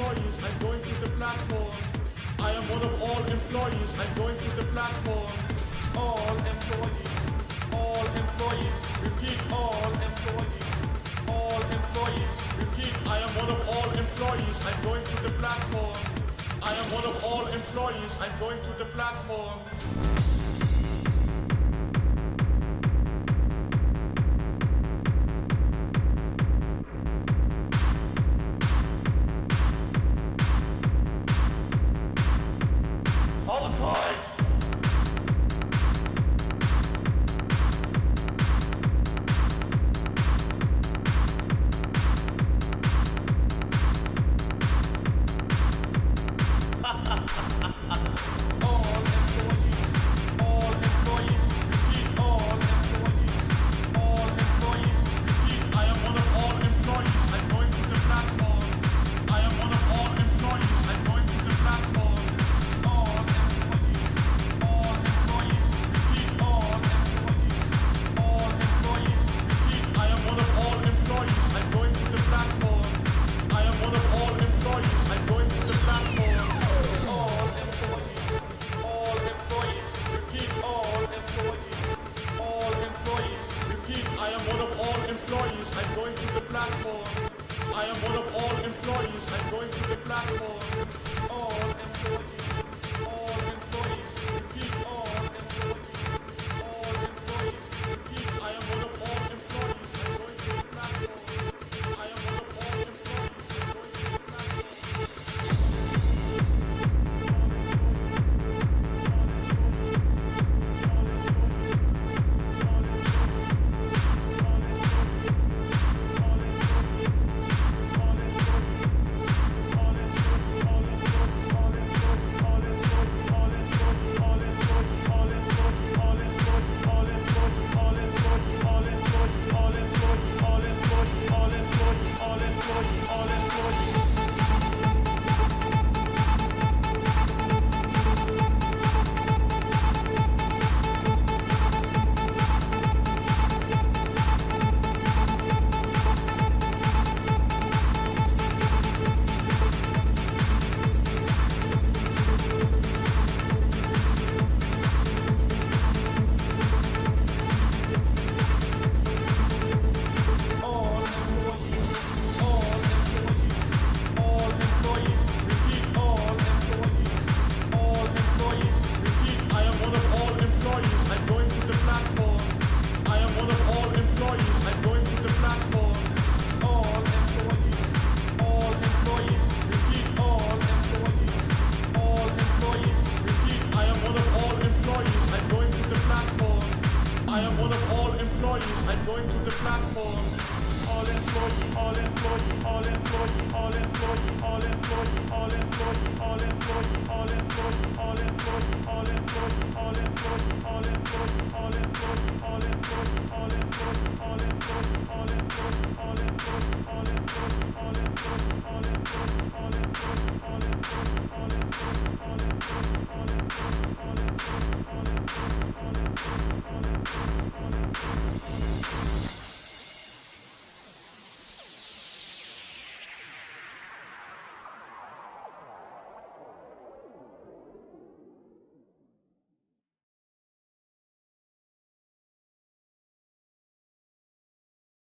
employees. I'm going to the platform. I am one of all employees. I'm going to the platform. All employees. All employees. Repeat, all employees. All employees. Repeat, I am one of all employees. I'm going to the platform. I am one of all employees. I'm going to the platform. All employees.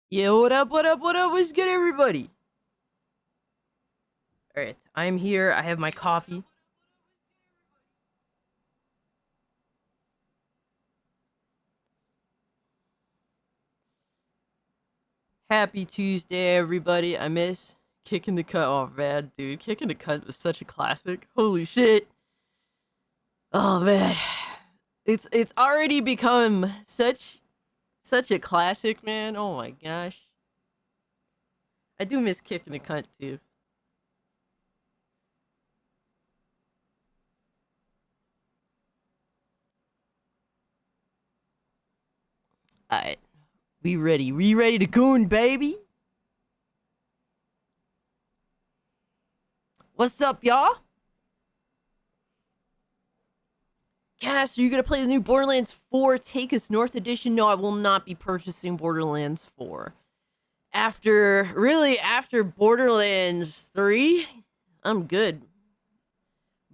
Yo, what up, what up, what up? What's good, everybody? Alright, I'm here. I have my coffee. Happy Tuesday, everybody. I miss kicking the cut. Oh, man, dude. Kicking the cut was such a classic. Holy shit. Oh, man. It's already become such a classic, man. Oh, my gosh. I do miss kicking the cut, too. Alright. We ready. We ready to goon, baby? What's up, y'all? Cass, are you gonna play the new Borderlands 4 Take Us North edition? No, I will not be purchasing Borderlands 4. After Borderlands 3, I'm good.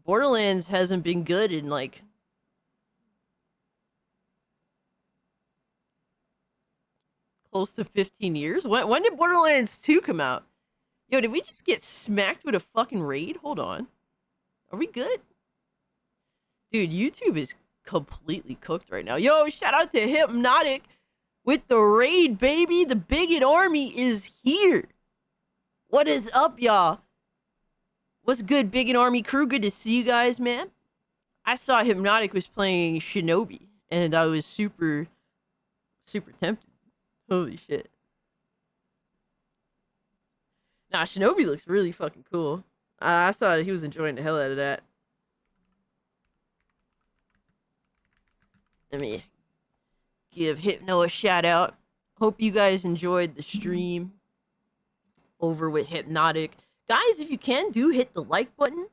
Borderlands hasn't been good in like close to 15 years. When did Borderlands 2 come out? Yo, did we just get smacked with a fucking raid? Hold on. Are we good? Dude, YouTube is completely cooked right now. Yo, shout out to Hypnotic with the raid, baby. The Bigot Army is here. What is up, y'all? What's good, Bigot Army crew? Good to see you guys, man. I saw Hypnotic was playing Shinobi, and I was super tempted. Holy shit. Nah, Shinobi looks really fucking cool. I saw that he was enjoying the hell out of that. Let me give Hypno a shout out. Hope you guys enjoyed the stream over with Hypnotic. Guys, if you can, do hit the like button.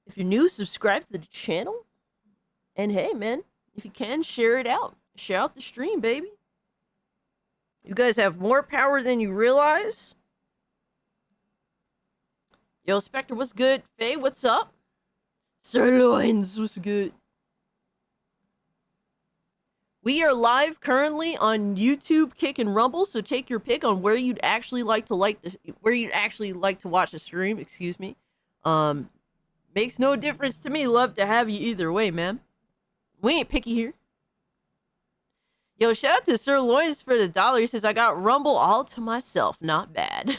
If you're new, subscribe to the channel. And hey, man, if you can, share it out. Share out the stream, baby. You guys have more power than you realize. Yo, Spectre, what's good? Faye, what's up? Sirloins, what's good? We are live currently on YouTube, Kick, and Rumble, so take your pick on where you'd actually like to watch the stream. Excuse me. Makes no difference to me. Love to have you either way, man. We ain't picky here. Yo, shout out to Sirloins for the $1. He says I got Rumble all to myself. Not bad.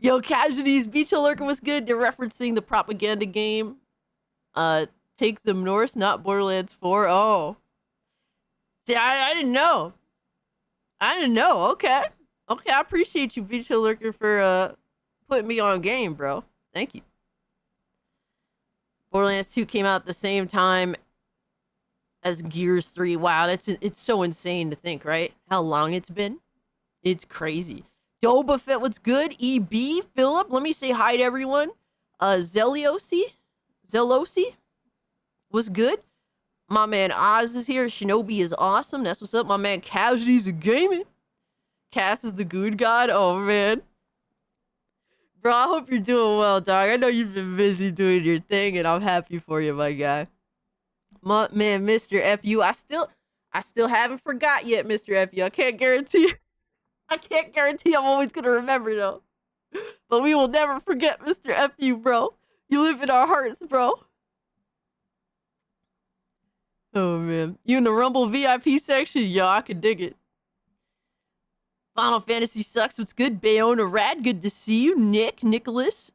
Yo, Casualties, Beach Lurker was good. They're referencing the propaganda game. Take Them North, not Borderlands 4. Oh. See, I didn't know. I didn't know. Okay. Okay, I appreciate you, Beach Lurker, for putting me on game, bro. Thank you. Borderlands 2 came out at the same time as Gears 3. Wow, it's so insane to think, right? How long it's been. It's crazy. Boba Fett, what's good? EB, Philip, let me say hi to everyone. Zelosi, what's good? My man Oz is here. Shinobi is awesome. That's what's up. My man Casualties of Gaming. Cass is the good god. Oh, man. Bro, I hope you're doing well, dog. I know you've been busy doing your thing, and I'm happy for you, my guy. My man, Mr. FU. I still haven't forgot yet, Mr. FU. I can't guarantee I'm always gonna remember, though. But we will never forget Mr. FU, bro. You live in our hearts, bro. Oh, man. You in the Rumble VIP section? Yo, I can dig it. Final Fantasy sucks. What's good? Bayona Rad, good to see you. Nick and Nicholas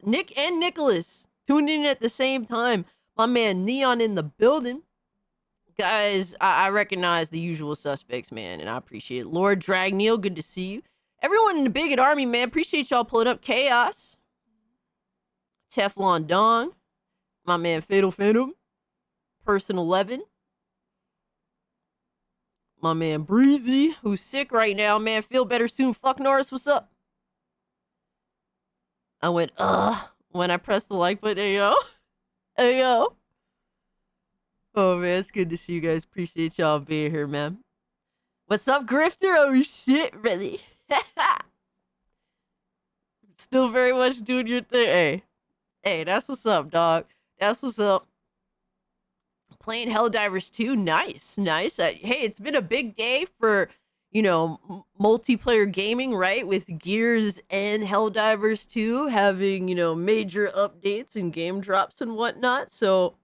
tuned in at the same time. My man Neon in the building. Guys, I recognize the usual suspects, man, and I appreciate it. Lord Dragneil, good to see you. Everyone in the Bigot Army, man, appreciate y'all pulling up. Chaos. Teflon Dong. My man Fatal Phantom. Person 11. My man Breezy, who's sick right now, man. Feel better soon. Fuck Norris, what's up? I went, when I pressed the like button. Hey, yo. Hey, yo. Oh, man, it's good to see you guys. Appreciate y'all being here, man. What's up, Grifter? Oh, shit, really? Still very much doing your thing. Hey, that's what's up, dog. That's what's up. Playing Helldivers 2, nice. Hey, it's been a big day for, multiplayer gaming, right? With Gears and Helldivers 2 having, major updates and game drops and whatnot. So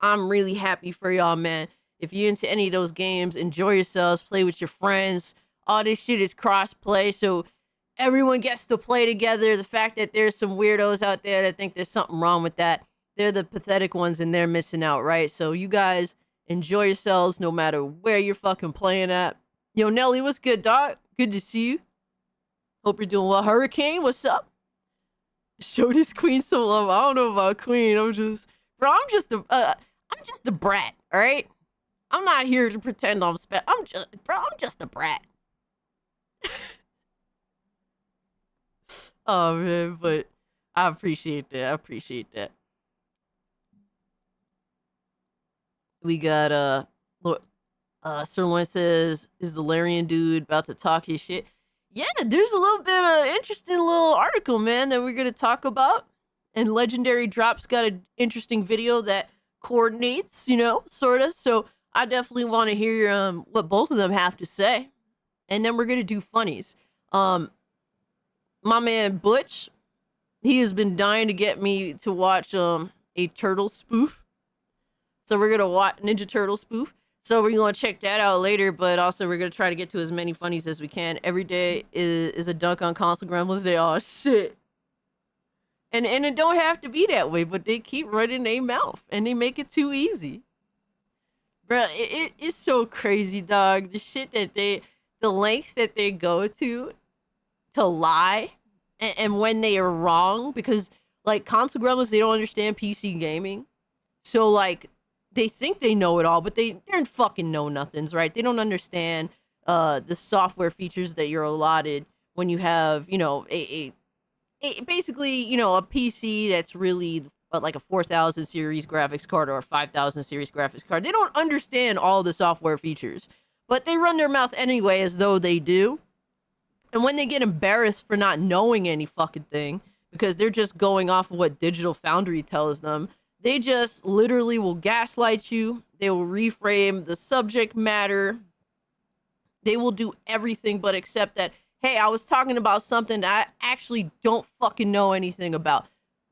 I'm really happy for y'all, man. If you're into any of those games, enjoy yourselves, play with your friends. All this shit is cross-play, so everyone gets to play together. The fact that there's some weirdos out there that think there's something wrong with that, they're the pathetic ones and they're missing out, right? So you guys enjoy yourselves no matter where you're fucking playing at. Yo, Nelly, what's good, dog? Good to see you. Hope you're doing well. Hurricane, what's up? Show this queen some love. I don't know about queen. I'm just a brat, all right? I'm not here to pretend I'm I'm just a brat. Oh, man, but I appreciate that. We got, Sirloin says, is the Larian dude about to talk his shit? Yeah, there's a little bit of interesting little article, man, that we're gonna talk about. And Legendary Drop's got an interesting video that coordinates, sorta. So I definitely want to hear what both of them have to say. And then we're gonna do funnies. Um, my man Butch, he has been dying to get me to watch a turtle spoof. So we're gonna watch Ninja Turtle spoof. So we're gonna check that out later, but also we're gonna try to get to as many funnies as we can. Every day is a dunk on console gremlins. They all shit. And it don't have to be that way, but they keep running their mouth and they make it too easy. Bro, it's so crazy, dog. The shit that the lengths that they go to lie, and when they are wrong, because like console gremlins, they don't understand PC gaming, so like they think they know it all, but they're fucking know nothings, right? They don't understand the software features that you're allotted when you have basically a PC that's really like a 4000 series graphics card or a 5000 series graphics card. They don't understand all the software features, but they run their mouth anyway as though they do. And when they get embarrassed for not knowing any fucking thing, because they're just going off of what Digital Foundry tells them, they just literally will gaslight you. They will reframe the subject matter. They will do everything but accept that, hey, I was talking about something that I actually don't fucking know anything about.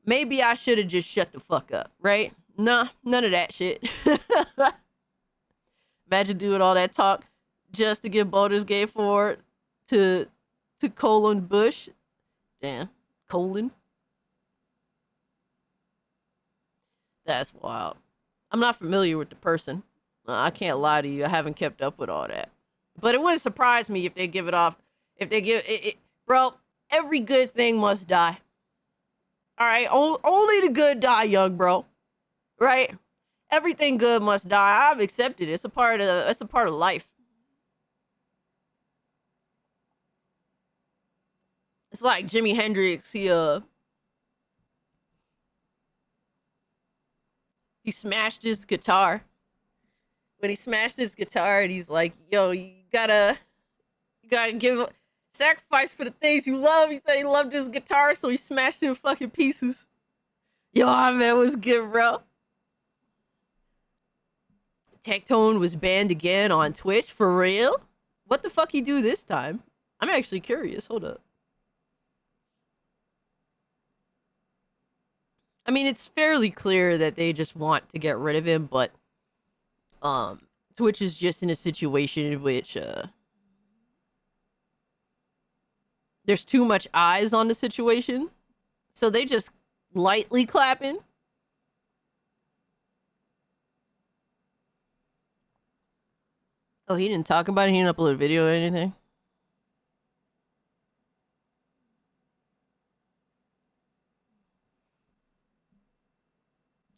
Maybe I should have just shut the fuck up, right? Nah, none of that shit. Imagine doing all that talk just to get Baldur's Gate 4 to Colin Bush. Damn. Colin. That's wild. I'm not familiar with the person. I can't lie to you. I haven't kept up with all that. But it wouldn't surprise me if they give it off. If they give it, bro, every good thing must die. All right? Only the good die young, bro. Right? Everything good must die. I've accepted it. It's a part of life. It's like Jimi Hendrix, he smashed his guitar. When he smashed his guitar and he's like, yo, you gotta give sacrifice for the things you love. He said he loved his guitar, so he smashed it in fucking pieces. Yo, man was good, bro. Tectone was banned again on Twitch, for real? What the fuck he do this time? I'm actually curious. Hold up. I mean, it's fairly clear that they just want to get rid of him, but Twitch is just in a situation in which there's too much eyes on the situation, so they just lightly clapping. Oh, he didn't talk about it? He didn't upload a video or anything?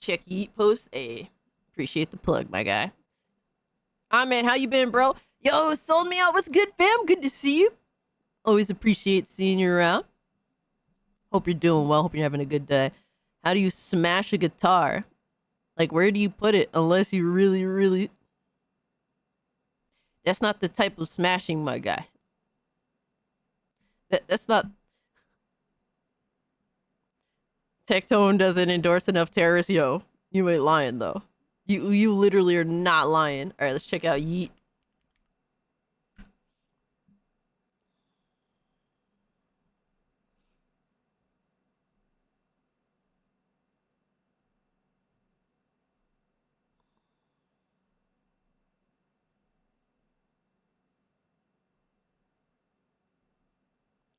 Check Yeet post. Hey, appreciate the plug, my guy. Ah, man, how you been, bro? Yo, sold me out. What's good, fam? Good to see you. Always appreciate seeing you around. Hope you're doing well. Hope you're having a good day. How do you smash a guitar? Like, where do you put it? Unless you really, really... That's not the type of smashing, my guy. That's not... Tectone doesn't endorse enough terrorists. Yo, you ain't lying, though. You literally are not lying. All right, let's check out Yeet.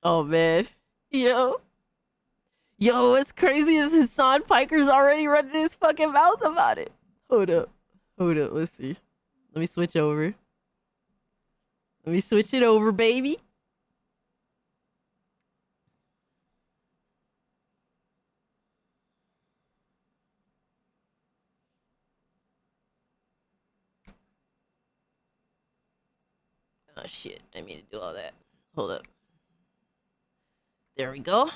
Oh, man. Yo. Yo, what's crazy is Hassan Piker's already running his fucking mouth about it. Hold up. Hold up. Let's see. Let me switch over. Let me switch it over, baby. Oh, shit. I mean to do all that. Hold up. There we go.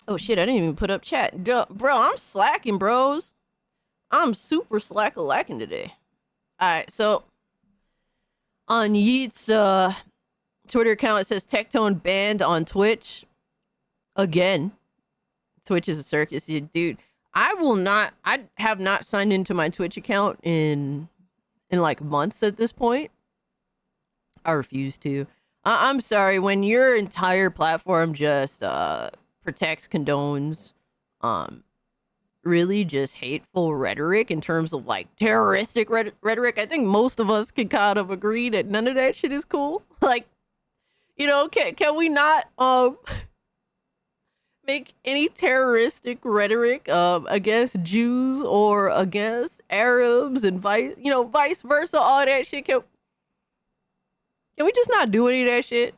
Oh, shit. I didn't even put up chat. Bro, I'm slacking, bros. I'm super slack-a-lacking today. Alright, so on Yeet's Twitter account, it says Tectone banned on Twitch. Again. Twitch is a circus. Dude, I have not signed into my Twitch account in like months at this point. I refuse to. I'm sorry, when your entire platform just protects, condones, really just hateful rhetoric in terms of like terroristic rhetoric, I think most of us can kind of agree that none of that shit is cool. Like, you know, can we not make any terroristic rhetoric against Jews or against Arabs and vice versa, all that shit? Can we just not do any of that shit?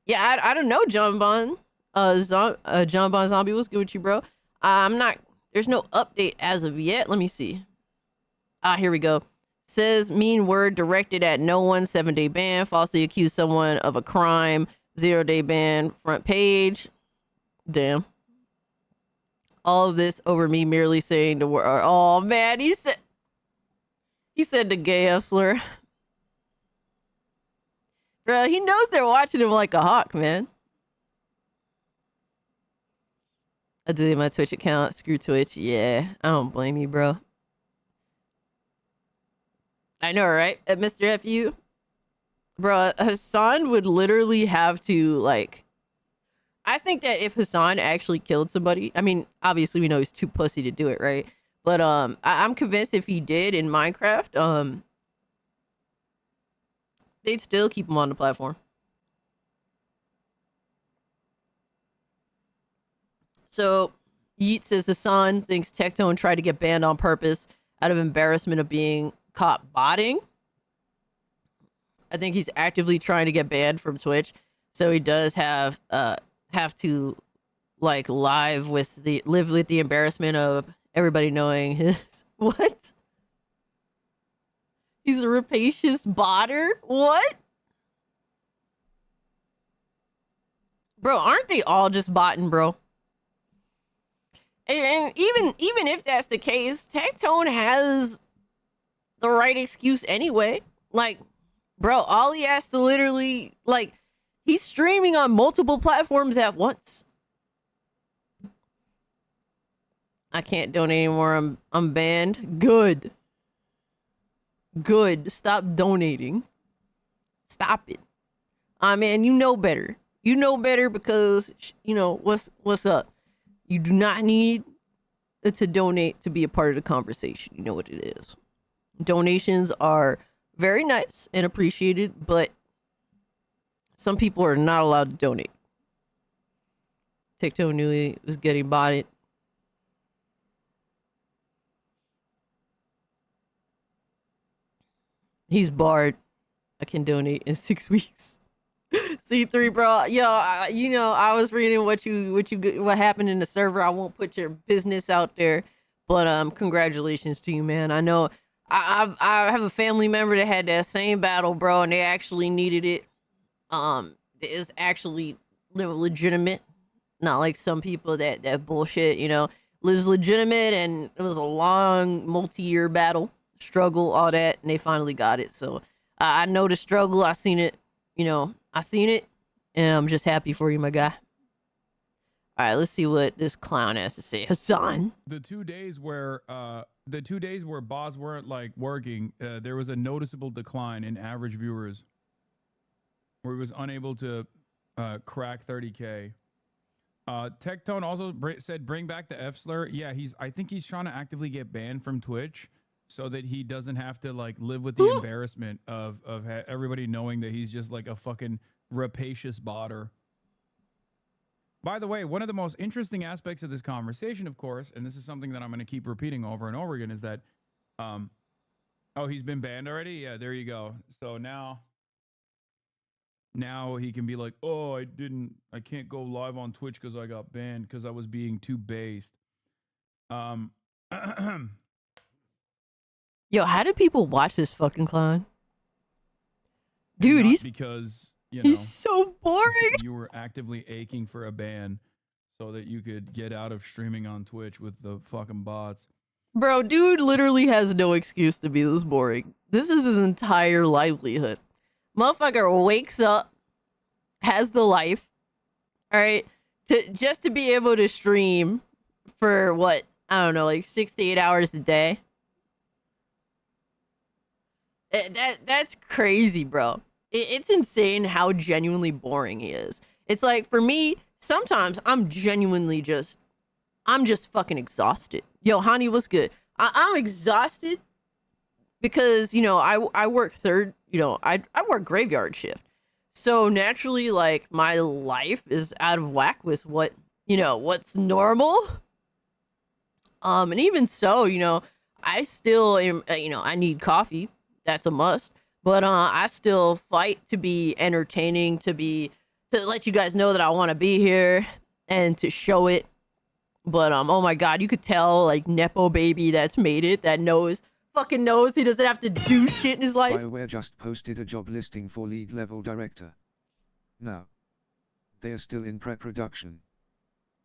Yeah, I don't know, John Bon. John Bon Zombie, what's good with you, bro? I'm not. There's no update as of yet. Let me see. Here we go. Says mean word directed at no one. 7-day ban. Falsely accused someone of a crime. 0-day ban. Front page. Damn. All of this over me merely saying the word. Oh man, he said the gay F slur. Bro, he knows they're watching him like a hawk, man. I deleted my Twitch account. Screw Twitch. Yeah, I don't blame you, bro. I know, right? Mr. FU? Bro, Hassan would literally have to, like... I think that if Hassan actually killed somebody... I mean, obviously we know he's too pussy to do it, right? But I'm convinced if he did in Minecraft, they'd still keep him on the platform. So, Yeet says Hassan thinks Tectone tried to get banned on purpose out of embarrassment of being caught botting. I think he's actively trying to get banned from Twitch, so he does have to like live with the embarrassment of everybody knowing his what? He's a rapacious botter? What? Bro, aren't they all just botting, bro? And even if that's the case, Tectone has the right excuse anyway. Like, bro, all he has to literally, like, he's streaming on multiple platforms at once. I can't donate anymore. I'm banned. Good. Stop donating. Stop it. Man, you know better. You know better because, you know, what's up. You do not need to donate to be a part of the conversation. You know what it is. Donations are very nice and appreciated, but some people are not allowed to donate. Tectone knew he was getting botted. He's barred. I can donate in 6 weeks. C3, bro. Yo, you know, I was reading what happened in the server. I won't put your business out there, but congratulations to you, man. I know I have a family member that had that same battle, bro, and they actually needed it. It was actually legitimate, not like some people that bullshit. You know, it was legitimate, and it was a long, multi-year battle, struggle, all that, and they finally got it. So I know the struggle. I seen it. You know, I seen it, and I'm just happy for you, my guy. All right, let's see what this clown has to say. Hassan. The 2 days where bots weren't like working, there was a noticeable decline in average viewers, where he was unable to crack 30K. Tectone also said bring back the F slur. Yeah, I think he's trying to actively get banned from Twitch so that he doesn't have to like live with the embarrassment of everybody knowing that he's just like a fucking rapacious botter. By the way, one of the most interesting aspects of this conversation, of course, and this is something that I'm going to keep repeating over and over again, is that, oh, he's been banned already? Yeah, there you go. So now he can be like, oh, I can't go live on Twitch because I got banned because I was being too based. Yo, how do people watch this fucking clown? Dude, because, you know, he's so boring. You were actively aching for a ban. so that you could get out of streaming on Twitch with the fucking bots. Bro, dude literally has no excuse to be this boring. This is his entire livelihood. Motherfucker wakes up, has the life, all right, to be able to stream for what, I don't know, like 6 to 8 hours a day. That's crazy, bro. It's insane how genuinely boring he is. It's like, for me, sometimes I'm just fucking exhausted. Yo, honey, what's good? I'm exhausted because, you know, I work I work graveyard shift. So naturally, like, my life is out of whack with what, you know, what's normal. And even so, you know, I still am, you know, I need coffee. That's a must. But I still fight to be entertaining, to let you guys know that I want to be here and to show it. But oh my god, you could tell, like, Nepo baby that's made it, that fucking knows he doesn't have to do shit in his life. BioWare just posted a job listing for lead level director. Now, they are still in pre-production.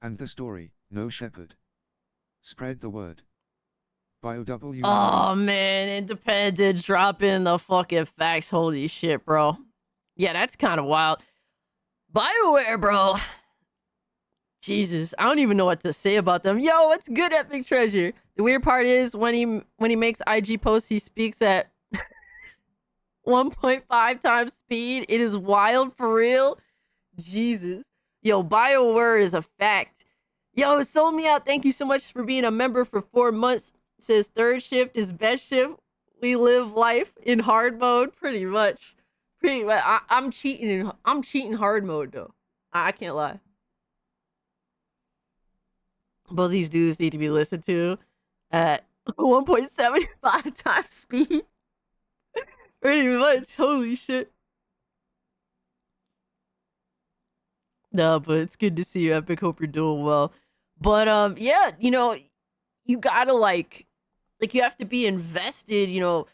And the story, no shepherd. Spread the word. BioW. Oh man, Independent dropping the fucking facts. Holy shit, bro. Yeah, that's kind of wild. BioWare, bro. Jesus, I don't even know what to say about them. Yo, what's good, Epic Treasure? The weird part is when he makes IG posts, he speaks at 1.5 times speed. It is wild for real. Jesus. Yo, BioWare is a fact. Yo, sold me out. Thank you so much for being a member for 4 months. It says third shift is best shift. We live life in hard mode, pretty much. I'm cheating. I'm cheating hard mode though. I can't lie. Both these dudes need to be listened to at 1.75 times speed. Pretty much. Holy shit. No, but it's good to see you, Epic. Hope you're doing well. But yeah, you know, you gotta like you have to be invested, you know,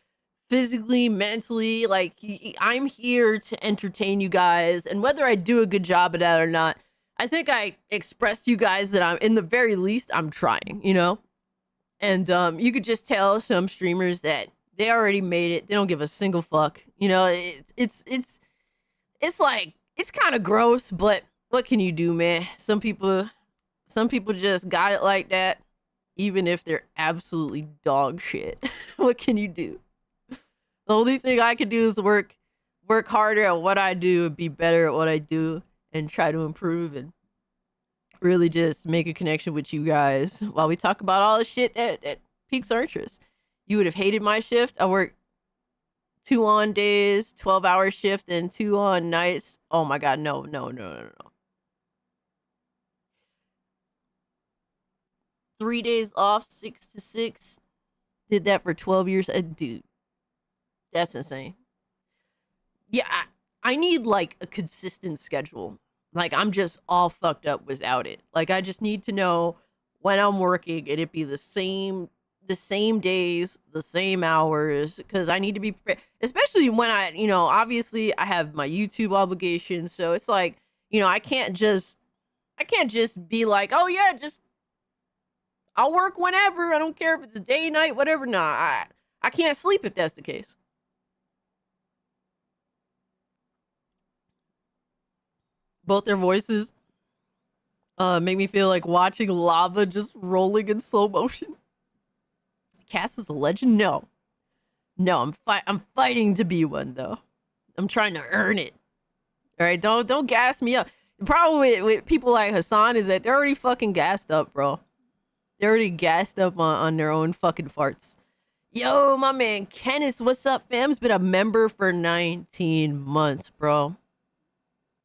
physically, mentally. Like, I'm here to entertain you guys, and whether I do a good job of that or not, I think I expressed to you guys that I'm, in the very least, I'm trying, you know? And you could just tell some streamers that they already made it. They don't give a single fuck. You know, it's like, it's kind of gross, but what can you do, man? Some people just got it like that, even if they're absolutely dog shit. What can you do? The only thing I can do is work harder at what I do and be better at what I do and try to improve and really just make a connection with you guys while we talk about all the shit that piques our interest. You would have hated my shift. I work 2 on days, 12-hour shift, and 2 on nights. Oh my god, no. 3 days off, 6 to 6. Did that for 12 years. Dude, that's insane. Yeah, I need like a consistent schedule. Like, I'm just all fucked up without it. Like, I just need to know when I'm working and it be the same days, the same hours, because I need to be especially when I, you know, obviously I have my YouTube obligations, so it's like, you know, I can't just be like, oh yeah, just I'll work whenever. I don't care if it's a day, night, whatever. Nah, I can't sleep if that's the case. Both their voices make me feel like watching lava just rolling in slow motion. Cass is a legend? No, I'm fighting to be one though. I'm trying to earn it. All right, don't gas me up. The problem with people like Hassan is that they're already fucking gassed up, bro. They're already gassed up on their own fucking farts. Yo, my man Kenneth, what's up, fam's been a member for 19 months, bro.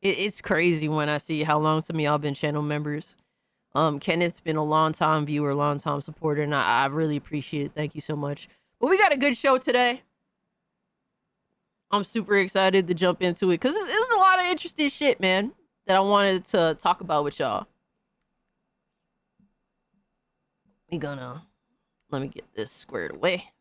It's crazy when I see how long some of y'all been channel members. Kenneth's been a long time viewer, long time supporter, and I really appreciate it. Thank you so much. But we got a good show today. I'm super excited to jump into it because there's a lot of interesting shit, man, that I wanted to talk about with y'all. Let me get this squared away.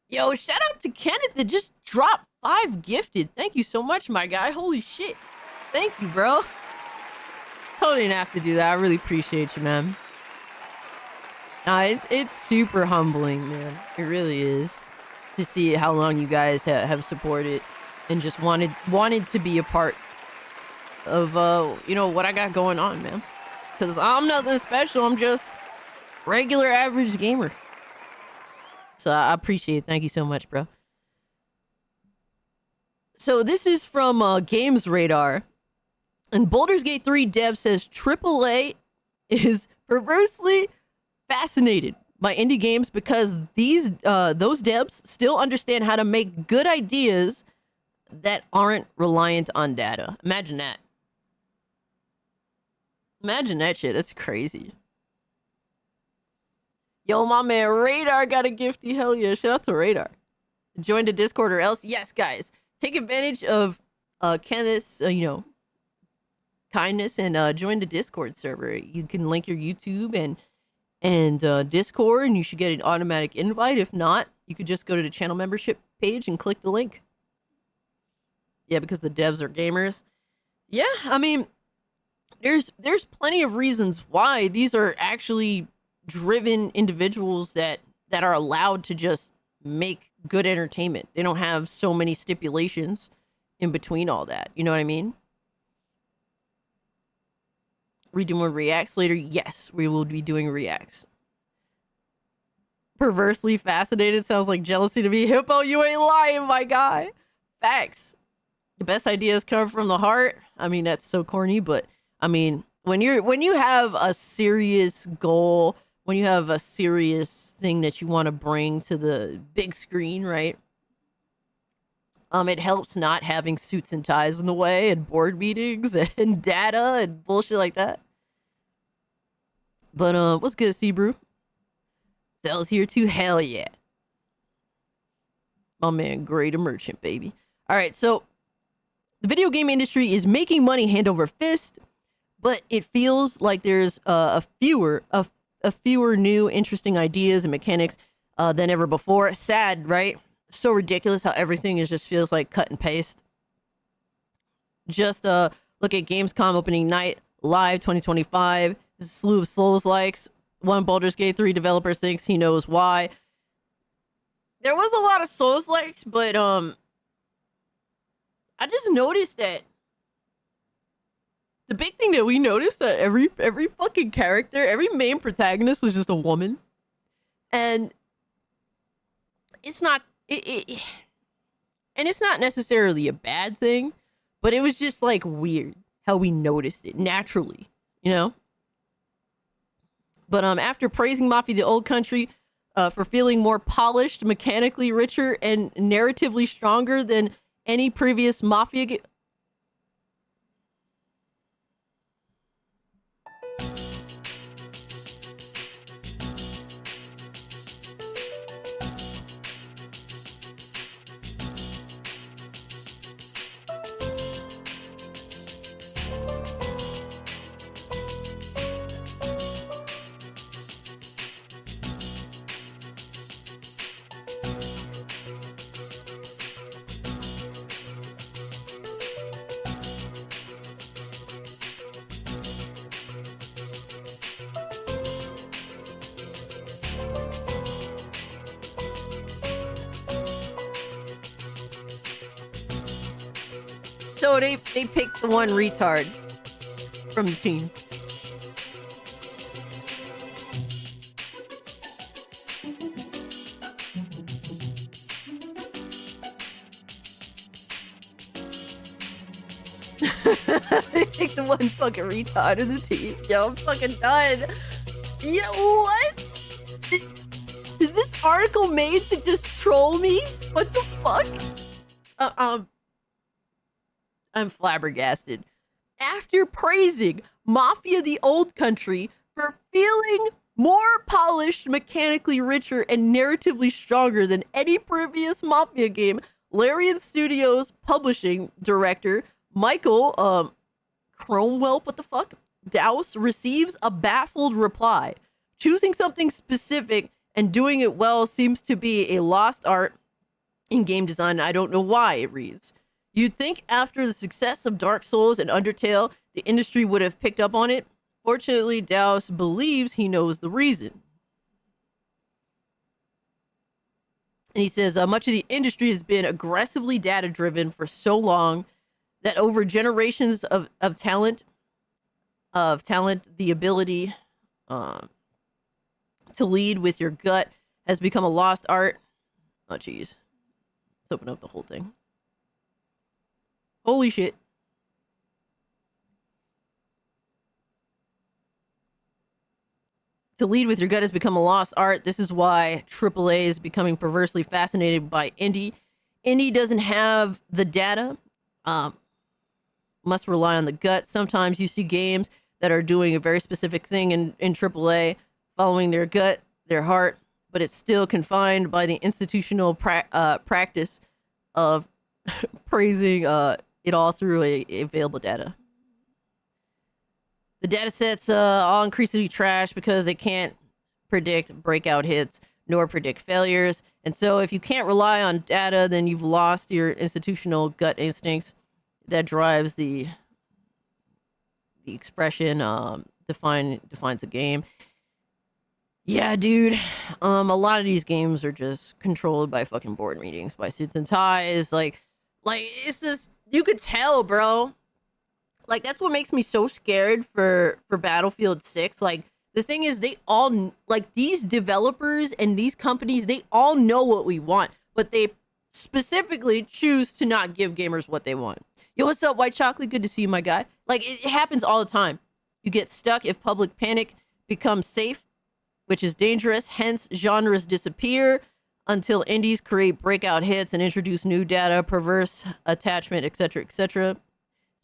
Yo, shout out to Kenneth that just dropped 5 gifted. Thank you so much, my guy. Holy shit. Thank you, bro. Totally didn't have to do that. I really appreciate you, man. It's super humbling, man. It really is, to see how long you guys have supported and just wanted to be a part of what I got going on, man. Because I'm nothing special. I'm just regular average gamer. So I appreciate it. Thank you so much, bro. So this is from Games Radar. And Baldur's Gate 3 dev says AAA is perversely fascinated by indie games because those devs still understand how to make good ideas that aren't reliant on data. Imagine that. Imagine that shit. That's crazy. Yo, my man Radar got a gifty. Hell yeah. Shout out to Radar. Join the Discord or else. Yes, guys. Take advantage of Kenneth's, kindness and join the Discord server. You can link your YouTube and Discord, and you should get an automatic invite. If not, you could just go to the channel membership page and click the link. Yeah, because the devs are gamers. Yeah, I mean, there's plenty of reasons why these are actually driven individuals that are allowed to just make good entertainment. They don't have so many stipulations in between all that. You know what I mean? We doing reacts later? Yes, we will be doing reacts. Perversely fascinated sounds like jealousy to me. Hippo, you ain't lying, my guy. Facts. The best ideas come from the heart. I mean, that's so corny, but I mean, when you have a serious goal, when you have a serious thing that you want to bring to the big screen, right? It helps not having suits and ties in the way and board meetings and data and bullshit like that. But what's good, Seabrew? Zell's here too. Hell yeah. My man, great merchant, baby. All right, so the video game industry is making money hand over fist, but it feels like there's a fewer new interesting ideas and mechanics than ever before. Sad, right? So ridiculous how everything just feels like cut and paste. Just look at Gamescom opening night live 2025. A slew of Souls-likes. One Baldur's Gate 3 developer thinks he knows why. There was a lot of Souls-likes, but I just noticed that the big thing that we noticed that every fucking character, every main protagonist was just a woman. And it's not and it's not necessarily a bad thing, but it was just like weird how we noticed it naturally, you know? But after praising Mafia the Old Country for feeling more polished, mechanically richer, and narratively stronger than any previous Mafia game. So they picked the one retard from the team. They picked the one fucking retard of the team. Yo, I'm fucking done. Yo, what? Is this article made to just troll me? What the fuck? I'm flabbergasted. After praising Mafia the Old Country for feeling more polished, mechanically richer, and narratively stronger than any previous Mafia game, Larian Studios publishing director Michael Cromwell, what the fuck? Dowse receives a baffled reply. Choosing something specific and doing it well seems to be a lost art in game design. I don't know why, it reads. You'd think after the success of Dark Souls and Undertale, the industry would have picked up on it. Fortunately, Dowse believes he knows the reason. And he says, much of the industry has been aggressively data-driven for so long that over generations of talent, the ability to lead with your gut has become a lost art. Oh, jeez. Let's open up the whole thing. Holy shit. To lead with your gut has become a lost art. This is why AAA is becoming perversely fascinated by indie. Indie doesn't have the data. Must rely on the gut. Sometimes you see games that are doing a very specific thing in AAA, following their gut, their heart, but it's still confined by the institutional practice of praising it all through available data. The data sets all increasingly trash because they can't predict breakout hits nor predict failures. And so if you can't rely on data, then you've lost your institutional gut instincts that drives the expression defines a game. Yeah, dude. A lot of these games are just controlled by fucking board meetings, by suits and ties. Like it's just, you could tell, bro. Like, that's what makes me so scared for Battlefield 6. Like, the thing is, they all, like, these developers and these companies, they all know what we want, but they specifically choose to not give gamers what they want. Yo, what's up, White Chocolate? Good to see you, my guy. Like, it happens all the time. You get stuck if public panic becomes safe, which is dangerous. Hence, genres disappear until indies create breakout hits and introduce new data, perverse attachment, etc., etc.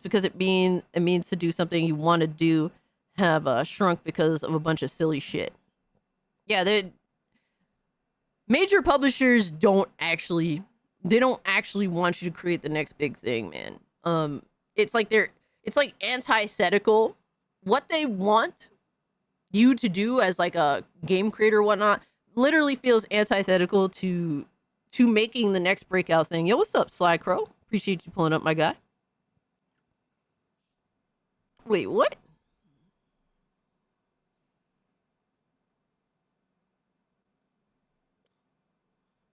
Because it means to do something you want to do have shrunk because of a bunch of silly shit. Yeah, major publishers don't actually want you to create the next big thing, man. It's like antithetical. What they want you to do as like a game creator or whatnot literally feels antithetical to making the next breakout thing. Yo, what's up, Sly Crow? Appreciate you pulling up, my guy. Wait, what?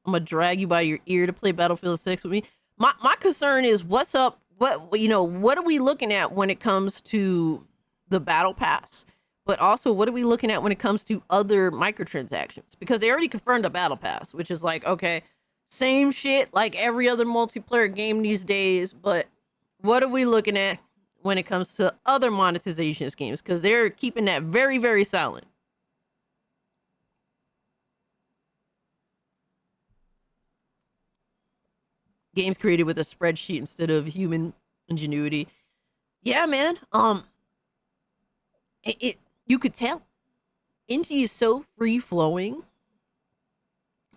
I'm gonna drag you by your ear to play Battlefield 6 with me. My concern is what's up, what are we looking at when it comes to the battle pass? But also, what are we looking at when it comes to other microtransactions? Because they already confirmed a battle pass, which is like, okay, same shit like every other multiplayer game these days, but what are we looking at when it comes to other monetization schemes? Because they're keeping that very, very silent. Games created with a spreadsheet instead of human ingenuity. Yeah, man. You could tell. Indie is so free flowing.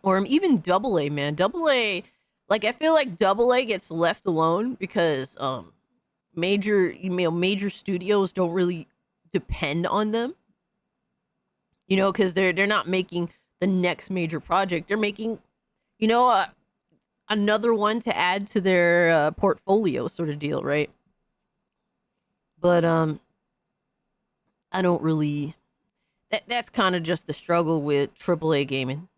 Or even AA, man. AA, like, I feel like AA gets left alone because major studios don't really depend on them, because they're not making the next major project. They're making another one to add to their portfolio sort of deal, right? But I don't really, that's kind of just the struggle with AAA gaming.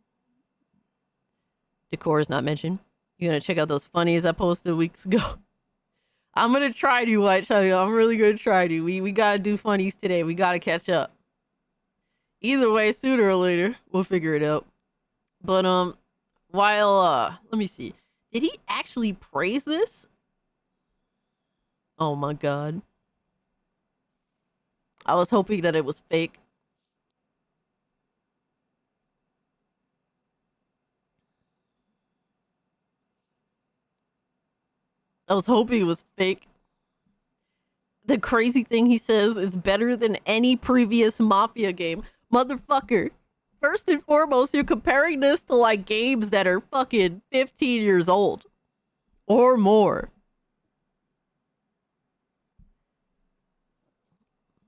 Decor is not mentioned. You're gonna check out those funnies I posted weeks ago. I'm gonna try to, White Chocolate. I'm really gonna try to. We gotta do funnies today. We gotta catch up. Either way, sooner or later, we'll figure it out. But while let me see. Did he actually praise this? Oh my god. I was hoping that it was fake. I was hoping it was fake. The crazy thing he says is better than any previous Mafia game. Motherfucker. First and foremost, you're comparing this to like games that are fucking 15 years old. Or more.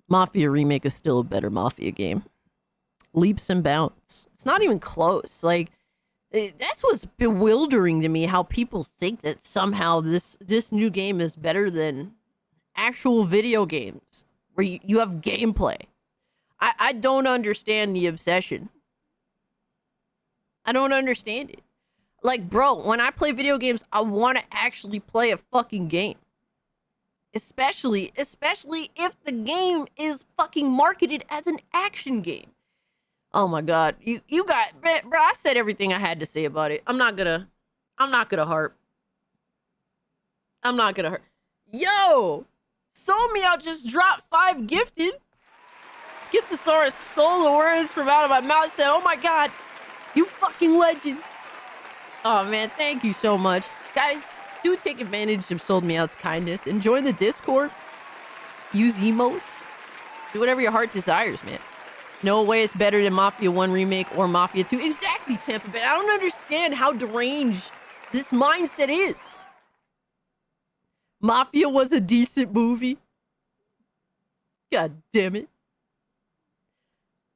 Mafia Remake is still a better Mafia game. Leaps and bounds. It's not even close. Like, That's what's bewildering to me, how people think that somehow this new game is better than actual video games where you have gameplay. I don't understand the obsession. I don't understand it. Like, bro, when I play video games, I want to actually play a fucking game. Especially if the game is fucking marketed as an action game. Oh my god, you got, bro, I said everything I had to say about it. I'm not gonna harp. Yo, Sold Me Out just dropped 5 gifted. Schizosaurus stole the words from out of my mouth, said, oh my god, you fucking legend. Oh man, thank you so much. Guys, do take advantage of Sold Me Out's kindness and join the Discord. Use emotes. Do whatever your heart desires, man. No way it's better than Mafia 1 Remake or Mafia 2. Exactly, Tampa Bay. I don't understand how deranged this mindset is. Mafia was a decent movie. God damn it.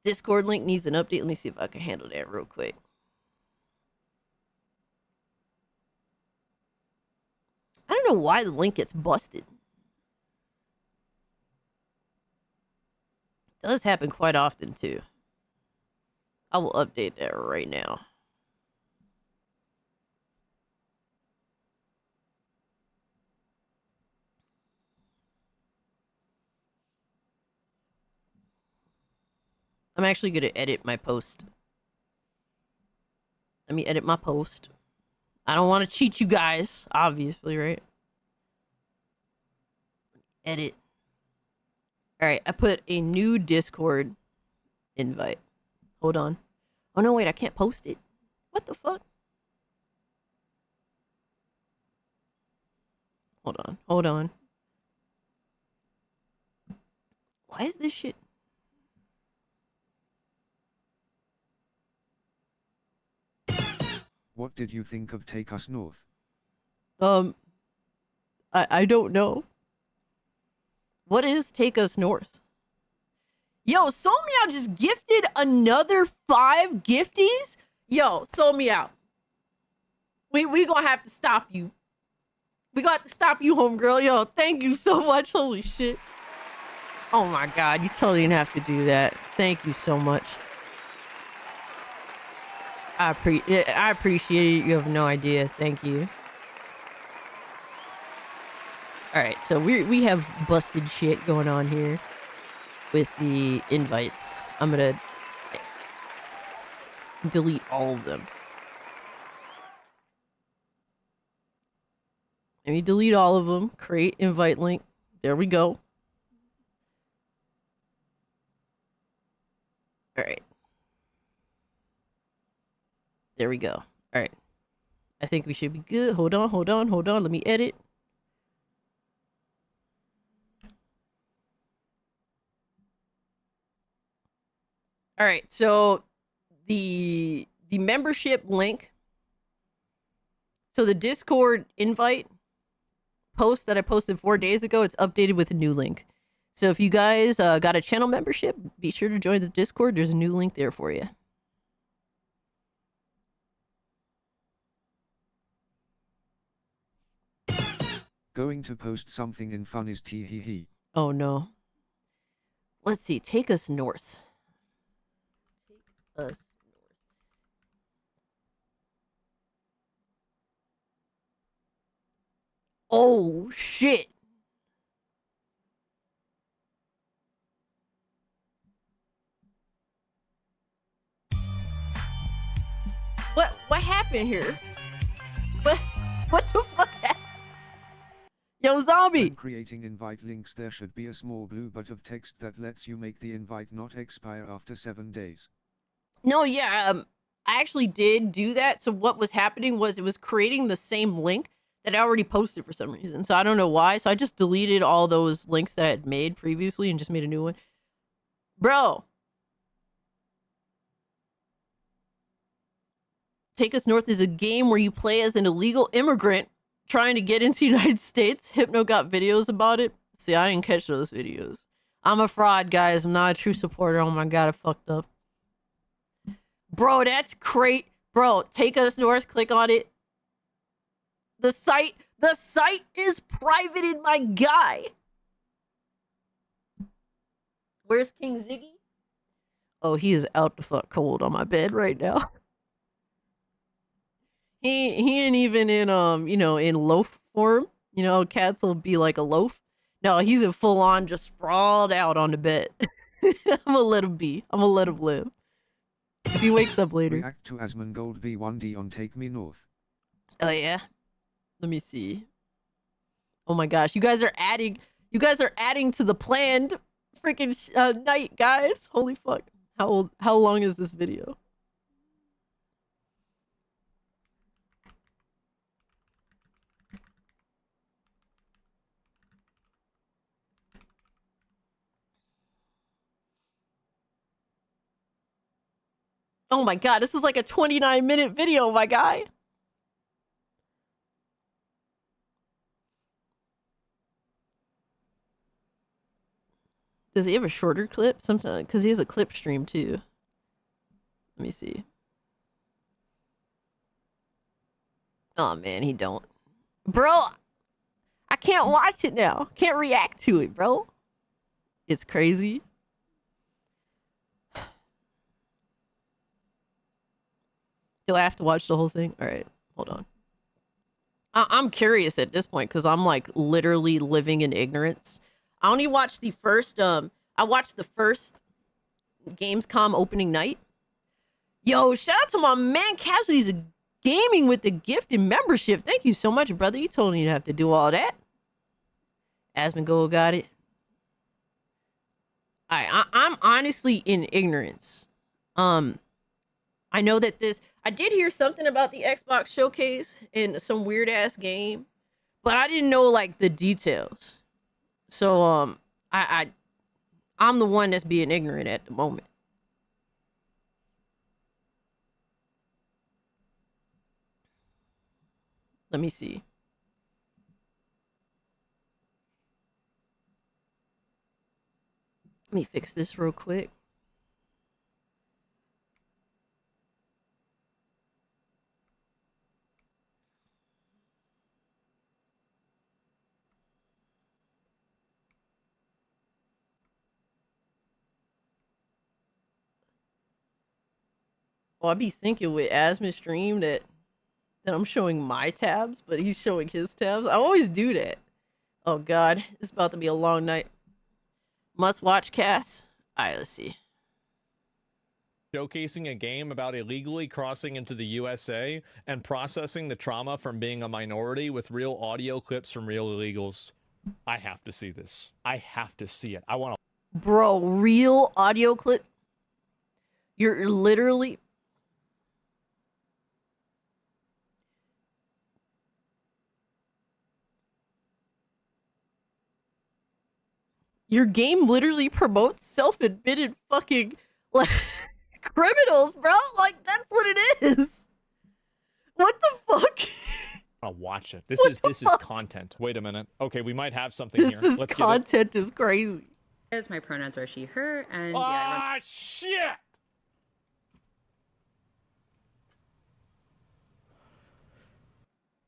Discord link needs an update. Let me see if I can handle that real quick. I don't know why the link gets busted. It does happen quite often, too. I will update that right now. I'm actually going to edit my post. Let me edit my post. I don't want to cheat you guys, obviously, right? Edit. Alright, I put a new Discord invite. Hold on. Oh no, wait, I can't post it. What the fuck? Hold on. Why is this shit? What did you think of Take Us North? I don't know. What is Take Us North? Yo, Sold Me Out just gifted another 5 gifties? Yo, Sold Me Out. We gonna have to stop you. We got to stop you, homegirl. Yo, thank you so much. Holy shit. Oh my god, you totally didn't have to do that. Thank you so much. I appreciate it. You have no idea. Thank you. Alright, so we have busted shit going on here with the invites. I'm gonna delete all of them. Let me delete all of them. Create invite link. There we go. Alright. There we go. Alright. I think we should be good. Hold on. Let me edit. Alright, so the membership link. So the Discord invite post that I posted 4 days ago, it's updated with a new link. So if you guys got a channel membership, be sure to join the Discord. There's a new link there for you. Going to post something in Funnies tee hee hee. Oh no. Let's see. Take Us North. Take Us North. Oh shit. What happened here? What the fuck happened? Yo, zombie! When creating invite links, there should be a small blue bit of text that lets you make the invite not expire after 7 days. No, yeah, I actually did do that. So what was happening was it was creating the same link that I already posted for some reason. So I don't know why. So I just deleted all those links that I had made previously and just made a new one. Bro. Take Us North is a game where you play as an illegal immigrant trying to get into the United States. Hypno got videos about it. See, I didn't catch those videos. I'm a fraud, guys. I'm not a true supporter. Oh my god, I fucked up. Bro, that's great. Bro, take us north, click on it. The site is privated, my guy. Where's King Ziggy? Oh, he is out the fuck cold on my bed right now. He ain't even in in loaf form. You know, cats will be like a loaf. No, he's in full on just sprawled out on the bed. I'm gonna let him be. I'm gonna let him live. If he wakes up later. React to Asmongold V1D on Take Me North. Oh yeah. Let me see. Oh my gosh, you guys are adding to the planned freaking night, guys. Holy fuck. How long is this video? Oh my god, this is like a 29-minute video, my guy. Does he have a shorter clip? Sometimes, because he has a clip stream too. Let me see. Oh man, he don't. Bro, I can't watch it now. Can't react to it, bro. It's crazy. Do I have to watch the whole thing? All right, hold on. I'm curious at this point because I'm like literally living in ignorance. I only watched the first I watched the first Gamescom opening night. Yo, shout out to my man Casualties Gaming with the gifted membership. Thank you so much, brother. You told me you have to do all that. Asmongold got it. I'm honestly in ignorance. I know that I did hear something about the Xbox showcase in some weird ass game, but I didn't know like the details. So I'm the one that's being ignorant at the moment. Let me see. Let me fix this real quick. Well, I'd be thinking with Asmon's stream that I'm showing my tabs, but he's showing his tabs. I always do that. Oh god, it's about to be a long night. Must watch cast. Alright, let's see. Showcasing a game about illegally crossing into the USA and processing the trauma from being a minority with real audio clips from real illegals. I have to see this. I have to see it. I want to. Bro, real audio clip? You're literally... Your game literally promotes self-admitted fucking like criminals, bro. Like that's what it is. What the fuck? I'll watch it. This is content. Wait a minute. Okay, we might have something here. This content is crazy. My pronouns are she, her, and ah, shit!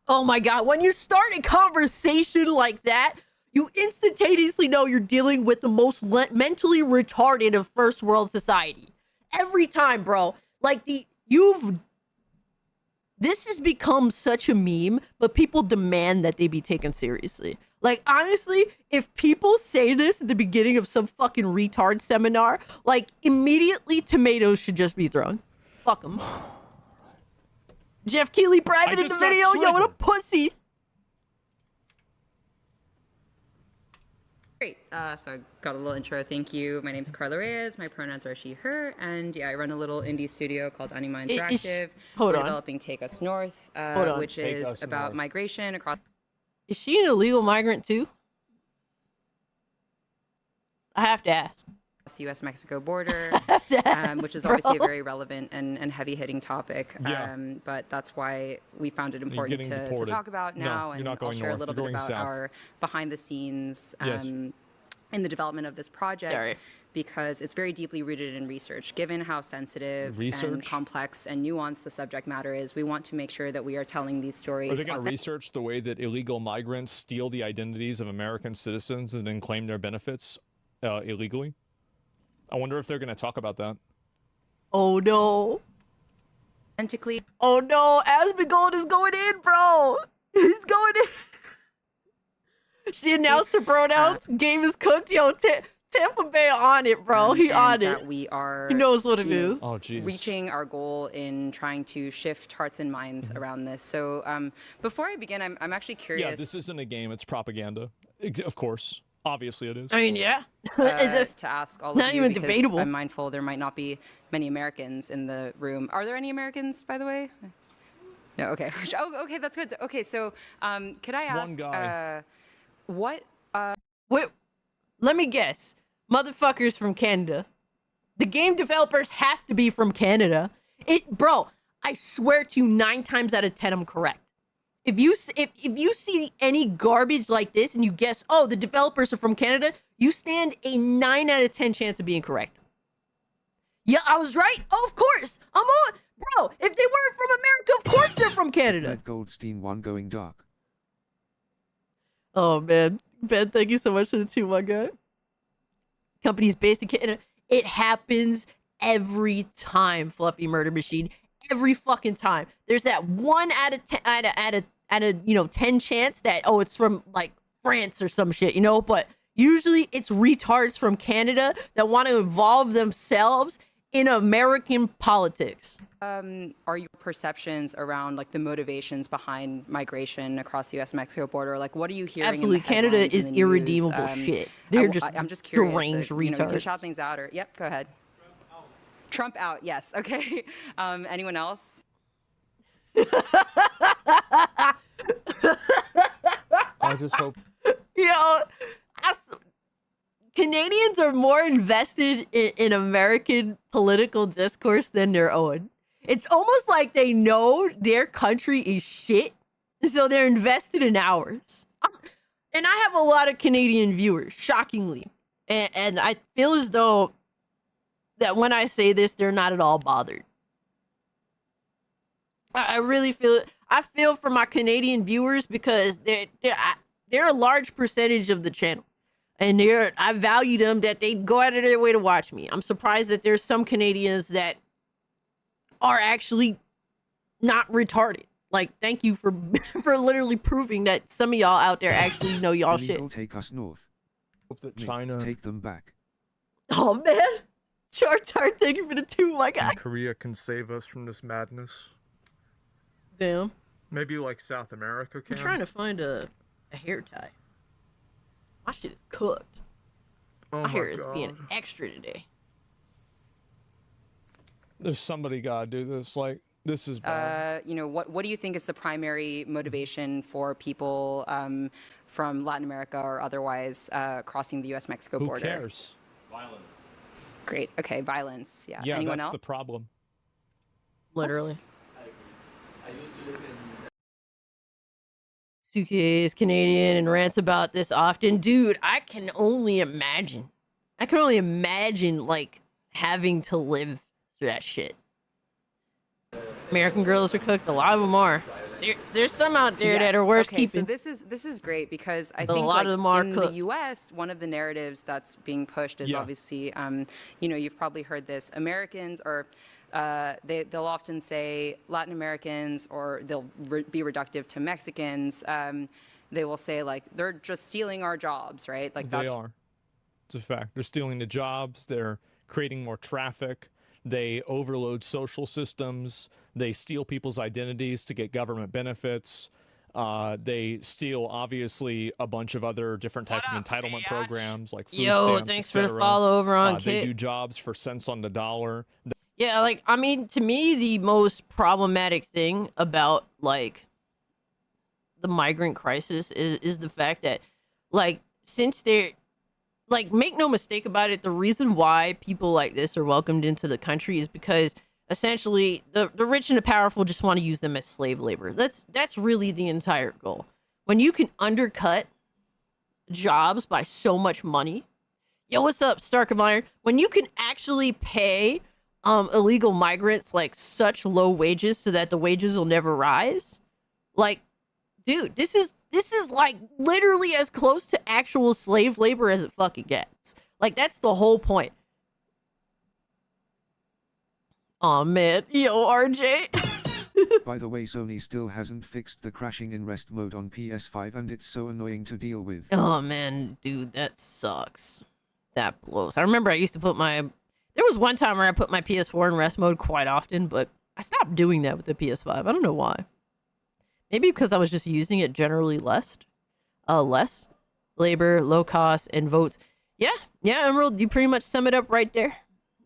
Oh my god, when you start a conversation like that, you instantaneously know you're dealing with the most mentally retarded of first world society. Every time, bro. Like this has become such a meme, but people demand that they be taken seriously. Like, honestly, if people say this at the beginning of some fucking retard seminar, like, immediately tomatoes should just be thrown. Fuck them. Jeff Keighley private in the video. Yo, what a pussy. Great. So I got a little intro. Thank you. My name's Carla Reyes. My pronouns are she, her. And yeah, I run a little indie studio called Anima Interactive. We're developing Take Us North, which is about migration across. Is she an illegal migrant too? I have to ask. The U.S.-Mexico border, which is bro. Obviously a very relevant and heavy-hitting topic. Yeah. But that's why we found it important to talk about now, and I'll share a little bit about our behind-the-scenes in the development of this project. Sorry. because it's very deeply rooted in research. Given how sensitive and complex and nuanced the subject matter is, we want to make sure that we are telling these stories. Are they going to research the way that illegal migrants steal the identities of American citizens and then claim their benefits illegally? I wonder if they're going to talk about that. Oh no. Oh no, Asmongold is going in, bro. He's going in. She announced her pronouns. Game is cooked. Yo, Tampa Bay on it, bro. He on it. We are. He knows what it is. Oh, geez. Reaching our goal in trying to shift hearts and minds around this. So before I begin, I'm actually curious. Yeah, this isn't a game. It's propaganda. Of course. Obviously it is. I mean, yeah. To ask all of you, not even debatable. I'm mindful there might not be many Americans in the room. Are there any Americans, by the way? No, okay. Oh, okay, that's good. Okay, so could I ask, one guy. Wait, let me guess. Motherfuckers from Canada. The game developers have to be from Canada. Bro, I swear to you, 9 times out of 10, I'm correct. If you see any garbage like this and you guess, oh, the developers are from Canada, you stand a 9 out of 10 chance of being correct. Yeah, I was right. Oh, of course. I'm on. Bro, if they weren't from America, of course they're from Canada. Red Goldstein 1 going dark. Oh, man. Ben, thank you so much for the 2, my guy. Companies based in Canada. It happens every time, Fluffy Murder Machine. Every fucking time. There's that 1 out of 10 out of 10 chance that, oh, it's from like France or some shit, but usually it's retards from Canada that want to involve themselves in American politics. Are your perceptions around like the motivations behind migration across the U.S.-Mexico border? Like, what are you hearing? Absolutely, in the Canada is in the irredeemable news? shit. They're I'm just curious. deranged retards. You can shout things out, or yep, go ahead. Trump out. Yes. Okay. Anyone else? I just hope. Canadians are more invested in American political discourse than their own. It's almost like they know their country is shit, so they're invested in ours. And I have a lot of Canadian viewers, shockingly. And I feel as though that when I say this, they're not at all bothered. I really feel it. I feel for my Canadian viewers because they're a large percentage of the channel. And I value them that they go out of their way to watch me. I'm surprised that there's some Canadians that are actually not retarded. Like, thank you for literally proving that some of y'all out there actually know y'all shit. Take us north. Hope that China take them back. Oh man, Chartart, thank you for the 2, my guy. Korea can save us from this madness. Damn. Maybe like South America can. I'm trying to find a hair tie. My shit is cooked. Oh my hair is God. being extra today. There's somebody gotta do this. Like, this is bad. What do you think is the primary motivation for people from Latin America or otherwise crossing the U.S.-Mexico border? Who cares? Violence. Great. Okay, violence. Yeah. Yeah, Anyone that's else? the problem. Literally. I agree. I used to live in. Suke is Canadian and rants about this often. Dude, I can only imagine. Like, having to live through that shit. American girls are cooked. A lot of them are. There's some out there that are worth keeping. So this is great because I But think a lot of them are in cooked. the U.S., one of the narratives that's being pushed is obviously, you've probably heard this. Americans are, they'll often say Latin Americans, or they'll be reductive to Mexicans. They will say like they're just stealing our jobs, right? Like They are. It's a fact. They're stealing the jobs. They're creating more traffic. They overload social systems. They steal people's identities to get government benefits. They steal, obviously, a bunch of other different types of entitlement programs, like food stamps, thanks etc. for the follow over on Kit. They do jobs for cents on the dollar. Yeah, like, I mean, to me, the most problematic thing about, like, the migrant crisis is the fact that, like, since they're, like, make no mistake about it, the reason why people like this are welcomed into the country is because essentially the rich and the powerful just want to use them as slave labor. That's really the entire goal. When you can undercut jobs by so much money, Yo, what's up, Stark of Iron? When you can actually pay illegal migrants like such low wages so that the wages will never rise, like, dude, this is like literally as close to actual slave labor as it fucking gets. Like, that's the whole point. Oh man, yo, RJ. By the way, Sony still hasn't fixed the crashing in rest mode on PS5 and it's so annoying to deal with. Oh man, dude, that sucks. That blows. I remember I used to put my... There was one time where I put my PS4 in rest mode quite often, but I stopped doing that with the PS5. I don't know why. Maybe because I was just using it generally less. Less labor, low cost, and votes. Yeah, Emerald, you pretty much sum it up right there.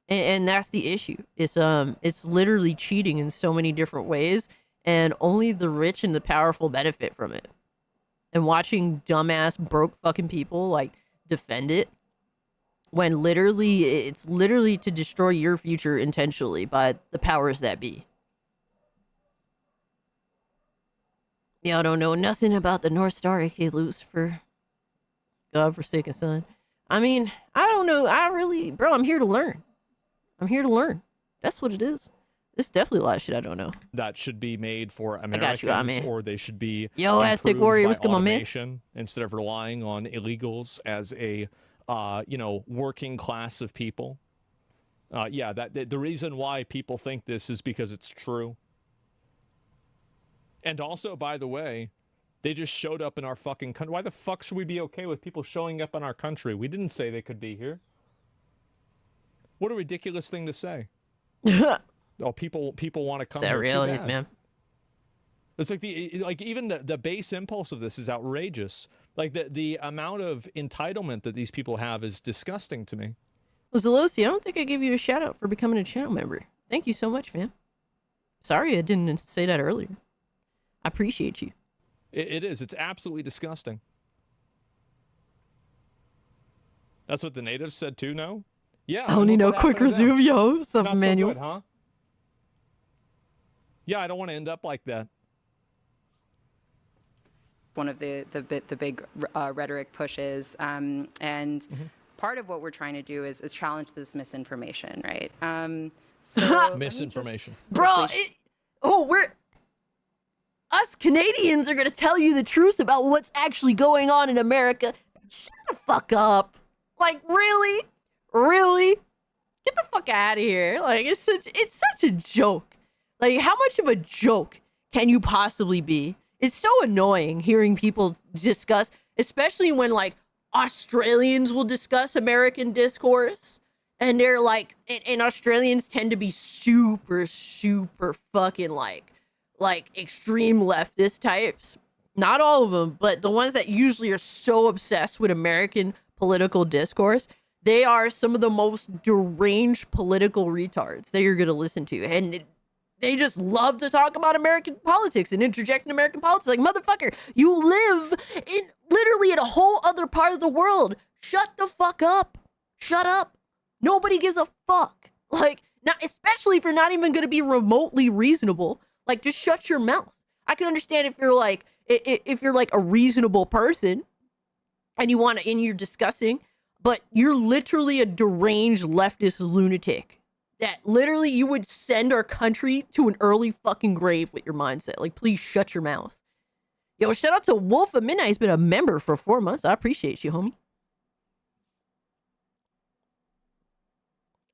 And that's the issue. It's literally cheating in so many different ways, and only the rich and the powerful benefit from it. And watching dumbass broke fucking people like defend it, when literally it's literally to destroy your future intentionally by the powers that be. Y'all don't know nothing about the North Star, aka Lucifer. God-forsaken son. I mean, I don't know. Bro, I'm here to learn. I'm here to learn. That's what it is. There's definitely a lot of shit I don't know. That should be made for Americans, or they should be Yo, Aztec Warrior, what's going on, man? Instead of relying on illegals as a working class of people. The reason why people think this is because it's true. And also, by the way, they just showed up in our fucking country. Why the fuck should we be okay with people showing up in our country? We didn't say they could be here. What a ridiculous thing to say. Oh, people want to come here. Realities, man. It's like even the base impulse of this is outrageous. Like the amount of entitlement that these people have is disgusting to me. Well, Zelosi, I don't think I gave you a shout out for becoming a channel member. Thank you so much, man. Sorry I didn't say that earlier. I appreciate you. It is. It's absolutely disgusting. That's what the natives said too, no? Yeah. I only know quick resume, yo. What's up, Emmanuel? So good, huh? Yeah, I don't want to end up like that. One of the big rhetoric pushes, and part of what we're trying to do is challenge this misinformation, right? So misinformation, bro. Us Canadians are gonna tell you the truth about what's actually going on in America. Shut the fuck up! Like, really? Get the fuck out of here! Like, it's such a joke. Like, how much of a joke can you possibly be? It's so annoying hearing people discuss, especially when, like, Australians will discuss American discourse, and they're like, and Australians tend to be super fucking, like extreme leftist types. Not all of them, but the ones that usually are so obsessed with American political discourse, they are some of the most deranged political retards that you're going to listen to. And they just love to talk about American politics and interject in American politics. Like, motherfucker, you live literally in a whole other part of the world. Shut the fuck up. Shut up. Nobody gives a fuck. Like, not, especially if you're not even going to be remotely reasonable. Like, just shut your mouth. I can understand if you're like a reasonable person and you're discussing, but you're literally a deranged leftist lunatic that literally you would send our country to an early fucking grave with your mindset. Like, please shut your mouth. Yo, shout out to Wolf of Midnight. He's been a member for 4 months. I appreciate you, homie.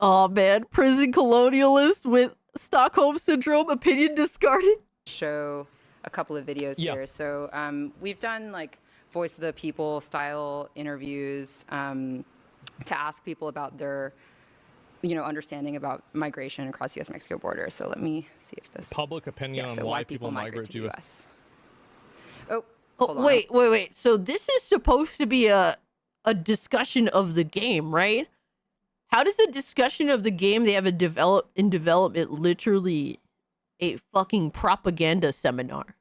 Oh man, prison colonialist with Stockholm Syndrome, opinion discarded. Show a couple of videos here. So we've done like voice of the people style interviews to ask people about their, understanding about migration across U.S.-Mexico border. So let me see if this public opinion on why people migrate to U.S. Wait. So this is supposed to be a discussion of the game, right? How does a discussion of the game they have in development literally a fucking propaganda seminar?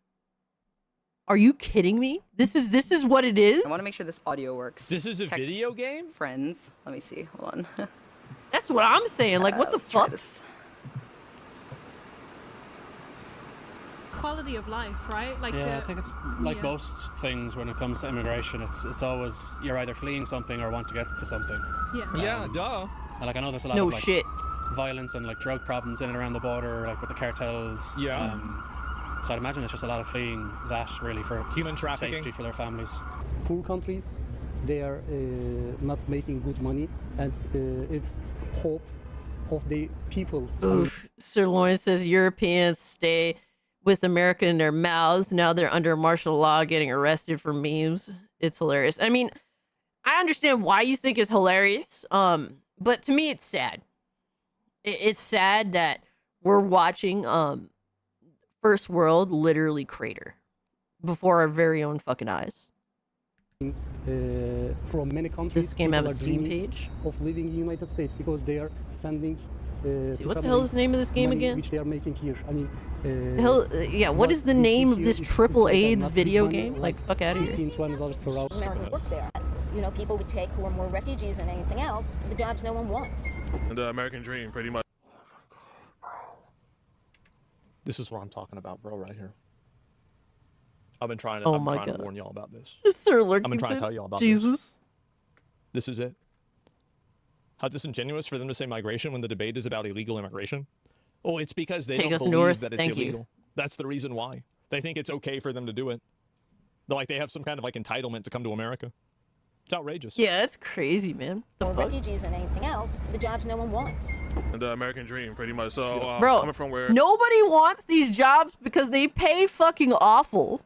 Are you kidding me? This is what it is? I want to make sure this audio works. This is a video game? Friends. Let me see. Hold on. That's what I'm saying. Like, what the fuck? quality of life, right? Like yeah, I think it's like most things when it comes to immigration. It's always you're either fleeing something or want to get to something. Yeah, duh. And like I know there's a lot of like violence and like drug problems in and around the border, like with the cartels. Yeah. So I'd imagine it's just a lot of fleeing that really for human trafficking, safety for their families. Poor countries, they are not making good money, and it's hope of the people. Oof. Sir Lawrence says Europeans stay with America in their mouths. Now they're under martial law getting arrested for memes. It's hilarious. I mean, I understand why you think it's hilarious. But to me, it's sad. It's sad that we're watching First World literally crater before our very own fucking eyes. From many countries, this game have a Steam page of living in the United States because they are sending. What the hell is the name of this game again? Which they are making here. I mean, yeah. What is the name of this triple AIDS video game? Like, fuck out of here. $15-20 per hour. American work there. You know, people would take who are more refugees than anything else. The jobs no one wants. The American dream, pretty much. This is what I'm talking about, bro, right here. I've been trying to, to warn y'all about this. Sir I've been trying to tell y'all about Jesus. This is it. How disingenuous for them to say migration when the debate is about illegal immigration. Oh, it's because they don't believe that it's illegal. That's the reason why. They think it's okay for them to do it. They're like they have some kind of like entitlement to come to America. It's outrageous. Yeah, it's crazy, man. More refugees than anything else. The jobs no one wants. The American dream, pretty much. So, bro, coming from where nobody wants these jobs because they pay fucking awful.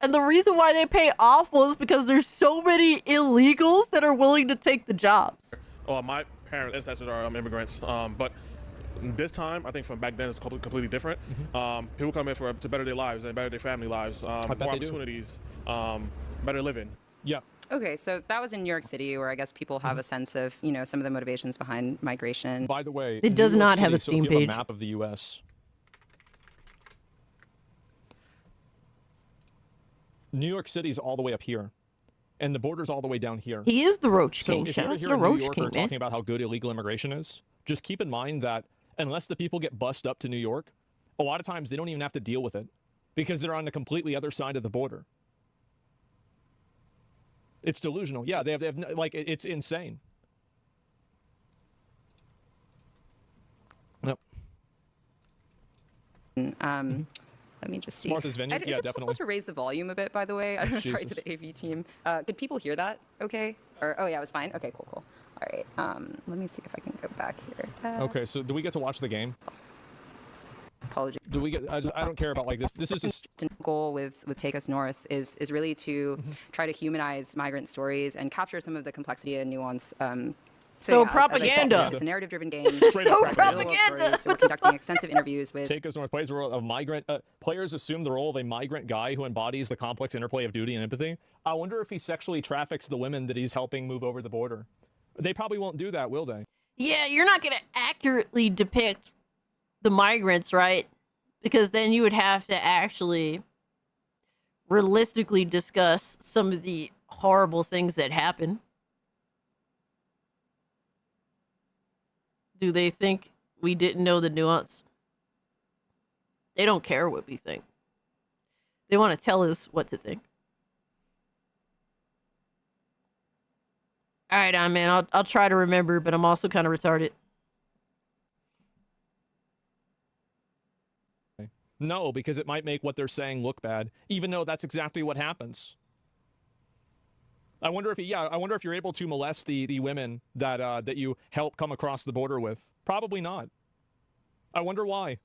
And the reason why they pay awful is because there's so many illegals that are willing to take the jobs. Oh, my parents' ancestors are immigrants, but this time, I think from back then, it's completely different. People come in to better their lives and better their family lives, more opportunities, better living. Yeah. Okay, so that was in New York City, where I guess people have a sense of, you know, some of the motivations behind migration. By the way, it does not have a Steam page. A map of the U.S. New York City's all the way up here, and the border's all the way down here. He is the Roach King. So if you're here in New York talking about how good illegal immigration is, just keep in mind that unless the people get bussed up to New York, a lot of times they don't even have to deal with it because they're on the completely other side of the border. It's delusional. Yeah, they have like it's insane. Yep. Let me just see. Martha's Vineyard? Is yeah, it definitely. possible to raise the volume a bit, by the way? I'm sorry to the AV team. Could people hear that okay? Or, oh, yeah, it was fine? Okay, cool. All right. Let me see if I can go back here. Okay, so do we get to watch the game? Apologies. Do we get? I don't care about like this. This is just goal with Take Us North is really to try to humanize migrant stories and capture some of the complexity and nuance. So yeah, propaganda. As I said, it's a narrative-driven game. So propaganda. So we're conducting extensive interviews with. Take Us North plays the role of migrant. Players assume the role of a migrant guy who embodies the complex interplay of duty and empathy. I wonder if he sexually traffics the women that he's helping move over the border. They probably won't do that, will they? Yeah, you're not going to accurately depict the migrants, right? Because then you would have to actually realistically discuss some of the horrible things that happen. Do they think we didn't know the nuance? They don't care what we think. They want to tell us what to think. All right, man. I'll try to remember, but I'm also kind of retarded. No, because it might make what they're saying look bad, even though that's exactly what happens. I wonder if you're able to molest the women that you help come across the border with. Probably not. I wonder why.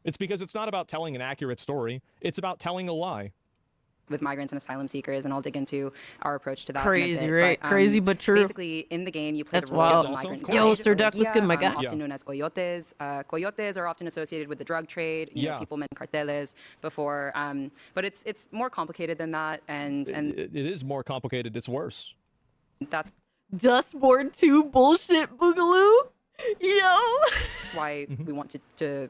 It's because it's not about telling an accurate story. It's about telling a lie. With migrants and asylum seekers, and I'll dig into our approach to that. Crazy, right? Crazy, but true. Basically, in the game, you play the role of a migrant. Yo, Sir Duck was good, my guy. Often known as coyotes. Coyotes are often associated with the drug trade. You know, people meant carteles before. But it's more complicated than that, and it is more complicated. It's worse. That's Dustboard 2 bullshit boogaloo. Yo. Why we want to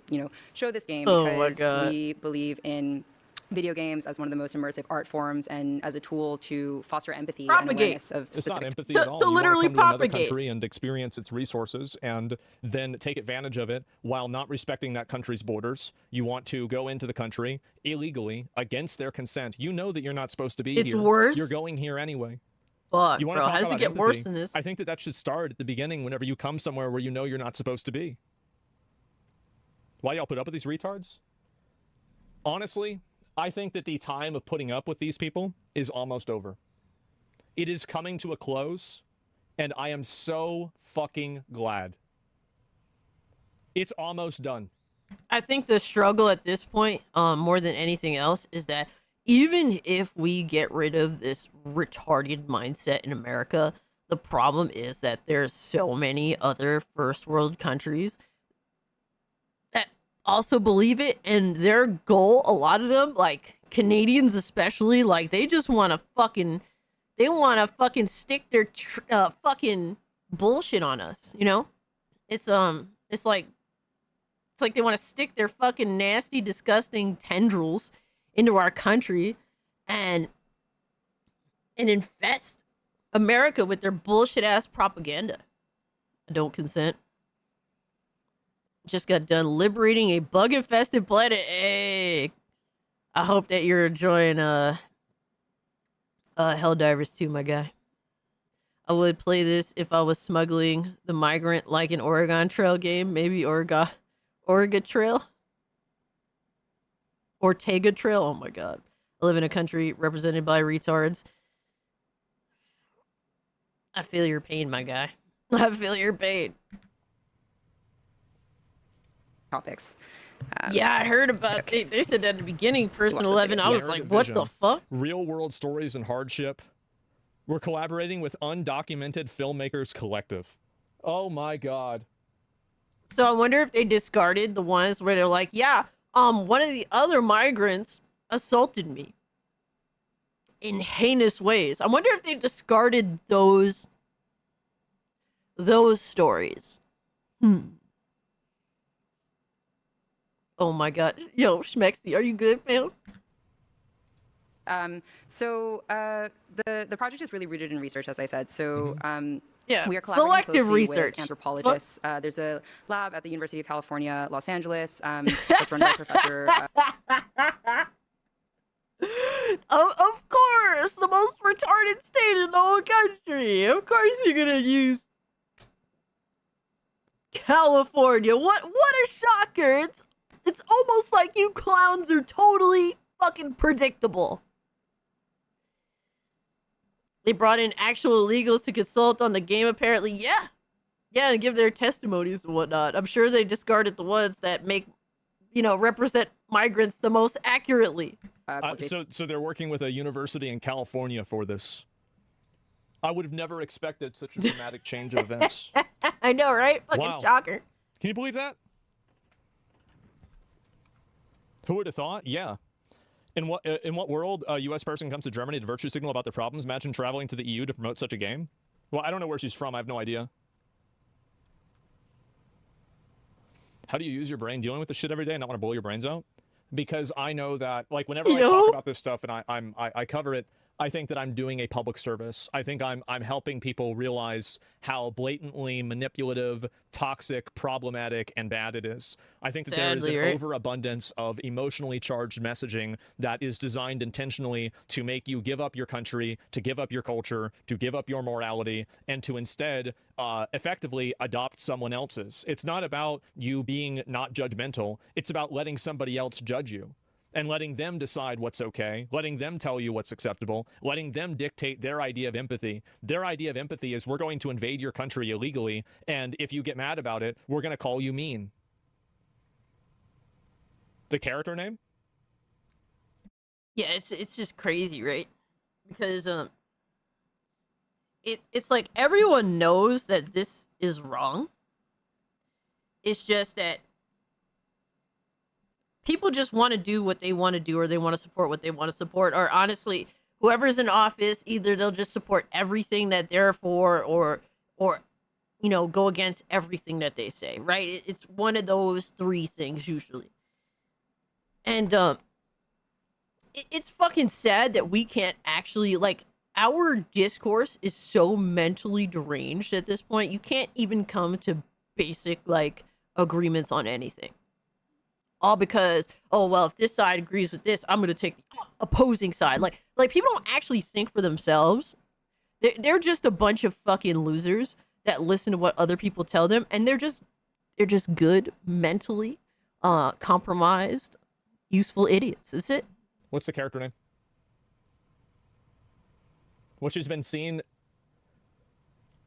show this game, because we believe in video games as one of the most immersive art forms and as a tool to foster empathy and awareness of It's specific... not empathy at all. To You want literally to come to another propagate. country and experience its resources and then take advantage of it while not respecting that country's borders. You want to go into the country illegally against their consent. You know that you're not supposed to be here. It's worse. You're going here anyway. Fuck, You want bro. to talk How does about it get empathy? worse than this? I think that should start at the beginning whenever you come somewhere where you know you're not supposed to be. Why y'all put up with these retards? Honestly, I think that the time of putting up with these people is almost over. It is coming to a close, and I am so fucking glad. It's almost done. I think the struggle at this point, more than anything else, is that even if we get rid of this retarded mindset in America, the problem is that there's so many other first world countries that also believe it, and their goal, a lot of them, like Canadians especially, like they just want to fucking stick their fucking bullshit on us, you know? It's like they want to stick their fucking nasty, disgusting tendrils into our country and infest America with their bullshit ass propaganda. I don't consent. Just got done liberating a bug infested planet. Hey, I hope that you're enjoying Helldivers 2, my guy. I would play this if I was smuggling the migrant like an Oregon Trail game. Maybe Oregon Trail? Ortega Trail? Oh my god. I live in a country represented by retards. I feel your pain, my guy. I feel your pain. Topics. Yeah, I heard about they said at the beginning, Person 11. I was like, what the fuck? Real world stories and hardship. We're collaborating with Undocumented Filmmakers Collective. Oh my god. So I wonder if they discarded the ones where they're like, yeah, one of the other migrants assaulted me in heinous ways. I wonder if they discarded those stories. Oh my god. Yo, Schmexy, are you good, man? So the project is really rooted in research, as I said. So yeah, we are collaborating selective closely research with anthropologists. There's a lab at the University of California, Los Angeles, that's run by Professor. Of course, the most retarded state in the whole country. Of course, you're gonna use California. What a shocker! It's almost like you clowns are totally fucking predictable. They brought in actual illegals to consult on the game, apparently. Yeah, and give their testimonies and whatnot. I'm sure they discarded the ones that represent migrants the most accurately. So they're working with a university in California for this. I would have never expected such a dramatic change of events. I know, right? Fucking shocker. Can you believe that? Who would have thought? Yeah. In what world a U.S. person comes to Germany to virtue signal about their problems? Imagine traveling to the EU to promote such a game. Well, I don't know where she's from. I have no idea. How do you use your brain dealing with this shit every day and not want to blow your brains out? Because I know that, like, whenever I talk about this stuff and I cover it, I think that I'm doing a public service. I think I'm helping people realize how blatantly manipulative, toxic, problematic, and bad it is. I think that there is an overabundance of emotionally charged messaging that is designed intentionally to make you give up your country, to give up your culture, to give up your morality, and to instead effectively adopt someone else's. It's not about you being not judgmental. It's about letting somebody else judge you. And letting them decide what's okay, letting them tell you what's acceptable, letting them dictate their idea of empathy. Their idea of empathy is we're going to invade your country illegally, and if you get mad about it, we're going to call you mean. The character name? Yeah, it's just crazy, right? Because it's like everyone knows that this is wrong. It's just that people just want to do what they want to do, or they want to support what they want to support, or honestly, whoever's in office, either they'll just support everything that they're for, or go against everything that they say, right? It's one of those three things usually. And it's fucking sad that we can't actually, like, our discourse is so mentally deranged at this point. You can't even come to basic, like, agreements on anything. All because, oh, well, if this side agrees with this, I'm going to take the opposing side. Like people don't actually think for themselves. They're just a bunch of fucking losers that listen to what other people tell them, and they're just good, mentally compromised, useful idiots. Is it? What's the character name? What she's been seen.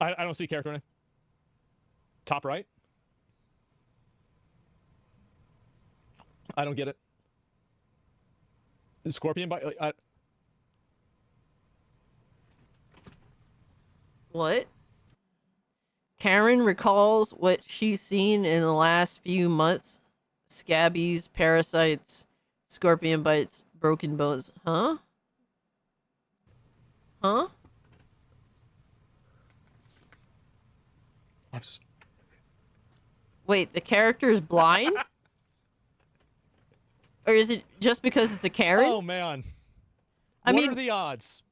I don't see character name. Top right. I don't get it. Scorpion by What? Karen recalls what she's seen in the last few months. Scabies, parasites, scorpion bites, broken bones. Huh? Huh? Wait, the character is blind? Or is it just because it's a Karen? Oh, man. What are the odds?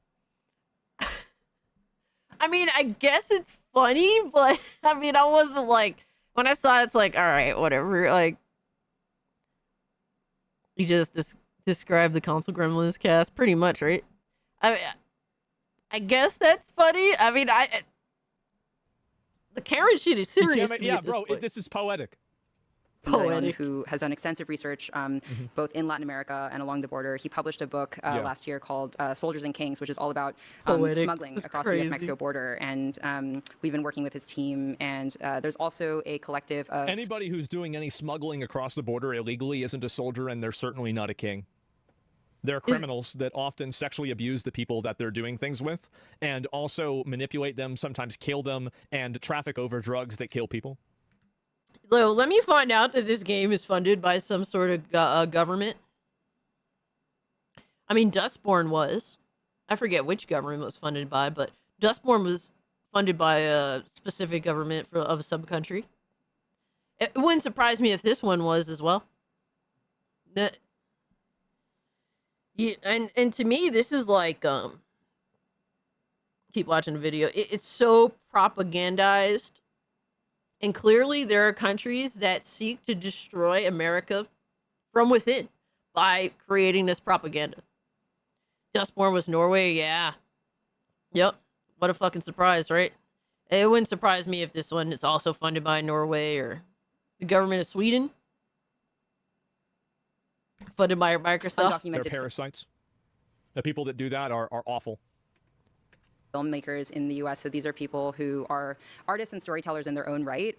I mean, I guess it's funny, but I mean, I wasn't like, when I saw it, it's like, all right, whatever. Like, you just described the console gremlins cast pretty much, right? I guess that's funny. I mean, the Karen shit is serious. Yeah, bro, this is poetic. Someone who has done extensive research both in Latin America and along the border. He published a book last year called Soldiers and Kings, which is all about smuggling across the U.S.-Mexico border. And we've been working with his team. And there's also a collective of... Anybody who's doing any smuggling across the border illegally isn't a soldier, and they're certainly not a king. They're criminals that often sexually abuse the people that they're doing things with, and also manipulate them, sometimes kill them, and traffic over drugs that kill people. Let me find out that this game is funded by some sort of government. I mean, Dustborn was. I forget which government was funded by, but Dustborn was funded by a specific government of a sub-country. It wouldn't surprise me if this one was as well. Yeah, and to me, this is like, keep watching the video. It's so propagandized. And clearly there are countries that seek to destroy America from within by creating this propaganda. Dustborn was Norway, yeah. Yep. What a fucking surprise, right? It wouldn't surprise me if this one is also funded by Norway or the government of Sweden. Funded by Microsoft. They're parasites. The people that do that are awful. Filmmakers in the U.S. So these are people who are artists and storytellers in their own right,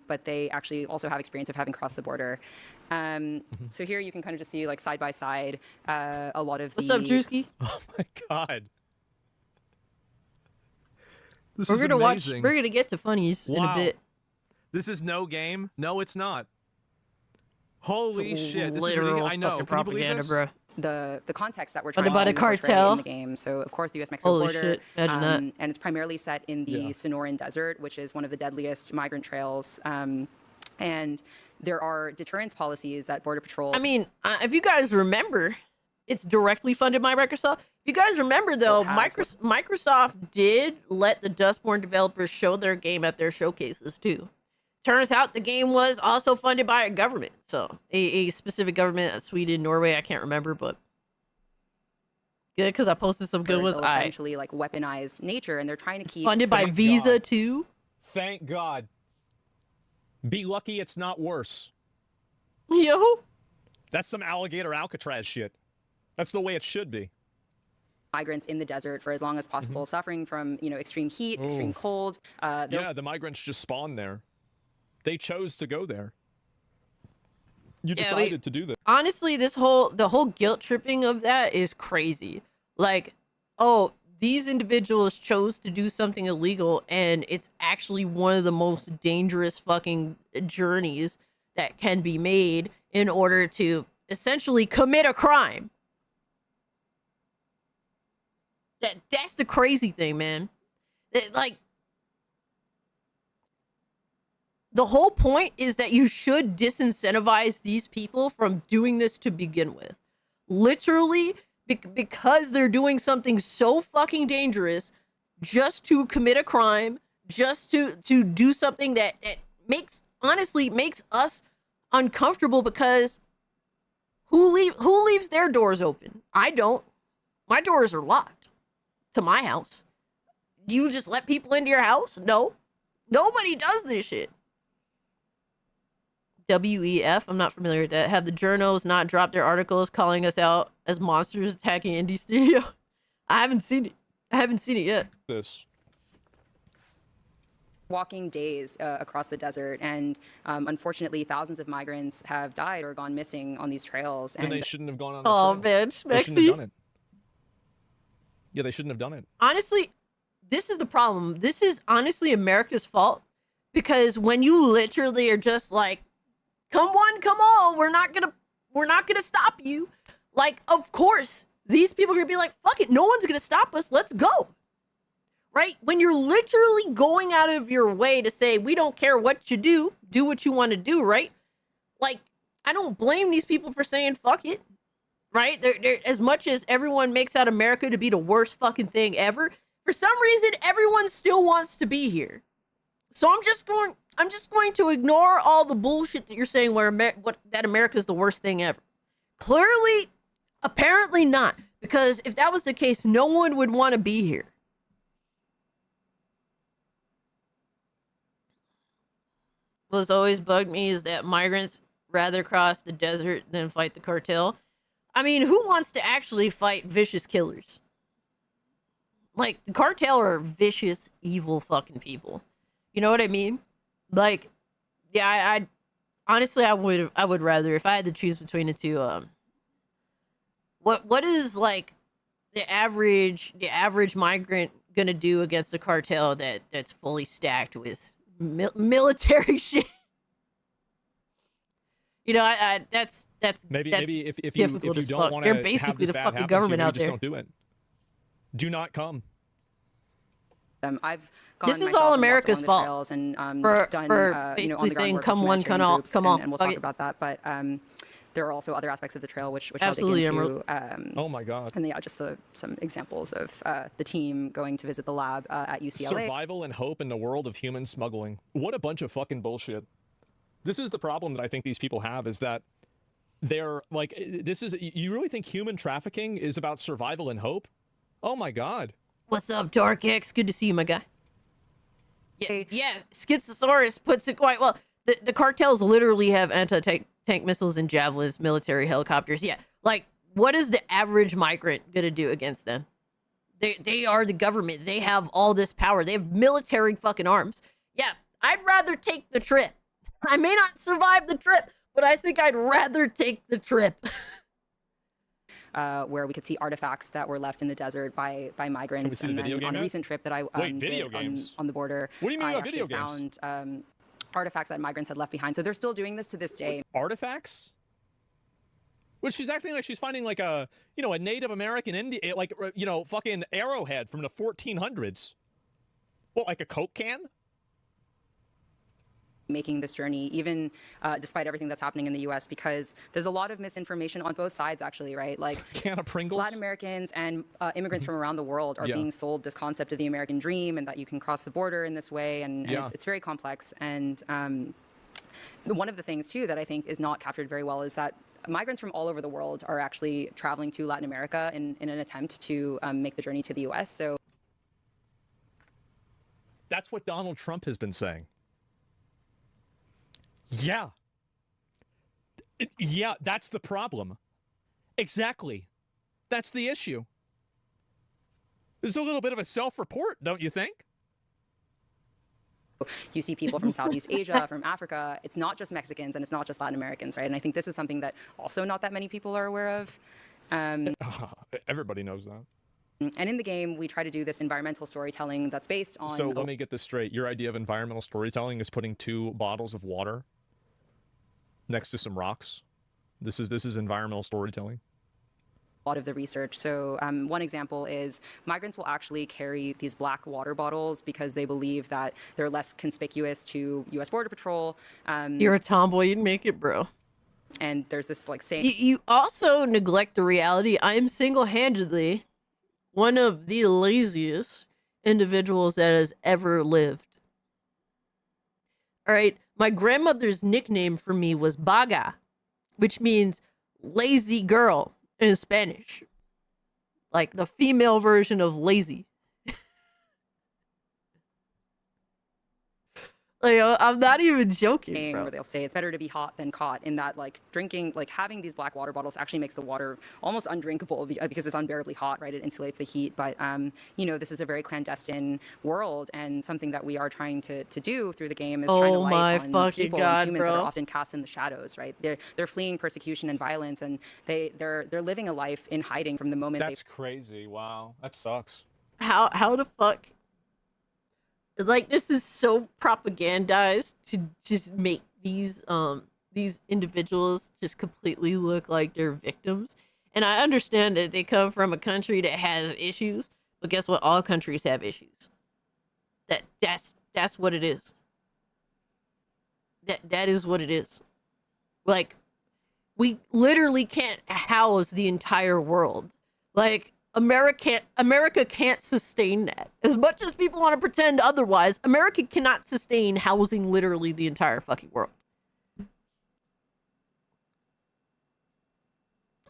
but they actually also have experience of having crossed the border. So here you can kind of just see, like, side by side, a lot of What's up, Drewski? Oh my god. This we're is gonna amazing. we're gonna get to Funnies in a bit. This is no game. No, it's not. Holy shit! This is literal really, I know. fucking Can you believe propaganda, this? bro. The context that we're trying to about a portray cartel in the game. So of course the U.S.-Mexico Holy border, shit. Imagine that. and it's primarily set in the Sonoran Desert, which is one of the deadliest migrant trails. And there are deterrence policies that Border Patrol. I mean, if you guys remember, it's directly funded by Microsoft. If you guys remember, though, Microsoft did let the Dustborn developers show their game at their showcases too. Turns out the game was also funded by a government, so a specific government, Sweden, Norway, I can't remember, but good because I posted some good ones. Essentially, like, weaponize nature, and they're trying to keep funded by Visa too. Thank God. Be lucky it's not worse. Yo, that's some alligator Alcatraz shit. That's the way it should be. Migrants in the desert for as long as possible, suffering from extreme heat, extreme cold. Yeah, the migrants just spawned there. They chose to go there. You decided to do that. Honestly, the whole guilt tripping of that is crazy. Like, oh, these individuals chose to do something illegal, and it's actually one of the most dangerous fucking journeys that can be made in order to essentially commit a crime. That's the crazy thing, man. Like, the whole point is that you should disincentivize these people from doing this to begin with. Literally, because they're doing something so fucking dangerous just to commit a crime, just to do something that honestly makes us uncomfortable, because who leaves their doors open? I don't. My doors are locked to my house. Do you just let people into your house? No. Nobody does this shit. WEF, I'm not familiar with that. Have the journals not dropped their articles calling us out as monsters attacking indie studio? I haven't seen it yet. This. Walking days across the desert, and unfortunately thousands of migrants have died or gone missing on these trails. And they shouldn't have gone on the trail. Man, they shouldn't have done it. Yeah, they shouldn't have done it. Honestly, this is the problem. This is honestly America's fault, because when you literally are just like, come one, come all, we're not gonna stop you. Like, of course, these people are gonna be like, fuck it, no one's gonna stop us, let's go. Right? When you're literally going out of your way to say, we don't care what you do what you want to do, right? Like, I don't blame these people for saying fuck it, right? They're as much as everyone makes out America to be the worst fucking thing ever, for some reason, everyone still wants to be here. So I'm just going to ignore all the bullshit that you're saying that America is the worst thing ever. Clearly, apparently not, because if that was the case, no one would want to be here. What's always bugged me is that migrants rather cross the desert than fight the cartel. I mean, who wants to actually fight vicious killers? Like, the cartel are vicious, evil fucking people. You know what I mean? Like, yeah, I honestly, I would rather, if I had to choose between the two, what is like the average migrant gonna do against a cartel that's fully stacked with military shit? You know, that's maybe if you don't want to have this bad happen, government out there, just don't do it. Do not come. I've gone this is all America's fault and for basically saying come one, come all, come on, and we'll talk about that. But there are also other aspects of the trail which absolutely I'll dig into. Oh my god! And yeah, just some examples of the team going to visit the lab at UCLA. Survival and hope in the world of human smuggling. What a bunch of fucking bullshit. This is the problem that I think these people have, is that they're like, you really think human trafficking is about survival and hope? Oh my god. What's up, Dark X? Good to see you, my guy. Yeah, Schizosaurus puts it quite well. The cartels literally have anti-tank missiles and javelins, military helicopters. Yeah, like, what is the average migrant gonna do against them? They are the government. They have all this power. They have military fucking arms. Yeah, I'd rather take the trip. I may not survive the trip, but I think I'd rather take the trip. Where we could see artifacts that were left in the desert by migrants. And then on a recent trip that I did on the border, what do you mean I video actually games? Found artifacts that migrants had left behind. So they're still doing this to this day. Artifacts? Which she's acting like she's finding like a Native American Indian, like, fucking arrowhead from the 1400s. What, like a Coke can? Making this journey, even despite everything that's happening in the U.S., because there's a lot of misinformation on both sides, actually, right? Like, can of Pringles? Latin Americans and immigrants from around the world are being sold this concept of the American dream, and that you can cross the border in this way, and it's very complex. And one of the things, too, that I think is not captured very well is that migrants from all over the world are actually traveling to Latin America in an attempt to make the journey to the U.S. So that's what Donald Trump has been saying. Yeah. Yeah, that's the problem. Exactly. That's the issue. This is a little bit of a self-report, don't you think? You see people from Southeast Asia, from Africa. It's not just Mexicans and it's not just Latin Americans, right? And I think this is something that also not that many people are aware of. Everybody knows that. And in the game, we try to do this environmental storytelling that's based on... So let me get this straight. Your idea of environmental storytelling is putting 2 bottles of water next to some rocks. This is environmental storytelling. A lot of the research. So one example is migrants will actually carry these black water bottles because they believe that they're less conspicuous to U.S. Border Patrol. You're a tomboy, you'd make it, bro. And there's this like saying. You also neglect the reality. I am single-handedly one of the laziest individuals that has ever lived. All right, my grandmother's nickname for me was Baga, which means lazy girl in Spanish. Like the female version of lazy. Like, I'm not even joking, bro. Where they'll say it's better to be hot than caught, in that like drinking, like having these black water bottles actually makes the water almost undrinkable because it's unbearably hot, right? It insulates the heat. But, you know, this is a very clandestine world, and something that we are trying to do through the game is shine a light on people and humans that are often cast in the shadows, right? They're fleeing persecution and violence, and they're living a life in hiding from the moment. That's crazy. Wow. That sucks. How the fuck? Like, this is so propagandized to just make these individuals just completely look like they're victims. And I understand that they come from a country that has issues, but guess what? All countries have issues. That's what it is. That is what it is. Like, we literally can't house the entire world. Like, America can't sustain that. As much as people want to pretend otherwise, America cannot sustain housing literally the entire fucking world.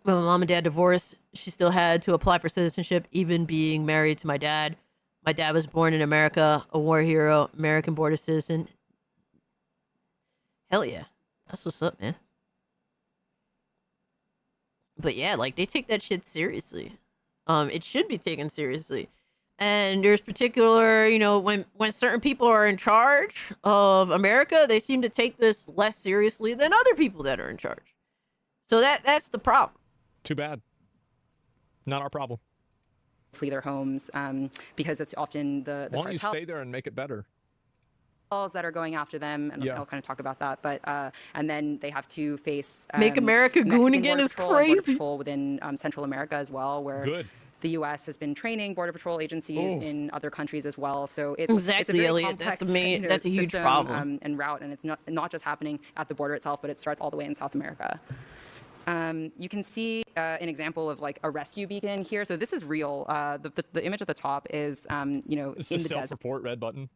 When my mom and dad divorced, she still had to apply for citizenship, even being married to my dad. My dad was born in America, a war hero, American border citizen. Hell yeah. That's what's up, man. But yeah, like, they take that shit seriously. It should be taken seriously. And there's particular, you know, when certain people are in charge of America, they seem to take this less seriously than other people that are in charge. So that's the problem. Too bad. Not our problem. Flee their homes because it's often the Why don't you stay there and make it better? That are going after them, and I'll kind of talk about that. But and then they have to face Make America Gooning again is crazy. Border Patrol within Central America as well, where the U.S. has been training border patrol agencies in other countries as well. So it's a very complex, that's a huge problem and route, and it's not just happening at the border itself, but it starts all the way in South America. You can see an example of like a rescue beacon here. So this is real. The image at the top is you know, it's in the the desert. Self-report red button.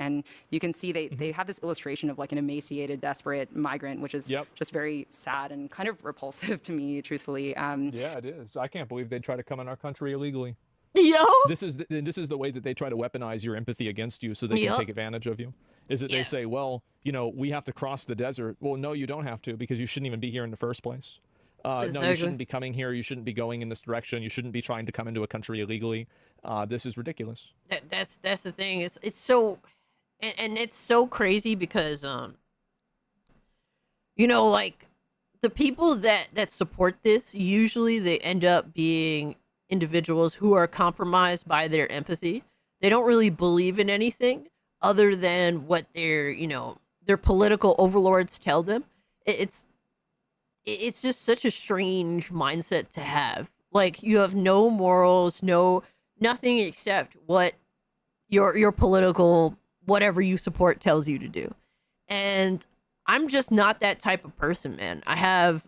And you can see they have this illustration of like an emaciated, desperate migrant, which is just very sad and kind of repulsive to me, truthfully. Yeah, it is. I can't believe they'd try to come in our country illegally. Yo, this is the way that they try to weaponize your empathy against you, so they can take advantage of you. Is that they say, well, you know, we have to cross the desert. Well, no, you don't have to, because you shouldn't even be here in the first place. No, you shouldn't be coming here. You shouldn't be going in this direction. You shouldn't be trying to come into a country illegally. This is ridiculous. That's the thing. It's so, and it's so crazy because you know, like the people that support this, usually they end up being individuals who are compromised by their empathy. They don't really believe in anything other than what their, you know, their political overlords tell them. It's just such a strange mindset to have. Like, you have no morals, nothing except what your political whatever you support tells you to do. And I'm just not that type of person, man. I have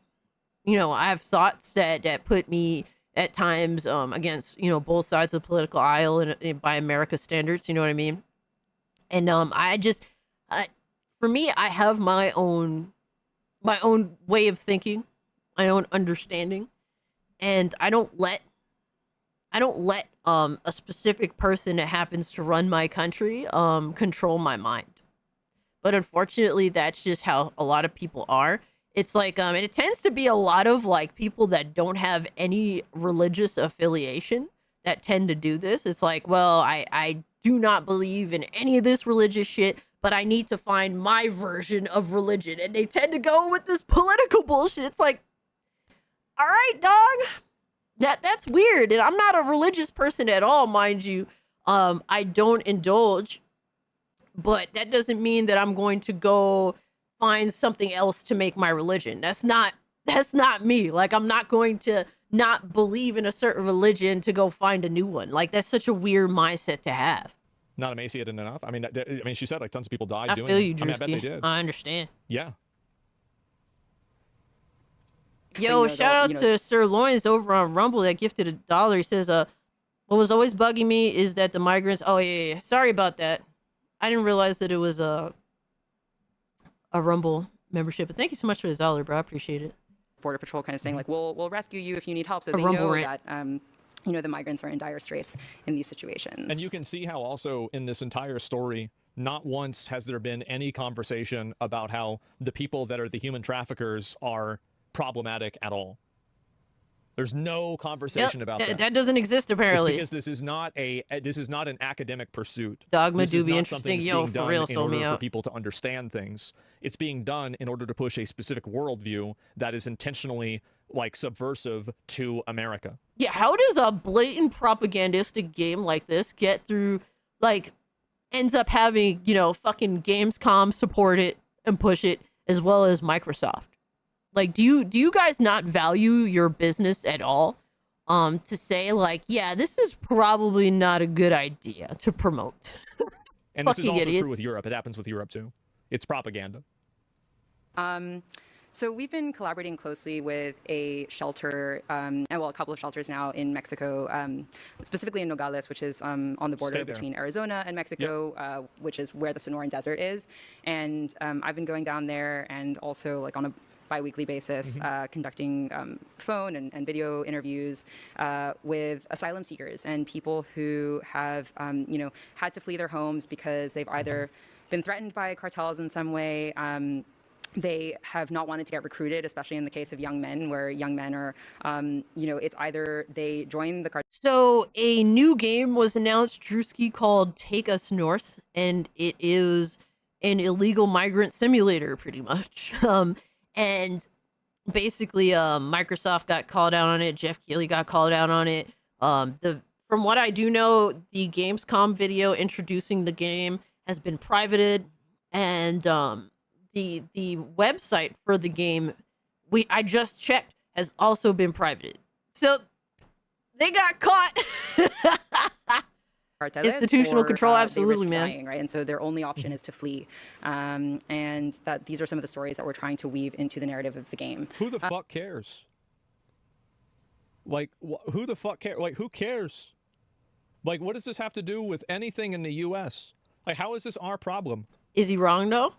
thoughts that put me at times against, you know, both sides of the political aisle and by America's standards, you know what I mean? And for me, I have my own way of thinking, my own understanding, and I don't let a specific person that happens to run my country control my mind. But unfortunately, that's just how a lot of people are. It's like and it tends to be a lot of like people that don't have any religious affiliation that tend to do this. It's like, well, I do not believe in any of this religious shit, but I need to find my version of religion. And they tend to go with this political bullshit. It's like, all right, dog. That's weird. And I'm not a religious person at all, mind you. I don't indulge, but that doesn't mean that I'm going to go find something else to make my religion. That's not me. Like, I'm not going to not believe in a certain religion to go find a new one. Like, that's such a weird mindset to have. Not emaciated enough. I mean, she said like tons of people died doing it. I mean, I bet they did. I understand. Yeah. Yo, shout out to Sir Loins over on Rumble that gifted $1. He says, what was always bugging me is that the migrants... Oh, yeah. Sorry about that. I didn't realize that it was a Rumble membership. But thank you so much for the $1, bro. I appreciate it. Border Patrol kind of saying, like, we'll rescue you if you need help. So they know that, the migrants are in dire straits in these situations. And you can see how also in this entire story, not once has there been any conversation about how the people that are the human traffickers are problematic at all. There's no conversation about that. That doesn't exist apparently. It's because this is not an academic pursuit. Dogma do be interesting. Yo, for real, in order for people to understand things. It's being done in order to push a specific worldview that is intentionally like subversive to America. Yeah, how does a blatant propagandistic game like this get through? Like, ends up having fucking Gamescom support it and push it, as well as Microsoft. Like, do you guys not value your business at all? To say like, yeah, this is probably not a good idea to promote. And this is also true with Europe. It happens with Europe too. It's propaganda. So we've been collaborating closely with a shelter, a couple of shelters now in Mexico, specifically in Nogales, which is on the border between Arizona and Mexico, which is where the Sonoran Desert is. And I've been going down there and also like on a bi-weekly basis, conducting phone and video interviews with asylum seekers and people who have, had to flee their homes because they've either been threatened by cartels in some way. They have not wanted to get recruited, especially in the case of young men, where young men are, it's either they join the cartel. So a new game was announced, Drewski, called Take Us North, and it is an illegal migrant simulator, pretty much. And basically, Microsoft got called out on it. Jeff Keighley got called out on it. From what I do know, the Gamescom video introducing the game has been privated, and the website for the game, I just checked, has also been privated. So they got caught. Institutional control, absolutely, man. Dying, right? And so their only option is to flee. And that these are some of the stories that we're trying to weave into the narrative of the game. Who the fuck cares? Like, who the fuck cares? Like, who cares? Like, what does this have to do with anything in the U.S.? Like, how is this our problem? Is he wrong, though?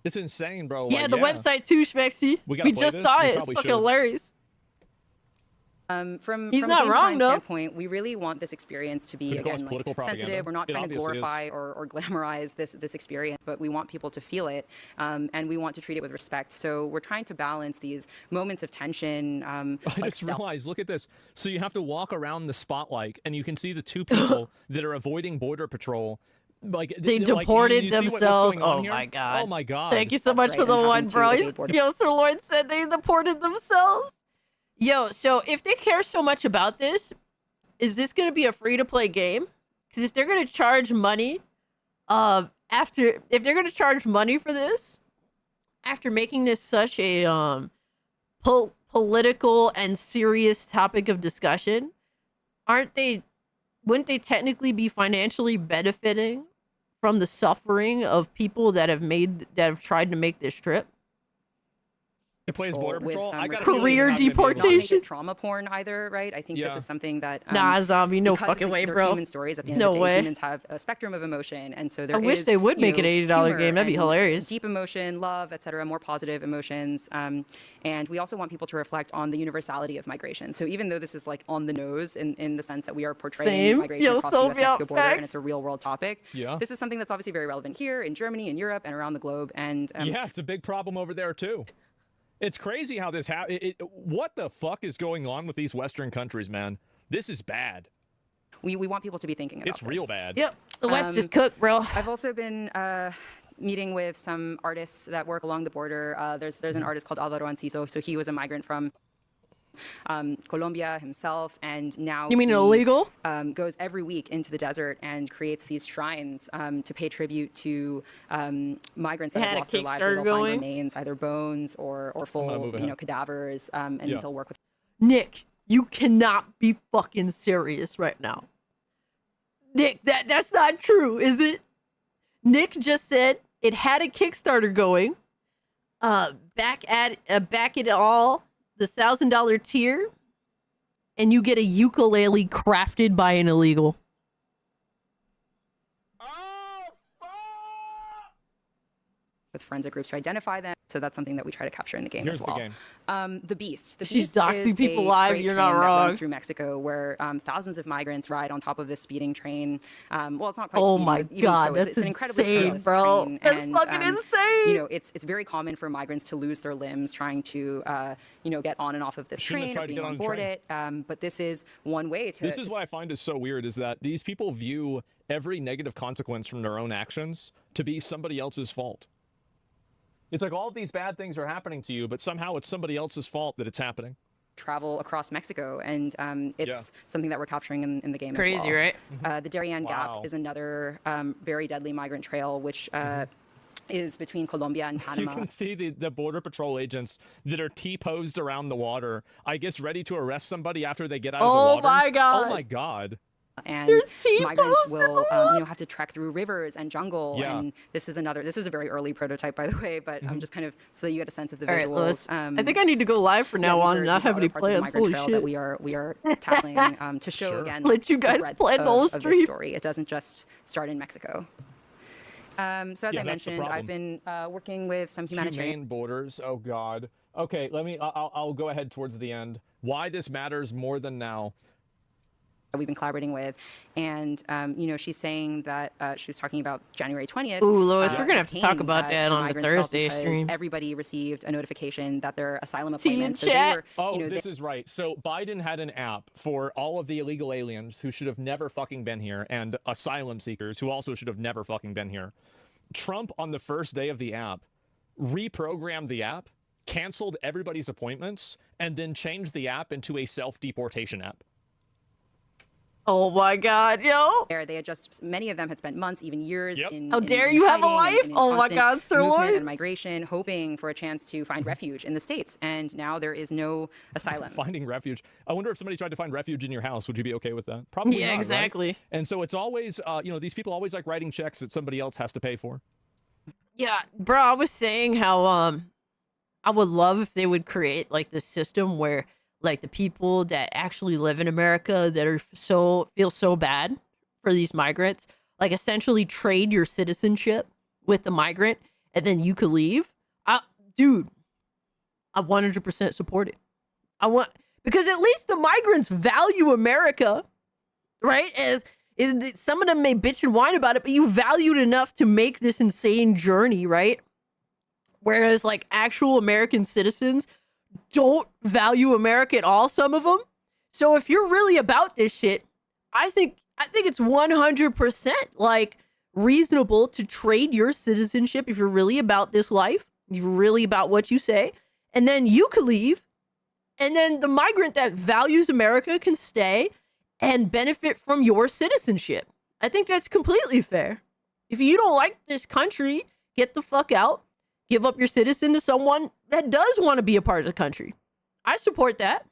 It's insane, bro. Yeah, the website too, Schmexy. We just saw it. It's fucking hilarious. He's not wrong, though. Standpoint, we really want this experience to be, again, like, sensitive. We're not trying to glorify or glamorize this experience, but we want people to feel it, and we want to treat it with respect. So we're trying to balance these moments of tension. I just realized, look at this. So you have to walk around the spotlight, and you can see the two people that are avoiding Border Patrol. Like they deported themselves. Oh my god. Oh my god. Thank you so much for the one, bro. Yo, Sir Lord said they deported themselves. Yo, so if they care so much about this, is this going to be a free-to-play game? Because if they're going to charge money, if they're going to charge money for this, after making this such a political and serious topic of discussion, wouldn't they technically be financially benefiting from the suffering of people that have tried to make this trip? It plays Border Patrol. I got career deportation. Not trauma porn either, right? I think this is something that zombie, no fucking way, bro. Human stories at the end of the day. Humans have a spectrum of emotion, and so there is. I wish they would make an $80 game. That'd be hilarious. Deep emotion, love, etc., more positive emotions, and we also want people to reflect on the universality of migration. So even though this is like on the nose in the sense that we are portraying migration across the U.S.-Mexico border, and it's a real world topic, this is something that's obviously very relevant here in Germany, in Europe, and around the globe. And yeah, it's a big problem over there too. It's crazy how this what the fuck is going on with these Western countries, man? This is bad. We want people to be thinking about this. It's real bad. Yep, the West is cooked, bro. I've also been meeting with some artists that work along the border. There's an artist called Alvaro Anciso. So he was a migrant from Colombia himself, and now you mean illegal? Goes every week into the desert and creates these shrines to pay tribute to migrants that have lost their lives. Where they'll find remains, either bones or full cadavers, and they'll work with. Nick, you cannot be fucking serious right now. Nick, that's not true, is it? Nick just said it had a Kickstarter going. Back it all. the $1,000 tier, and you get a ukulele crafted by an illegal. With forensic groups to identify them. So that's something that we try to capture in the game Here's as well. the game. The Beast. The She's Beast doxing is people a live. freight You're train not that wrong. runs through Mexico, where thousands of migrants ride on top of this speeding train. Well, it's not quite Oh speeding, my but even God, so, that's it's an incredibly insane, perilous bro. train. That's and, fucking insane. You know, it's very common for migrants to lose their limbs trying to, you know, get on and off of this Shouldn't have train tried or to being get on on the board train. it. But this is one way to. This is what I find is so weird, is that these people view every negative consequence from their own actions to be somebody else's fault. It's like all of these bad things are happening to you, but somehow it's somebody else's fault that it's happening. Travel across Mexico, and it's something that we're capturing in the game as well. Crazy, right? The Darien Wow. Gap is another very deadly migrant trail, which is between Colombia and You Panama. can see the Border Patrol agents that are T-posed around the water, I guess ready to arrest somebody after they get out of the water. Oh my God. Oh my God. And migrants will you know, have to trek through rivers and jungle. Yeah. And this is a very early prototype, by the way, but just kind of so that you get a sense of the All right, visuals. Lewis. I think I need to go live from now on and not have any plans. Holy shit. That we are tackling to show again. Let you guys the breadth plan the whole of this stream. story. It doesn't just start in Mexico. So as I mentioned, I've been working with some humanitarian Humane borders. Oh God. Okay, I'll go ahead towards the end. Why this matters more than now. we've been collaborating with, and you know, she's saying that she was talking about January 20th. Ooh, Lois, we're gonna have to talk about that on the Thursday stream. Everybody received a notification that their asylum appointments. So they were, oh, you know, this is right. So Biden had an app for all of the illegal aliens who should have never fucking been here, and asylum seekers who also should have never fucking been here. Trump, on the first day of the app, reprogrammed the app, canceled everybody's appointments, and then changed the app into a self-deportation app. Oh my God, yo! They had just, many of them had spent months, even years in. How dare you have a life? Oh my God, sirloin! And migration, hoping for a chance to find refuge in the States, and now there is no asylum. Finding refuge. I wonder if somebody tried to find refuge in your house, would you be okay with that? Probably yeah, not, exactly. Right? And so it's always, you know, these people always like writing checks that somebody else has to pay for. Yeah, bro, I was saying how I would love if they would create like this system where like the people that actually live in America that are feel so bad for these migrants, like essentially trade your citizenship with the migrant and then you could leave. Dude, I 100% support it. Because at least the migrants value America, right? Some of them may bitch and whine about it, but you value it enough to make this insane journey, right? Whereas like actual American citizens don't value America at all, some of them. So if you're really about this shit, I think it's 100% like reasonable to trade your citizenship if you're really about this life, you're really about what you say, and then you could leave, and then the migrant that values America can stay and benefit from your citizenship. I think that's completely fair. If you don't like this country, get the fuck out. Give up your citizen to someone that does want to be a part of the country. I support that.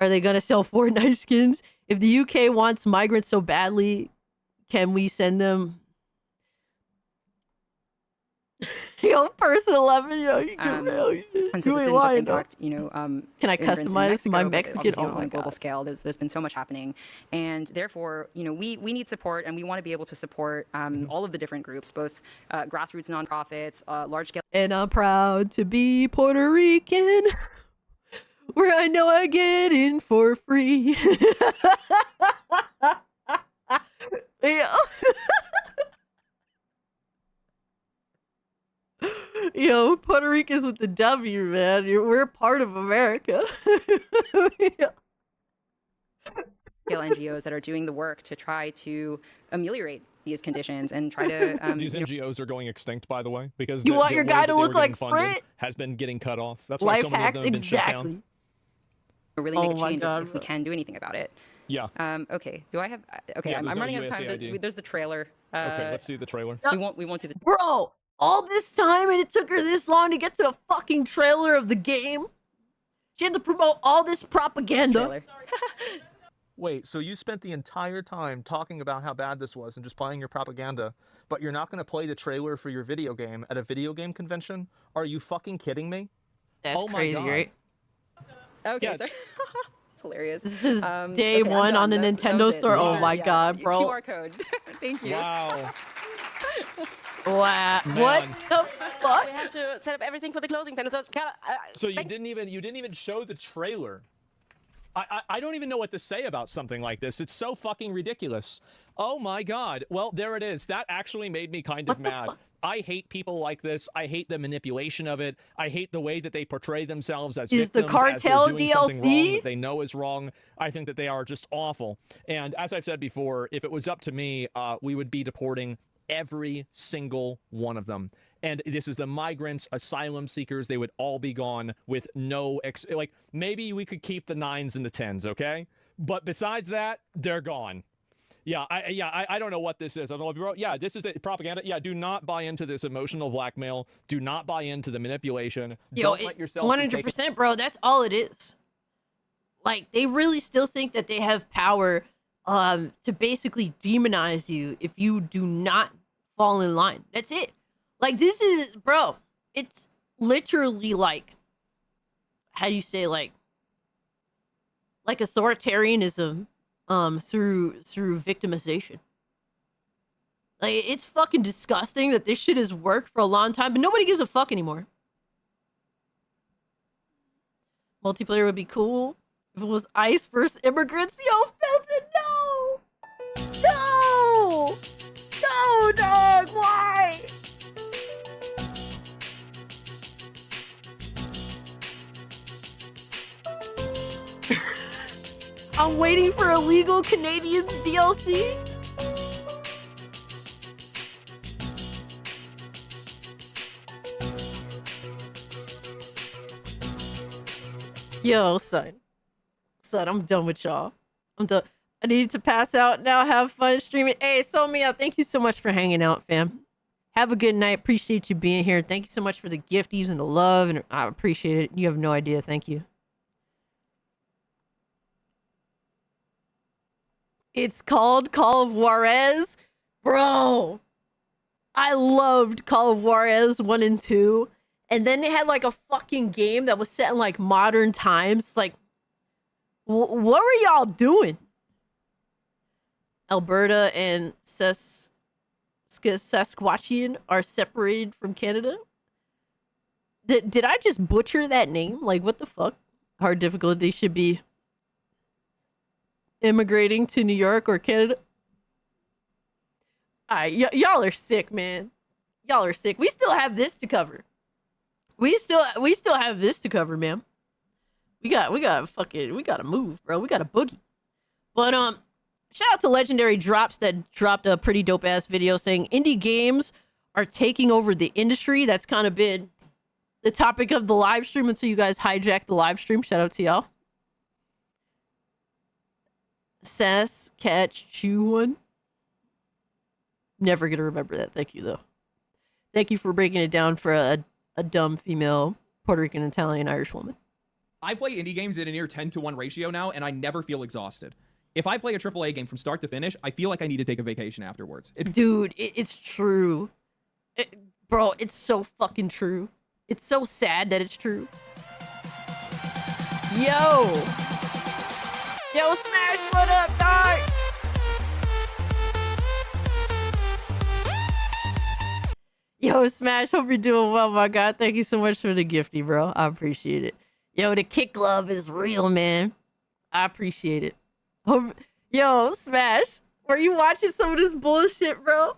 Are they going to sell Fortnite skins? If the UK wants migrants so badly, can we send them? Yo, person 11, yo, you can and so this didn't just impact, you know, can I customize my Mexican? Oh on a global scale, there's been so much happening, and therefore, you know, we need support, and we want to be able to support all of the different groups, both grassroots nonprofits, large scale. And I'm proud to be Puerto Rican, where I know I get in for free. Yeah. Yo, Puerto Ricans with the W, man. We're part of America. Yeah. NGOs that are doing the work to try to ameliorate these conditions and try to. These NGOs are going extinct, by the way, because you want your guy to look like Frit? Has been getting cut off. That's why so many of them have been shut down. Really make a change if we can do anything about it. Yeah. Okay. Do I have? Okay, yeah, I'm running out of time. There's the trailer. Okay, let's see the trailer. We won't do the. Bro, all this time and it took her this long to get to the fucking trailer of the game. She had to promote all this propaganda. Wait, so you spent the entire time talking about how bad this was and just playing your propaganda, but you're not going to play the trailer for your video game at a video game convention? Are you fucking kidding me? That's crazy, right? Okay, Yeah. sorry. It's hilarious. This is day one on the Nintendo store. Oh my god, bro. QR code. Thank you. Wow. Wow. Man. What the fuck? We have to set up everything for the closing panel. So you didn't even show the trailer. I don't even know what to say about something like this. It's so fucking ridiculous. Oh my god. Well, there it is. That actually made me kind of mad. I hate people like this. I hate the manipulation of it. I hate the way that they portray themselves as victims, the cartel as they're doing something wrong DLC? that they know is wrong. I think that they are just awful. And as I've said before, if it was up to me, we would be deporting every single one of them. And this is the migrants, asylum seekers. They would all be gone with no like, maybe we could keep the 9s and the 10s, okay? But besides that, they're gone. Yeah, I don't know what this is. I don't know, yeah, this is propaganda. Yeah, do not buy into this emotional blackmail. Do not buy into the manipulation. Don't let yourself 100%, bro. That's all it is. Like, they really still think that they have power to basically demonize you if you do not fall in line. That's it. Like, this is, bro, it's literally like, how do you say, like authoritarianism through victimization. Like, it's fucking disgusting that this shit has worked for a long time, but nobody gives a fuck anymore. Multiplayer would be cool if it was ICE versus immigrants. Yo, Felton, no! No, dog, why? I'm waiting for illegal Canadians DLC. Yo, son, I'm done with y'all. I'm done. I need to pass out now. Have fun streaming. Hey, Somia, thank you so much for hanging out, fam. Have a good night. Appreciate you being here. Thank you so much for the gifties and the love, and I appreciate it. You have no idea. Thank you. It's called Call of Juarez. Bro, I loved Call of Juarez 1 and 2. And then they had like a fucking game that was set in like modern times. It's like, what were y'all doing? Alberta and Saskatchewan are separated from Canada. Did I just butcher that name? Like, what the fuck? Hard difficulty should be immigrating to New York or Canada. Y'all are sick, man. Y'all are sick. We still have this to cover. We still have this to cover, man. We gotta move, bro. We gotta boogie. But shout out to Legendary Drops that dropped a pretty dope ass video saying indie games are taking over the industry. That's kind of been the topic of the live stream until you guys hijacked the live stream. Shout out to y'all. Saskatchewan. Never gonna remember that. Thank you though. Thank you for breaking it down for a dumb female Puerto Rican, Italian, Irish woman. I play indie games at a near 10-to-1 ratio now, and I never feel exhausted. If I play a AAA game from start to finish, I feel like I need to take a vacation afterwards. Dude, it's true. Bro, it's so fucking true. It's so sad that it's true. Yo, Smash, what up, dog? Yo, Smash, hope you're doing well, my God. Thank you so much for the gifty, bro. I appreciate it. Yo, the kick love is real, man. I appreciate it. Yo, Smash, were you watching some of this bullshit, bro?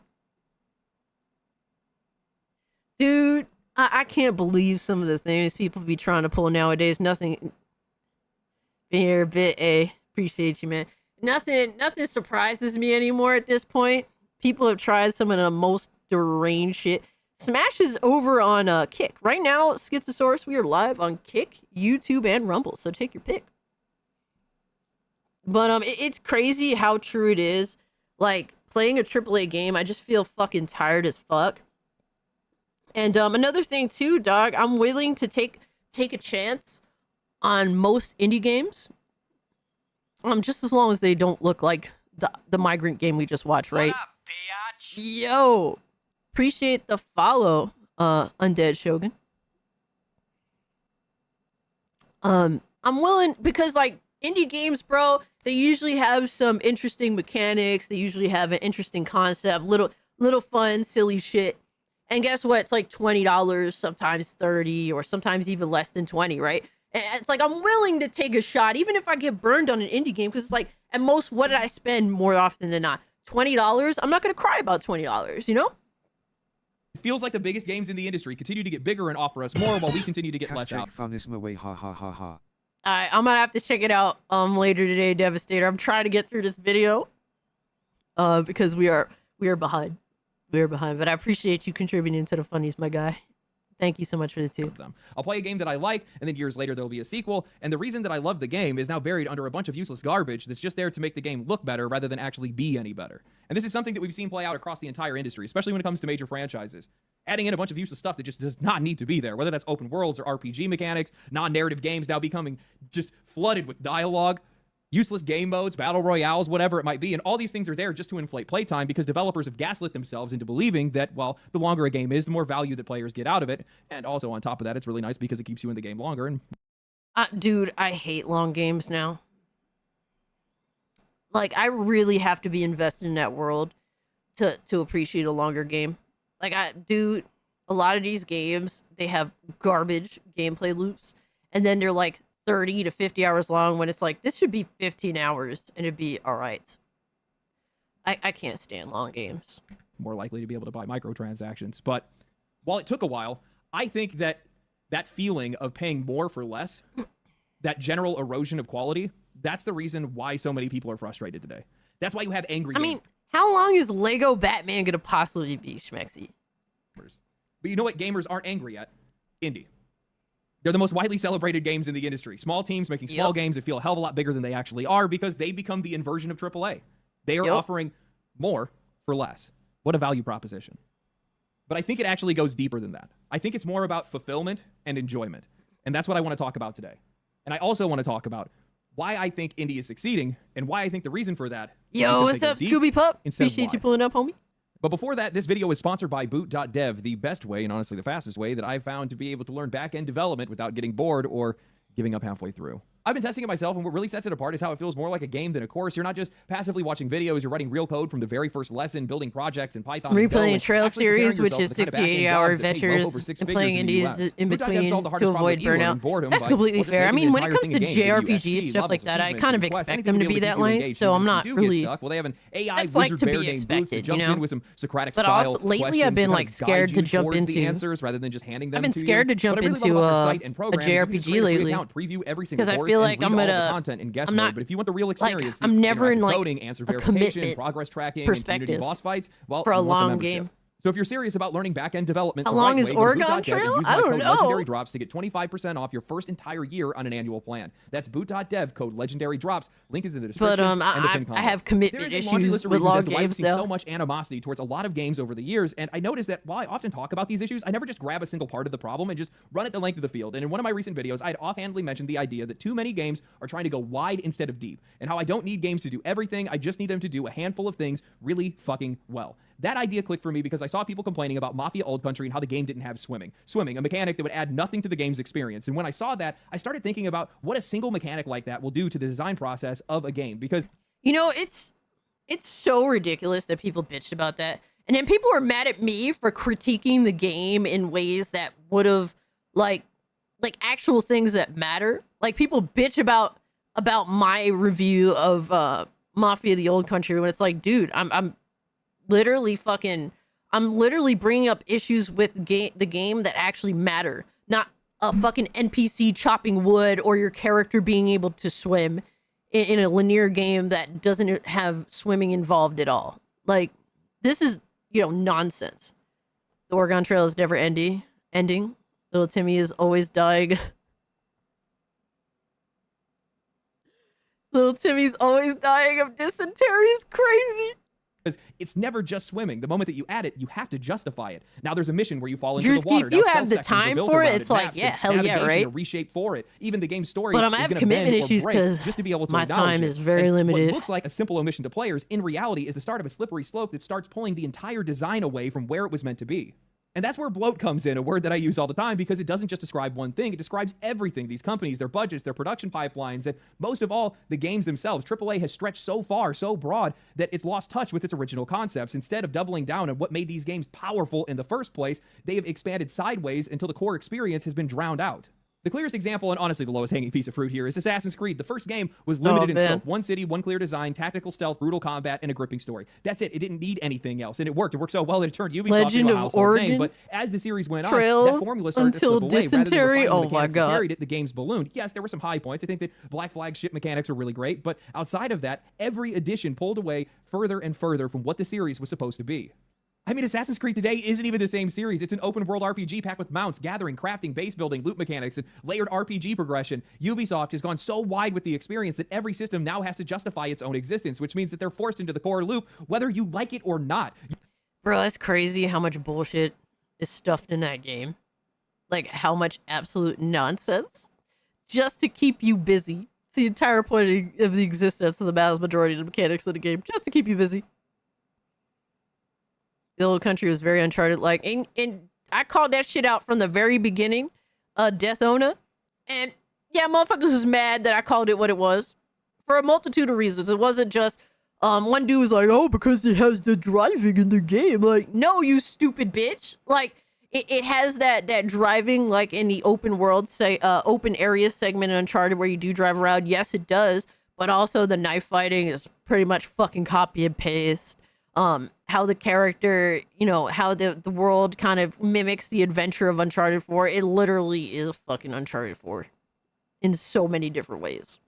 Dude, I can't believe some of the things people be trying to pull nowadays. Nothing. Been here a bit, appreciate you, man. Nothing surprises me anymore at this point. People have tried some of the most deranged shit. Smash is over on Kick. Right now, Schizosaurus, we are live on Kick, YouTube, and Rumble, so take your pick. But it's crazy how true it is. Like, playing a AAA game, I just feel fucking tired as fuck. And another thing too, dog, I'm willing to take a chance on most indie games. Just as long as they don't look like the migrant game we just watched, right? What up, bitch? Yo, appreciate the follow, Undead Shogun. I'm willing, because like indie games, bro, they usually have some interesting mechanics. They usually have an interesting concept, little fun, silly shit. And guess what? It's like $20, sometimes 30, or sometimes even less than 20, right? And it's like, I'm willing to take a shot, even if I get burned on an indie game, because it's like, at most, what did I spend more often than not? $20? I'm not going to cry about $20, you know? It feels like the biggest games in the industry continue to get bigger and offer us more while we continue to get less out. Funnies away, ha ha ha ha. Alright, I'm gonna have to check it out later today, Devastator. I'm trying to get through this video. Because we are behind. We are behind. But I appreciate you contributing to the funnies, my guy. Thank you so much for the tip. I'll play a game that I like, and then years later there'll be a sequel, and the reason that I love the game is now buried under a bunch of useless garbage that's just there to make the game look better rather than actually be any better. And this is something that we've seen play out across the entire industry, especially when it comes to major franchises. Adding in a bunch of useless stuff that just does not need to be there, whether that's open worlds or RPG mechanics, non-narrative games now becoming just flooded with dialogue, useless game modes, battle royales, whatever it might be. And all these things are there just to inflate playtime because developers have gaslit themselves into believing that, well, the longer a game is, the more value that players get out of it. And also on top of that, it's really nice because it keeps you in the game longer. And dude, I hate long games now. Like, I really have to be invested in that world to appreciate a longer game. Like, dude, a lot of these games, they have garbage gameplay loops. And then they're like 30 to 50 hours long when it's like, this should be 15 hours and it'd be all right. I can't stand long games. More likely to be able to buy microtransactions. But while it took a while, I think that that feeling of paying more for less, that general erosion of quality, that's the reason why so many people are frustrated today. That's why you have angry gamers. I mean, how long is Lego Batman gonna possibly be, Schmexy? But you know what gamers aren't angry at? Indie. They're the most widely celebrated games in the industry. Small teams making small games that feel a hell of a lot bigger than they actually are because they become the inversion of AAA. They are offering more for less. What a value proposition. But I think it actually goes deeper than that. I think it's more about fulfillment and enjoyment. And that's what I want to talk about today. And I also want to talk about why I think indie is succeeding and why I think the reason for that. Yo, what's up, Scooby Pup? Appreciate you pulling up, homie. But before that, this video is sponsored by boot.dev, the best way and honestly the fastest way that I've found to be able to learn back-end development without getting bored or giving up halfway through. I've been testing it myself, and what really sets it apart is how it feels more like a game than a course. You're not just passively watching videos, you're writing real code from the very first lesson, building projects in Python. Replaying Trail Series, which is 60 to 80-hour adventures, and playing indies in between to avoid burnout. That's completely fair. I mean, when it comes to JRPGs, stuff like that, I kind of expect them to be that length, so I'm not really... Well, they have an AI that's like wizard to bear be named Boots that expected, jumps you know? in with some Socratic But style also, lately I've been like scared to jump into answers rather than just handing them to you. I've been scared to jump into a JRPG lately because I feel like I'm gonna content in guest mode, but if you want the real experience, I'm never in like coding, answer a verification, commitment progress tracking, and community boss fights, well, for a you want the long membership. game. So if you're serious about learning back-end development, How long is Oregon Trail? I don't know. Legendary Drops to get 25% off your first entire year on an annual plan. That's boot.dev, code Legendary Drops. Link is in the description. But I have commitment issues with long games. I've seen so much animosity towards a lot of games over the years, and I noticed that while I often talk about these issues, I never just grab a single part of the problem and just run it the length of the field. And in one of my recent videos, I had offhandedly mentioned the idea that too many games are trying to go wide instead of deep, and how I don't need games to do everything. I just need them to do a handful of things really fucking well. That idea clicked for me because I saw people complaining about Mafia Old Country and how the game didn't have swimming. Swimming, a mechanic that would add nothing to the game's experience. And when I saw that, I started thinking about what a single mechanic like that will do to the design process of a game. Because, you know, it's so ridiculous that people bitched about that. And then people were mad at me for critiquing the game in ways that would have like actual things that matter. Like people bitch about my review of Mafia the Old Country when it's like, dude, I'm literally bringing up issues with the game that actually matter, not a fucking NPC chopping wood or your character being able to swim in a linear game that doesn't have swimming involved at all. Like, this is, you know, nonsense. The Oregon Trail is never ending. Little Timmy is always dying. Little Timmy's always dying of dysentery is crazy. because it's never just swimming. The moment that you add it, you have to justify it. Now there's a mission where you fall into the water. If you have the time for it, it's like, yeah, hell yeah, right? Reshape for it. Even the game's story but I have commitment issues because just to be able to my time is very limited. What looks like a simple omission to players, in reality, is the start of a slippery slope that starts pulling the entire design away from where it was meant to be. And that's where bloat comes in, a word that I use all the time because it doesn't just describe one thing, it describes everything. These companies, their budgets, their production pipelines, and most of all, the games themselves. AAA has stretched so far, so broad, that it's lost touch with its original concepts. Instead of doubling down on what made these games powerful in the first place, they have expanded sideways until the core experience has been drowned out. The clearest example, and honestly the lowest hanging piece of fruit here, is Assassin's Creed. The first game was limited in scope. One city, one clear design, tactical stealth, brutal combat, and a gripping story. That's it. It didn't need anything else. And it worked. It worked so well that it turned Ubisoft into a household name. But as the series went on, that formula started to slip away. Dysentery. Oh my god. The game's ballooned. Yes, there were some high points. I think that Black Flag ship mechanics are really great. But outside of that, every edition pulled away further and further from what the series was supposed to be. I mean, Assassin's Creed today isn't even the same series. It's an open-world RPG packed with mounts, gathering, crafting, base building, loot mechanics, and layered RPG progression. Ubisoft has gone so wide with the experience that every system now has to justify its own existence, which means that they're forced into the core loop, whether you like it or not. Bro, that's crazy how much bullshit is stuffed in that game. Like, how much absolute nonsense. Just to keep you busy. It's the entire point of the existence of the vast majority of the mechanics of the game. Just to keep you busy. The old country was very Uncharted-like, and I called that shit out from the very beginning, Death Ona, and yeah, motherfuckers was mad that I called it what it was, for a multitude of reasons. It wasn't just, one dude was like, oh, because it has the driving in the game. Like, no, you stupid bitch. Like, it has that driving, like, in the open world, open area segment in Uncharted where you do drive around. Yes, it does, but also the knife fighting is pretty much fucking copy and paste. How the character, you know, how the world kind of mimics the adventure of Uncharted 4. It literally is fucking Uncharted 4 in so many different ways.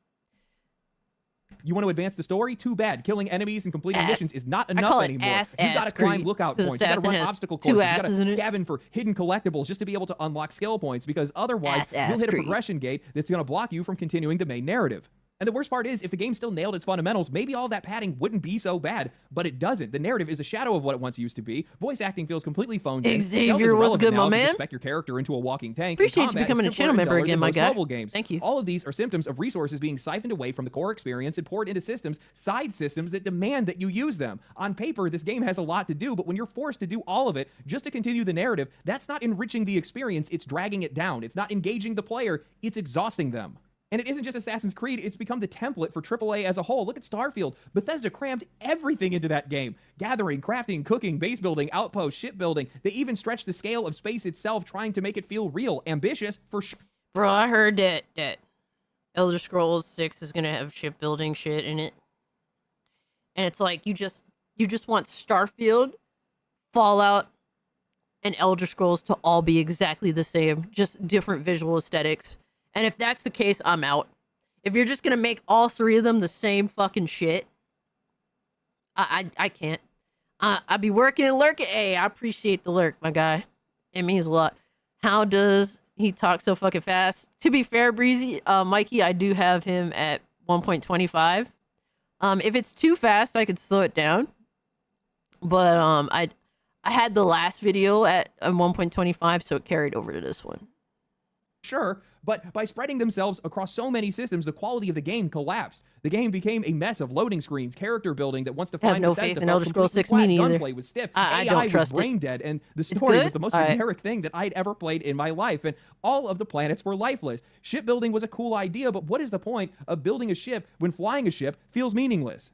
You want to advance the story? Too bad. Killing enemies and completing missions is not enough anymore. You gotta climb lookout points. You gotta run obstacle courses. You gotta scavenge for hidden collectibles just to be able to unlock skill points, because otherwise you'll hit a progression gate that's gonna block you from continuing the main narrative. And the worst part is, if the game still nailed its fundamentals, maybe all that padding wouldn't be so bad, but it doesn't. The narrative is a shadow of what it once used to be. Voice acting feels completely phoned in. Xavier was good, my man. Respect your character into a walking tank. Appreciate you becoming a channel member again, my guy. Games. Thank you. All of these are symptoms of resources being siphoned away from the core experience and poured into systems, side systems that demand that you use them. On paper, this game has a lot to do, but when you're forced to do all of it just to continue the narrative, that's not enriching the experience, it's dragging it down. It's not engaging the player, it's exhausting them. And it isn't just Assassin's Creed, it's become the template for AAA as a whole. Look at Starfield. Bethesda crammed everything into that game. Gathering, crafting, cooking, base building, outpost, shipbuilding. They even stretched the scale of space itself, trying to make it feel real. Ambitious, for sure. Bro, I heard that Elder Scrolls 6 is gonna have shipbuilding shit in it. And it's like, you just want Starfield, Fallout, and Elder Scrolls to all be exactly the same. Just different visual aesthetics. And if that's the case, I'm out. If you're just gonna make all three of them the same fucking shit, I can't. I be working and lurking. Hey, I appreciate the lurk, my guy. It means a lot. How does he talk so fucking fast? To be fair, Breezy, Mikey, I do have him at 1.25. If it's too fast, I could slow it down. But I had the last video at 1.25, so it carried over to this one. Sure, but by spreading themselves across so many systems, the quality of the game collapsed. The game became a mess of loading screens, character building that wants to find no faith in Elder Scrolls 6 me neither. Gunplay was stiff. I AI don't trust was brain dead, and the story was the most generic thing that I'd ever played in my life, and all of the planets were lifeless. Shipbuilding was a cool idea, but what is the point of building a ship when flying a ship feels meaningless?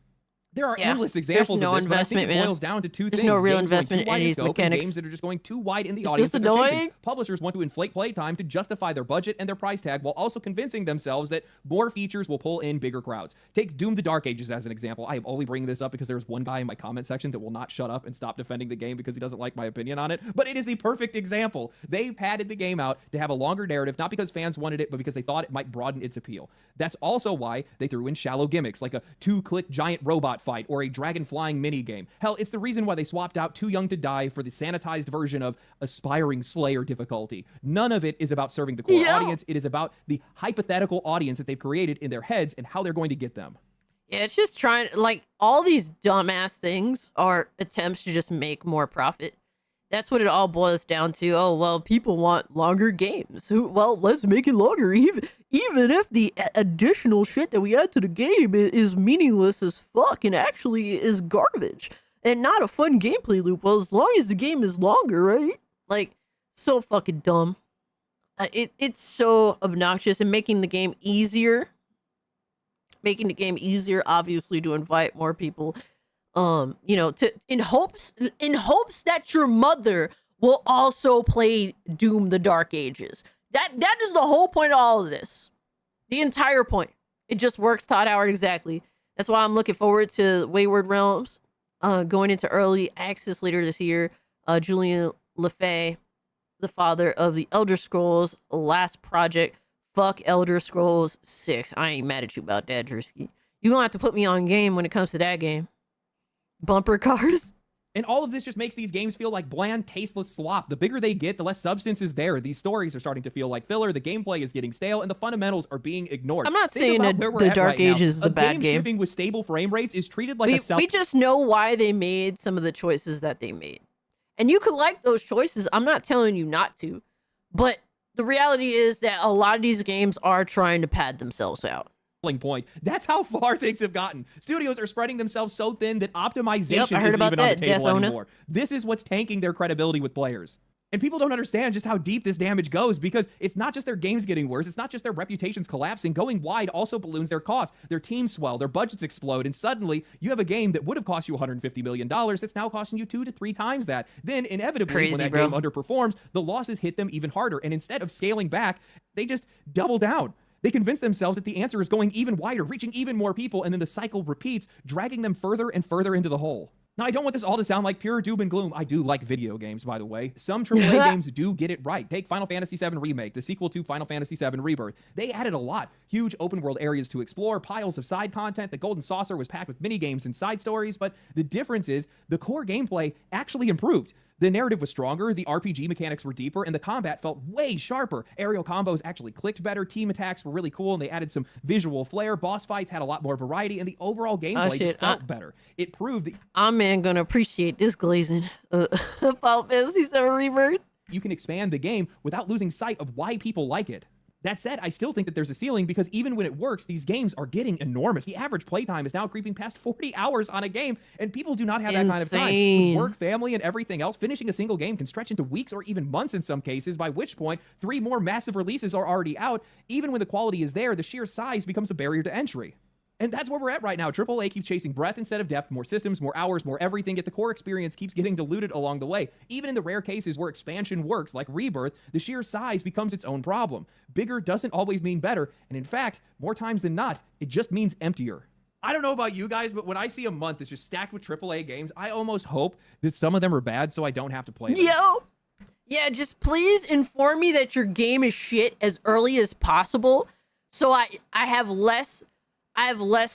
There are endless examples of this, but I think it boils down to two things. There's no real investment in these mechanics. Games that are just going too wide in the audience that they're chasing. Publishers want to inflate playtime to justify their budget and their price tag, while also convincing themselves that more features will pull in bigger crowds. Take Doom the Dark Ages as an example. I am only bringing this up because there's one guy in my comment section that will not shut up and stop defending the game because he doesn't like my opinion on it, but it is the perfect example. They padded the game out to have a longer narrative, not because fans wanted it, but because they thought it might broaden its appeal. That's also why they threw in shallow gimmicks, like a 2-click giant robot fight or a dragon flying minigame. Hell, it's the reason why they swapped out Too Young to Die for the sanitized version of Aspiring Slayer difficulty. None of it is about serving the core audience. It is about the hypothetical audience that they've created in their heads and how they're going to get them. Yeah, it's just trying, like, all these dumbass things are attempts to just make more profit. That's what it all boils down to. Oh, well, people want longer games. Well, let's make it longer, even if the additional shit that we add to the game is meaningless as fuck and actually is garbage and not a fun gameplay loop. Well, as long as the game is longer, right? Like, so fucking dumb. It's so obnoxious, and making the game easier, obviously, to invite more people, you know, in hopes that your mother will also play Doom the Dark Ages. That is the whole point of all of this. The entire point. It just works, Todd Howard, exactly. That's why I'm looking forward to Wayward Realms going into early access later this year. Julian LeFay, the father of the Elder Scrolls last project. Fuck Elder Scrolls 6. I ain't mad at you about that, Drewski. You gonna have to put me on game when it comes to that game. Bumper cars. And all of this just makes these games feel like bland, tasteless slop. The bigger they get, the less substance is there. These stories are starting to feel like filler, the gameplay is getting stale, and the fundamentals are being ignored. I'm not saying that the Dark Ages is a bad game. Shipping with stable frame rates is treated like we just know why they made some of the choices that they made. And you could like those choices. I'm not telling you not to. But the reality is that a lot of these games are trying to pad themselves out. Point. That's how far things have gotten. Studios are spreading themselves so thin that optimization isn't even on the table anymore. This is what's tanking their credibility with players. And people don't understand just how deep this damage goes, because it's not just their games getting worse, it's not just their reputations collapsing. Going wide also balloons their costs. Their teams swell, their budgets explode, and suddenly you have a game that would have cost you $150 million that's now costing you 2 to 3 times that. Then inevitably, when that game underperforms, the losses hit them even harder. And instead of scaling back, they just double down. They convince themselves that the answer is going even wider, reaching even more people, and then the cycle repeats, dragging them further and further into the hole. Now, I don't want this all to sound like pure doom and gloom. I do like video games, by the way. Some AAA games do get it right. Take Final Fantasy VII Remake, the sequel to Final Fantasy VII Rebirth. They added a lot. Huge open-world areas to explore, piles of side content. The Golden Saucer was packed with mini-games and side stories, but the difference is the core gameplay actually improved. The narrative was stronger, the RPG mechanics were deeper, and the combat felt way sharper. Aerial combos actually clicked better, team attacks were really cool, and they added some visual flair. Boss fights had a lot more variety, and the overall gameplay just felt better. It proved that I'm gonna appreciate this glazing. Final Fantasy VII Rebirth. You can expand the game without losing sight of why people like it. That said, I still think that there's a ceiling, because even when it works, these games are getting enormous. The average playtime is now creeping past 40 hours on a game, and people do not have that kind of time. With work, family, and everything else, finishing a single game can stretch into weeks or even months in some cases, by which point 3 more massive releases are already out. Even when the quality is there, the sheer size becomes a barrier to entry. And that's where we're at right now. AAA keeps chasing breadth instead of depth, more systems, more hours, more everything, yet the core experience keeps getting diluted along the way. Even in the rare cases where expansion works, like Rebirth, the sheer size becomes its own problem. Bigger doesn't always mean better, and in fact, more times than not, it just means emptier. I don't know about you guys, but when I see a month that's just stacked with AAA games, I almost hope that some of them are bad so I don't have to play them. Yeah, just please inform me that your game is shit as early as possible, so I have less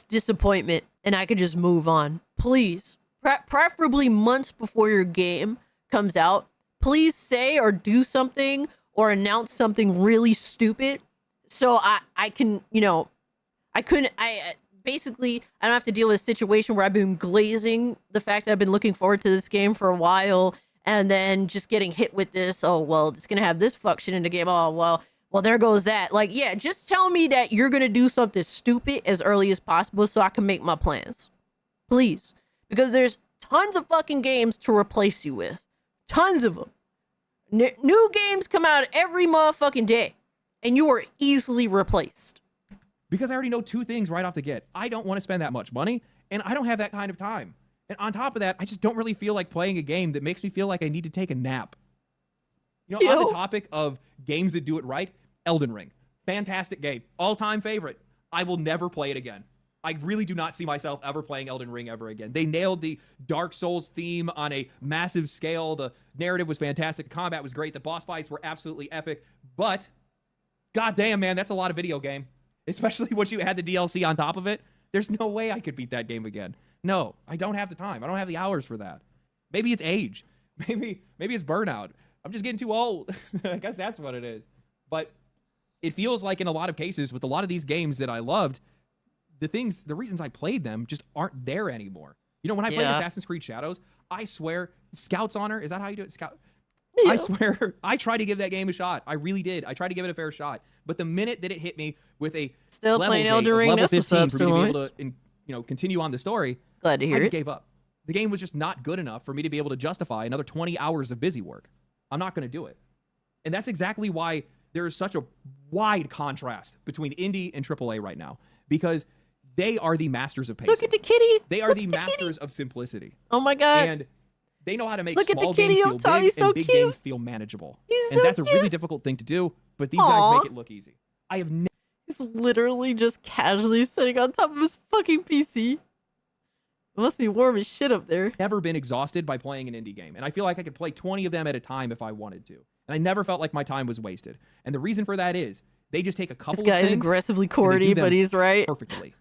disappointment and I could just move on. Please. Preferably months before your game comes out. Please say or do something or announce something really stupid so I can, you know, I don't have to deal with a situation where I've been glazing the fact that I've been looking forward to this game for a while and then just getting hit with this, oh, well, it's going to have this fuck shit in the game. Oh, well, there goes that. Like, yeah, just tell me that you're going to do something stupid as early as possible so I can make my plans. Please. Because there's tons of fucking games to replace you with. Tons of them. New games come out every motherfucking day. And you are easily replaced. Because I already know 2 things right off the get. I don't want to spend that much money, and I don't have that kind of time. And on top of that, I just don't really feel like playing a game that makes me feel like I need to take a nap. You know, on the topic of games that do it right, Elden Ring. Fantastic game. All-time favorite. I will never play it again. I really do not see myself ever playing Elden Ring ever again. They nailed the Dark Souls theme on a massive scale. The narrative was fantastic. The combat was great. The boss fights were absolutely epic. But, goddamn, man, that's a lot of video game. Especially once you add the DLC on top of it. There's no way I could beat that game again. No, I don't have the time. I don't have the hours for that. Maybe it's age. Maybe it's burnout. I'm just getting too old. I guess that's what it is. But it feels like in a lot of cases with a lot of these games that I loved, the reasons I played them just aren't there anymore. You know, when I played Assassin's Creed Shadows, I swear, Scout's Honor, is that how you do it? Scout. Yeah. I swear, I tried to give that game a shot. I really did. I tried to give it a fair shot. But the minute that it hit me with a still level playing Elden Ring, level 15 what's up, for me to be able to, continue on the story, glad to hear I just gave up. The game was just not good enough for me to be able to justify another 20 hours of busy work. I'm not going to do it. And that's exactly why there is such a wide contrast between indie and AAA right now, because they are the masters of pacing. Look at the kitty. They are the masters of simplicity. Oh my God. And they know how to make Look small at the kitty games on feel top. big He's so and big cute. games feel manageable. He's and so that's cute. a really difficult thing to do, but these guys make it look easy. I have He's literally just casually sitting on top of his fucking PC. It must be warm as shit up there. Never been exhausted by playing an indie game, and I feel like I could play 20 of them at a time if I wanted to. And I never felt like my time was wasted. And the reason for that is they just take a couple This guy of is things aggressively and they cordy, do them but he's right. perfectly.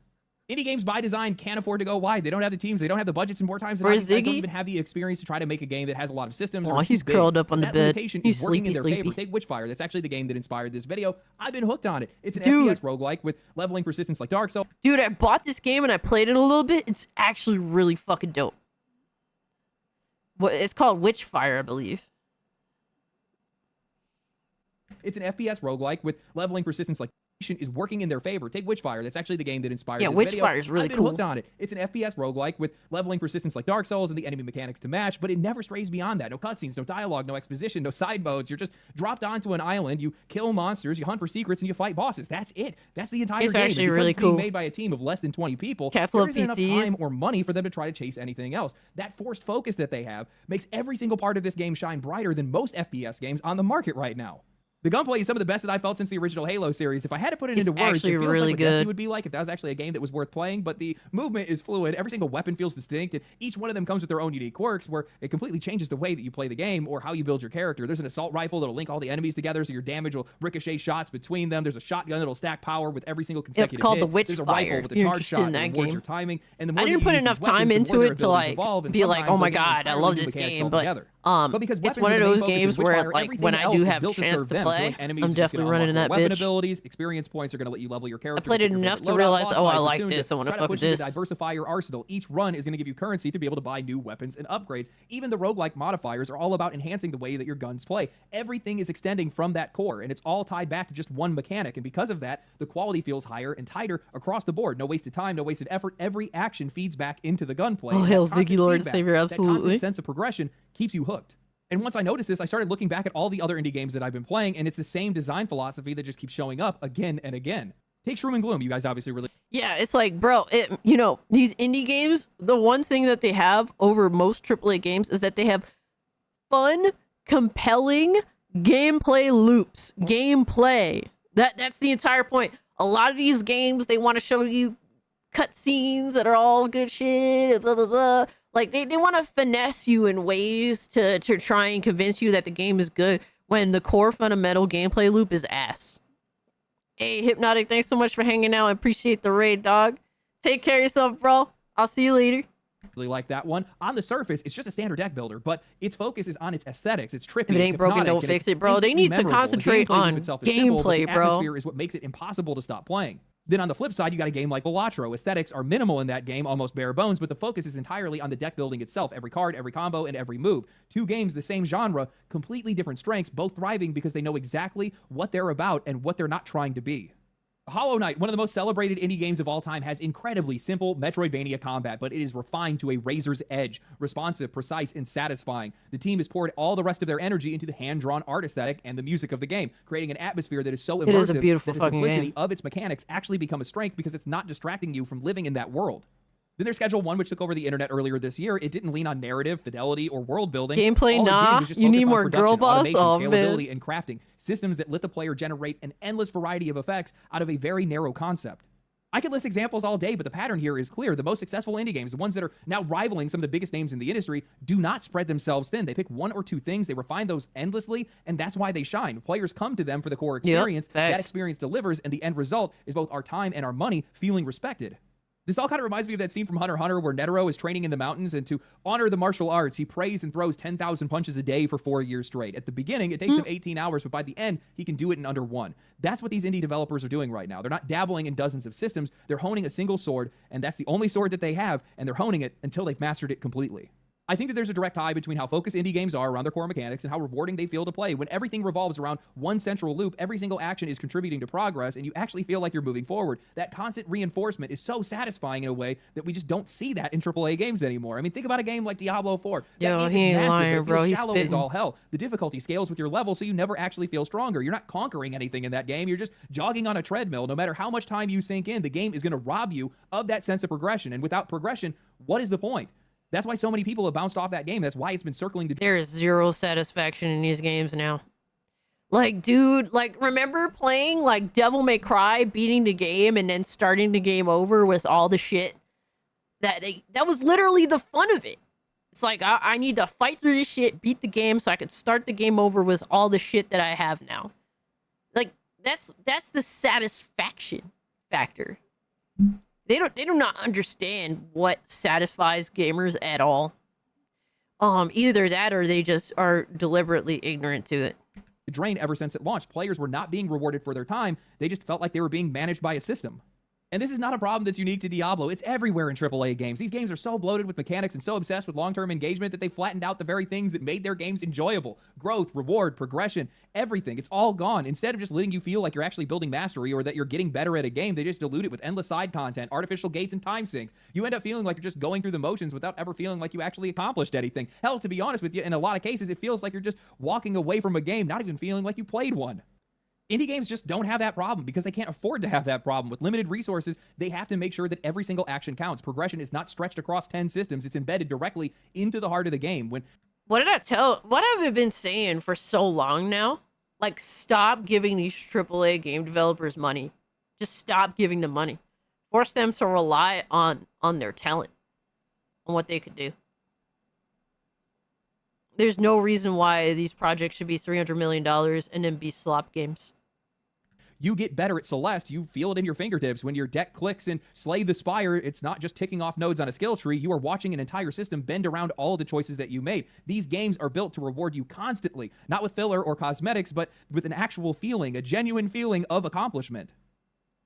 Indie games by design can't afford to go wide. They don't have the teams. They don't have the budgets, and more times than not, Where's these guys don't Ziggy? even have the experience to try to make a game that has a lot of systems. Aw, or is he's too big. curled up on the That bed. limitation He's is working in their sleepy. favor. Take Witchfire. That's actually the game that inspired this video. I've been hooked on it. It's an Dude. FPS roguelike with leveling persistence like Dark Souls. Dude, I bought this game and I played it a little bit. It's actually really fucking dope. What it's called Witchfire, I believe. It's an FPS roguelike with leveling persistence like is working in their favor. Take Witchfire. That's actually the game that inspired this video. Witchfire is really I've been cool. hooked on it. It's an FPS roguelike with leveling persistence like Dark Souls and the enemy mechanics to match, but it never strays beyond that. No cutscenes, no dialogue, no exposition, no side modes. You're just dropped onto an island, you kill monsters, you hunt for secrets, and you fight bosses. That's it. That's the entire It's game. actually And because really it's being cool. made by a team of less than 20 people, Cats there love isn't enough PCs. time or money for them to try to chase anything else. That forced focus that they have makes every single part of this game shine brighter than most FPS games on the market right now. The gunplay is some of the best that I felt since the original Halo series. If I had to put it into words, actually it feels really like what Destiny good. would be like if that was actually a game that was worth playing, but the movement is fluid. Every single weapon feels distinct, and each one of them comes with their own unique quirks where it completely changes the way that you play the game or how you build your character. There's an assault rifle that'll link all the enemies together so your damage will ricochet shots between them. There's a shotgun that'll stack power with every single consecutive called hit. the There's a rifle Witchfire, with if a you're charge interested shot in that that rewards game. your timing. And the more I that didn't you put use enough these weapons, time the into more their it to abilities like evolve, and be like, sometimes oh my they'll get god, I entirely love new this mechanics game. But altogether. But because it's weapons one are of the main those focus games of where Witchfire, like when everything I else do is have built to chance serve to them. play, Killing enemies I'm is just definitely gonna running in unlock that their weapon bitch. abilities. Experience points are going to let you level your character. I played it pick your enough favorite to loadout, realize, boss oh, I fights, like attuned this, I wanna try fuck push with you to this. diversify your arsenal. Each run is going to give you currency to be able to buy new weapons and upgrades. Even the roguelike modifiers are all about enhancing the way that your guns play. Everything is extending from that core, and it's all tied back to just one mechanic. And because of that, the quality feels higher and tighter across the board. No wasted time, no wasted effort. Every action feeds back into the gunplay. Oh, And hail that constant Ziggy Lord feedback, Savior, that absolutely. constant sense of progression keeps you hooked. And once I noticed this, I started looking back at all the other indie games that I've been playing, and it's the same design philosophy that just keeps showing up again and again. Take Shroom and Gloom. You guys obviously really... Yeah, it's like, bro, these indie games, the one thing that they have over most AAA games is that they have fun, compelling gameplay loops. Gameplay. That's the entire point. A lot of these games, they want to show you cutscenes that are all good shit, blah, blah, blah. Like, they want to finesse you in ways to try and convince you that the game is good when the core fundamental gameplay loop is ass. Hey, Hypnotic, thanks so much for hanging out. I appreciate the raid, dog. Take care of yourself, bro. I'll see you later. Really like that one. On the surface, it's just a standard deck builder, but its focus is on its aesthetics. It's trippy. If it ain't broken, don't fix it, bro. They need to concentrate on gameplay, bro. Atmosphere is what makes it impossible to stop playing. Then on the flip side, you got a game like Balatro. Aesthetics are minimal in that game, almost bare bones, but the focus is entirely on the deck building itself. Every card, every combo, and every move. Two games, the same genre, completely different strengths, both thriving because they know exactly what they're about and what they're not trying to be. Hollow Knight, one of the most celebrated indie games of all time, has incredibly simple Metroidvania combat, but it is refined to a razor's edge, responsive, precise, and satisfying. The team has poured all the rest of their energy into the hand-drawn art aesthetic and the music of the game, creating an atmosphere that is so immersive It is a beautiful that the fucking simplicity game. of its mechanics actually become a strength because it's not distracting you from living in that world. Then there's Schedule 1, which took over the internet earlier this year. It didn't lean on narrative, fidelity, or world building. Gameplay, All it did nah. was just You focus need on more production, girl boss? automation, Oh, man. scalability, and crafting. Systems that let the player generate an endless variety of effects out of a very narrow concept. I could list examples all day, but the pattern here is clear. The most successful indie games, the ones that are now rivaling some of the biggest names in the industry, do not spread themselves thin. They pick one or two things, they refine those endlessly, and that's why they shine. Players come to them for the core experience. That experience delivers, and the end result is both our time and our money feeling respected. This all kind of reminds me of that scene from Hunter x Hunter where Netero is training in the mountains, and to honor the martial arts, he prays and throws 10,000 punches a day for 4 years straight. At the beginning, it takes him 18 hours, but by the end, he can do it in under 1. That's what these indie developers are doing right now. They're not dabbling in dozens of systems. They're honing a single sword, and that's the only sword that they have, and they're honing it until they've mastered it completely. I think that there's a direct tie between how focused indie games are around their core mechanics and how rewarding they feel to play. When everything revolves around one central loop, every single action is contributing to progress, and you actually feel like you're moving forward. That constant reinforcement is so satisfying in a way that we just don't see that in AAA games anymore. I mean, think about a game like Diablo 4. That game is massive, but it feels shallow as all hell. The difficulty scales with your level, so you never actually feel stronger. You're not conquering anything in that game. You're just jogging on a treadmill. No matter how much time you sink in, the game is going to rob you of that sense of progression. And without progression, what is the point? That's why so many people have bounced off that game. That's why it's been circling the... There is zero satisfaction in these games now. Like, dude, like, remember playing, like, Devil May Cry, beating the game, and then starting the game over with all the shit? That was literally the fun of it. It's like, I need to fight through this shit, beat the game, so I can start the game over with all the shit that I have now. Like, that's the satisfaction factor. They do not understand what satisfies gamers at all. Either that or they just are deliberately ignorant to it. Drain ever since it launched. Players were not being rewarded for their time. They just felt like they were being managed by a system. And this is not a problem that's unique to Diablo. It's everywhere in AAA games. These games are so bloated with mechanics and so obsessed with long-term engagement that they flattened out the very things that made their games enjoyable. Growth, reward, progression, everything. It's all gone. Instead of just letting you feel like you're actually building mastery or that you're getting better at a game, they just dilute it with endless side content, artificial gates, and time sinks. You end up feeling like you're just going through the motions without ever feeling like you actually accomplished anything. Hell, to be honest with you, in a lot of cases, it feels like you're just walking away from a game, not even feeling like you played one. Indie games just don't have that problem because they can't afford to have that problem. With limited resources, they have to make sure that every single action counts. Progression is not stretched across 10 systems. It's embedded directly into the heart of the game. What have I been saying for so long now? Like, stop giving these AAA game developers money. Just stop giving them money. Force them to rely on their talent, on what they could do. There's no reason why these projects should be $300 million and then be slop games. You get better at Celeste, you feel it in your fingertips. When your deck clicks in Slay the Spire, it's not just ticking off nodes on a skill tree. You are watching an entire system bend around all the choices that you made. These games are built to reward you constantly, not with filler or cosmetics, but with an actual feeling, a genuine feeling of accomplishment.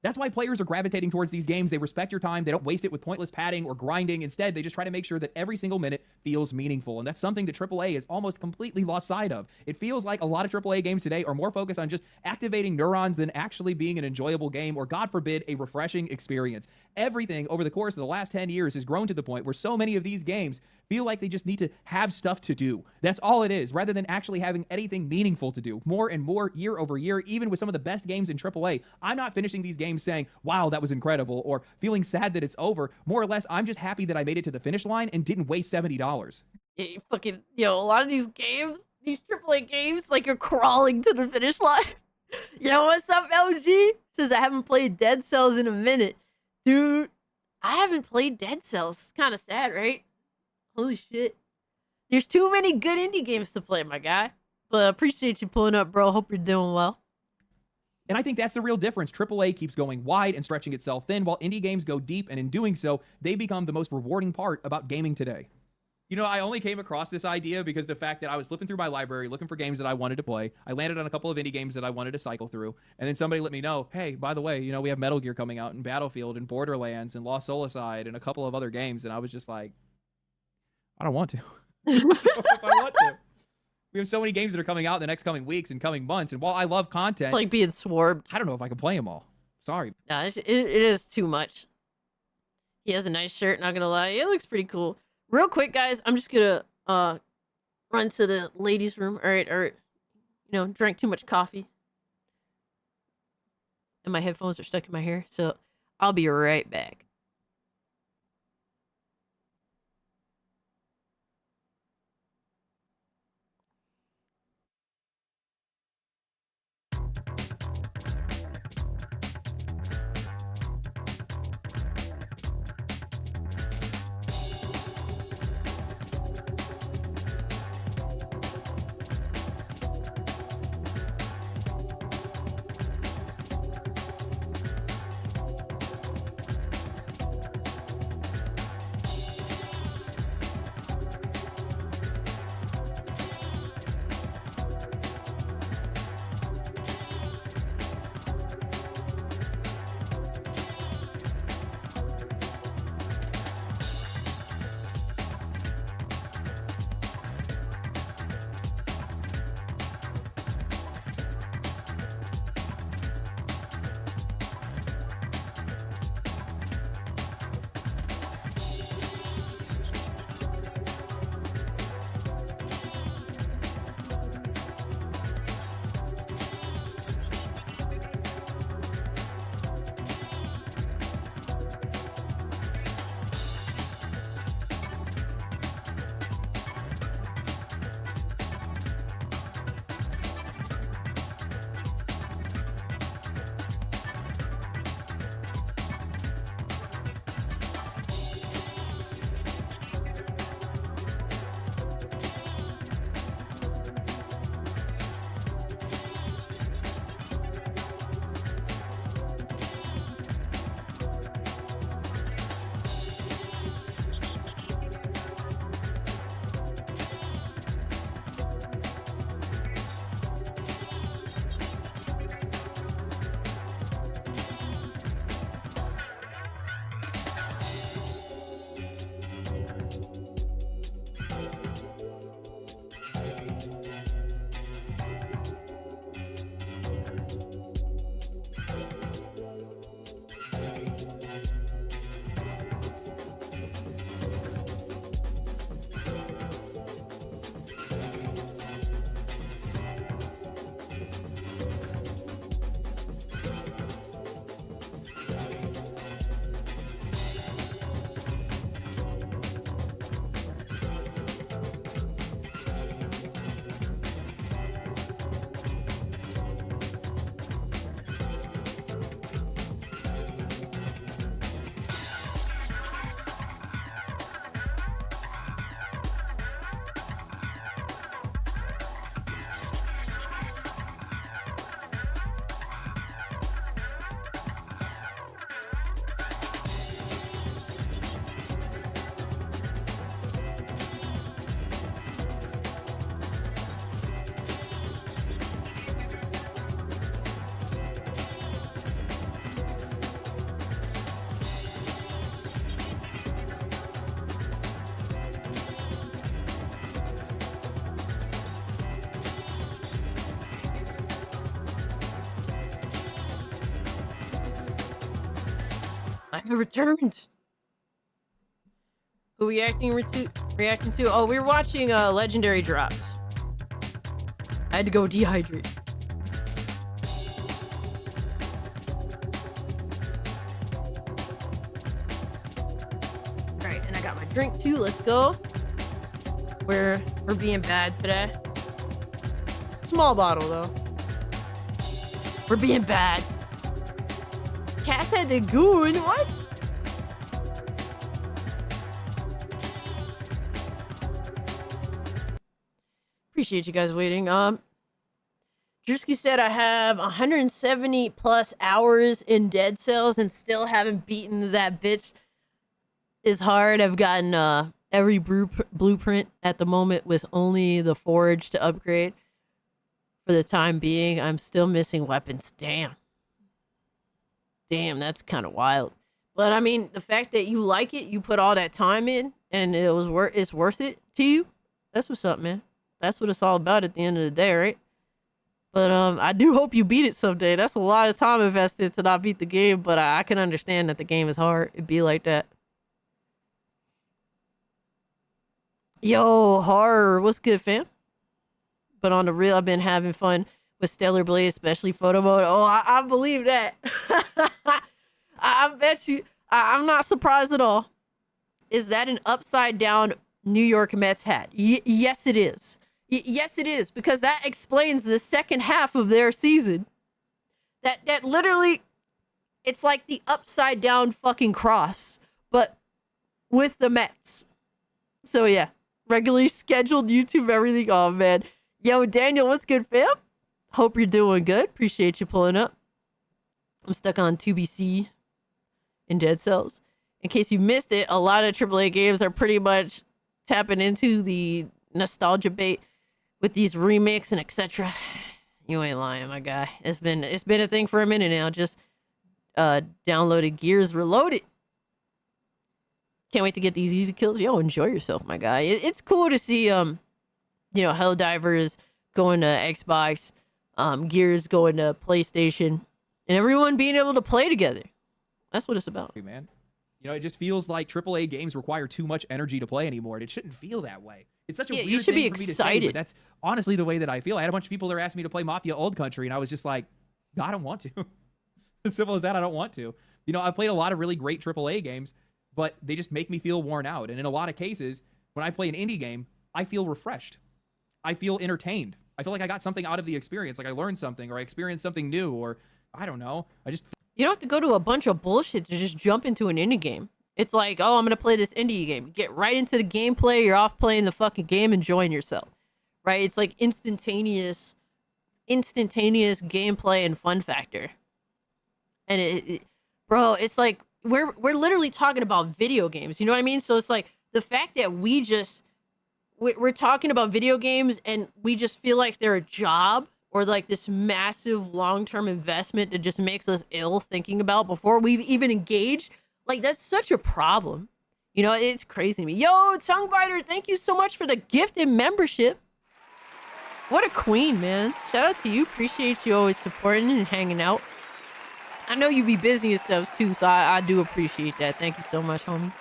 That's why players are gravitating towards these games. They respect your time. They don't waste it with pointless padding or grinding. Instead, they just try to make sure that every single minute feels meaningful. And that's something that AAA has almost completely lost sight of. It feels like a lot of AAA games today are more focused on just activating neurons than actually being an enjoyable game or, God forbid, a refreshing experience. Everything over the course of the last 10 years has grown to the point where so many of these games feel like they just need to have stuff to do. That's all it is, rather than actually having anything meaningful to do. More and more year over year, even with some of the best games in AAA, I'm not finishing these games saying, wow, that was incredible, or feeling sad that it's over. More or less, I'm just happy that I made it to the finish line and didn't waste $70. Yeah, a lot of these games, these AAA games, like you're crawling to the finish line. Yo, what's up, LG? Says I haven't played Dead Cells in a minute. Dude, I haven't played Dead Cells. It's kind of sad, right? Holy shit. There's too many good indie games to play, my guy. But appreciate you pulling up, bro. Hope you're doing well. And I think that's the real difference. AAA keeps going wide and stretching itself thin, while indie games go deep, and in doing so, they become the most rewarding part about gaming today. You know, I only came across this idea because the fact that I was flipping through my library, looking for games that I wanted to play. I landed on a couple of indie games that I wanted to cycle through. And then somebody let me know, hey, by the way, you know, we have Metal Gear coming out, and Battlefield, and Borderlands, and Lost Soulside, and a couple of other games. And I was just like, I don't want to. I don't know if I want to. We have so many games that are coming out in the next coming weeks and coming months. And while I love content, it's like being swarmed. I don't know if I can play them all. Sorry. Nah, it is too much. He has a nice shirt, not gonna lie. It looks pretty cool. Real quick, guys, I'm just gonna run to the ladies' room. All right, or drank too much coffee. And my headphones are stuck in my hair, so I'll be right back. I returned. Who reacting to? Oh, we were watching Legendary Drops. I had to go dehydrate. Alright, and I got my drink too. Let's go. We're being bad today. Small bottle though. We're being bad. Cass had the goon. What? Appreciate you guys waiting. Drewski said I have 170 plus hours in Dead Cells and still haven't beaten that bitch. Is hard. I've gotten every blueprint at the moment with only the forge to upgrade. For the time being, I'm still missing weapons. Damn, that's kind of wild. But I mean, the fact that you like it, you put all that time in, and it's worth it to you. That's what's up, man. That's what it's all about at the end of the day, right? But I do hope you beat it someday. That's a lot of time invested to not beat the game, but I can understand that the game is hard. It'd be like that. Yo, horror, what's good, fam? But on the real, I've been having fun with Stellar Blade, especially photo mode. Oh, I believe that. I bet you. I'm not surprised at all. Is that an upside down New York Mets hat? Yes, it is. Yes, it is, because that explains the second half of their season. That literally, it's like the upside down fucking cross, but with the Mets. So yeah, regularly scheduled YouTube everything. Oh man, yo Daniel, what's good, fam? Hope you're doing good. Appreciate you pulling up. I'm stuck on 2BC in Dead Cells. In case you missed it, a lot of AAA games are pretty much tapping into the nostalgia bait with these remakes and etc. You ain't lying, my guy. It's been a thing for a minute now. Just downloaded Gears Reloaded. Can't wait to get these easy kills. Yo, enjoy yourself, my guy. It's cool to see Helldivers going to Xbox, Gears going to PlayStation, and everyone being able to play together. That's what it's about. Hey, man. You know, it just feels like AAA games require too much energy to play anymore, and it shouldn't feel that way. It's such a weird thing for me to say, but that's honestly the way that I feel. I had a bunch of people that were asking me to play Mafia Old Country, and I was just like, no, I don't want to. As simple as that, I don't want to. You know, I've played a lot of really great AAA games, but they just make me feel worn out. And in a lot of cases, when I play an indie game, I feel refreshed. I feel entertained. I feel like I got something out of the experience, like I learned something, or I experienced something new, or I don't know. You don't have to go to a bunch of bullshit to just jump into an indie game. It's like, oh, I'm going to play this indie game. Get right into the gameplay. You're off playing the fucking game, enjoying yourself. Right? It's like instantaneous gameplay and fun factor. And bro, it's like we're literally talking about video games. You know what I mean? So it's like the fact that we're talking about video games and we just feel like they're a job or like this massive long-term investment that just makes us ill thinking about before we've even engaged. Like, that's such a problem. You know, it's crazy to me. Yo, Tonguebiter, thank you so much for the gifted membership. What a queen, man. Shout out to you. Appreciate you always supporting and hanging out. I know you be busy and stuff too, so I do appreciate that. Thank you so much, homie.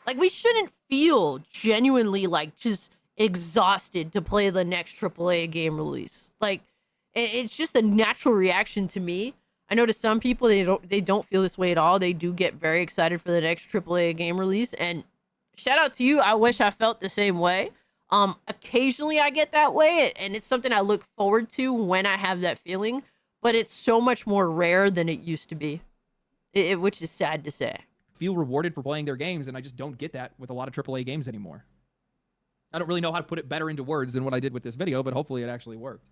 Like, we shouldn't feel genuinely, like, just exhausted to play the next AAA game release. Like, it's just a natural reaction to me. I know to some people they don't feel this way at all. They do get very excited for the next AAA game release, and shout out to you. I wish I felt the same way. Occasionally I get that way, and it's something I look forward to when I have that feeling, but it's so much more rare than it used to be, which is sad to say. Feel rewarded for playing their games, and I just don't get that with a lot of AAA games anymore. I don't really know how to put it better into words than what I did with this video, but hopefully it actually worked.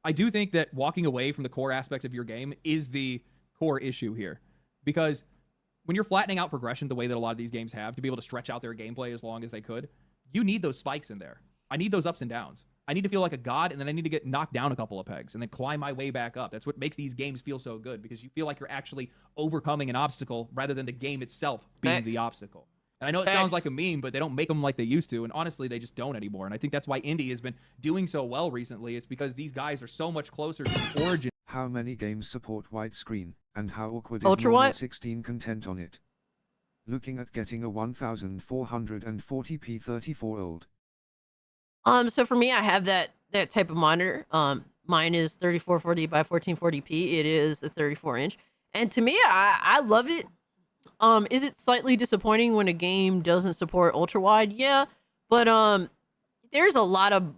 I do think that walking away from the core aspects of your game is the core issue here, because when you're flattening out progression the way that a lot of these games have to be able to stretch out their gameplay as long as they could, you need those spikes in there. I need those ups and downs. I need to feel like a god, and then I need to get knocked down a couple of pegs and then climb my way back up. That's what makes these games feel so good, because you feel like you're actually overcoming an obstacle rather than the game itself being the obstacle. And I know it sounds like a meme, but they don't make them like they used to. And honestly, they just don't anymore. And I think that's why indie has been doing so well recently. It's because these guys are so much closer to the origin. How many games support widescreen And how awkward is Ultra normal what? 16 content on it? Looking at getting a 1440p 34 old. So for me, I have that type of monitor. Mine is 3440 by 1440p. It is a 34-inch, and to me, I love it. Is it slightly disappointing when a game doesn't support ultra wide? Yeah, but there's a lot of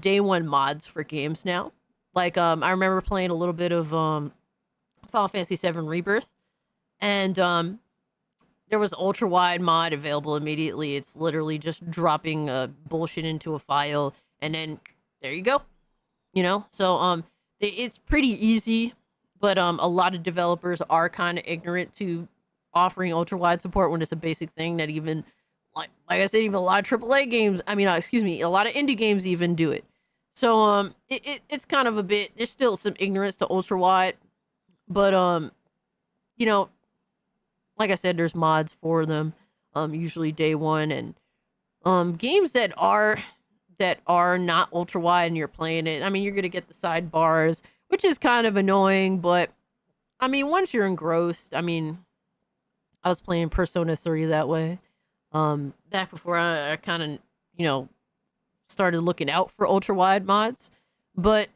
day one mods for games now. Like I remember playing a little bit of Final Fantasy VII Rebirth, and there was ultra wide mod available immediately. It's literally just dropping bullshit into a file, and then there you go. You know, so it's pretty easy, but a lot of developers are kind of ignorant to offering ultra wide support when it's a basic thing that even like I said, even a lot of AAA games. I mean, excuse me, a lot of indie games even do it. So it's kind of a bit. There's still some ignorance to ultra wide, but you know, like I said, there's mods for them. Usually day one, and games that are not ultra wide and you're playing it. I mean, you're gonna get the sidebars, which is kind of annoying, but I mean, once you're engrossed, I mean, I was playing Persona 3 that way. Back before I kind of, you know, started looking out for ultra wide mods, but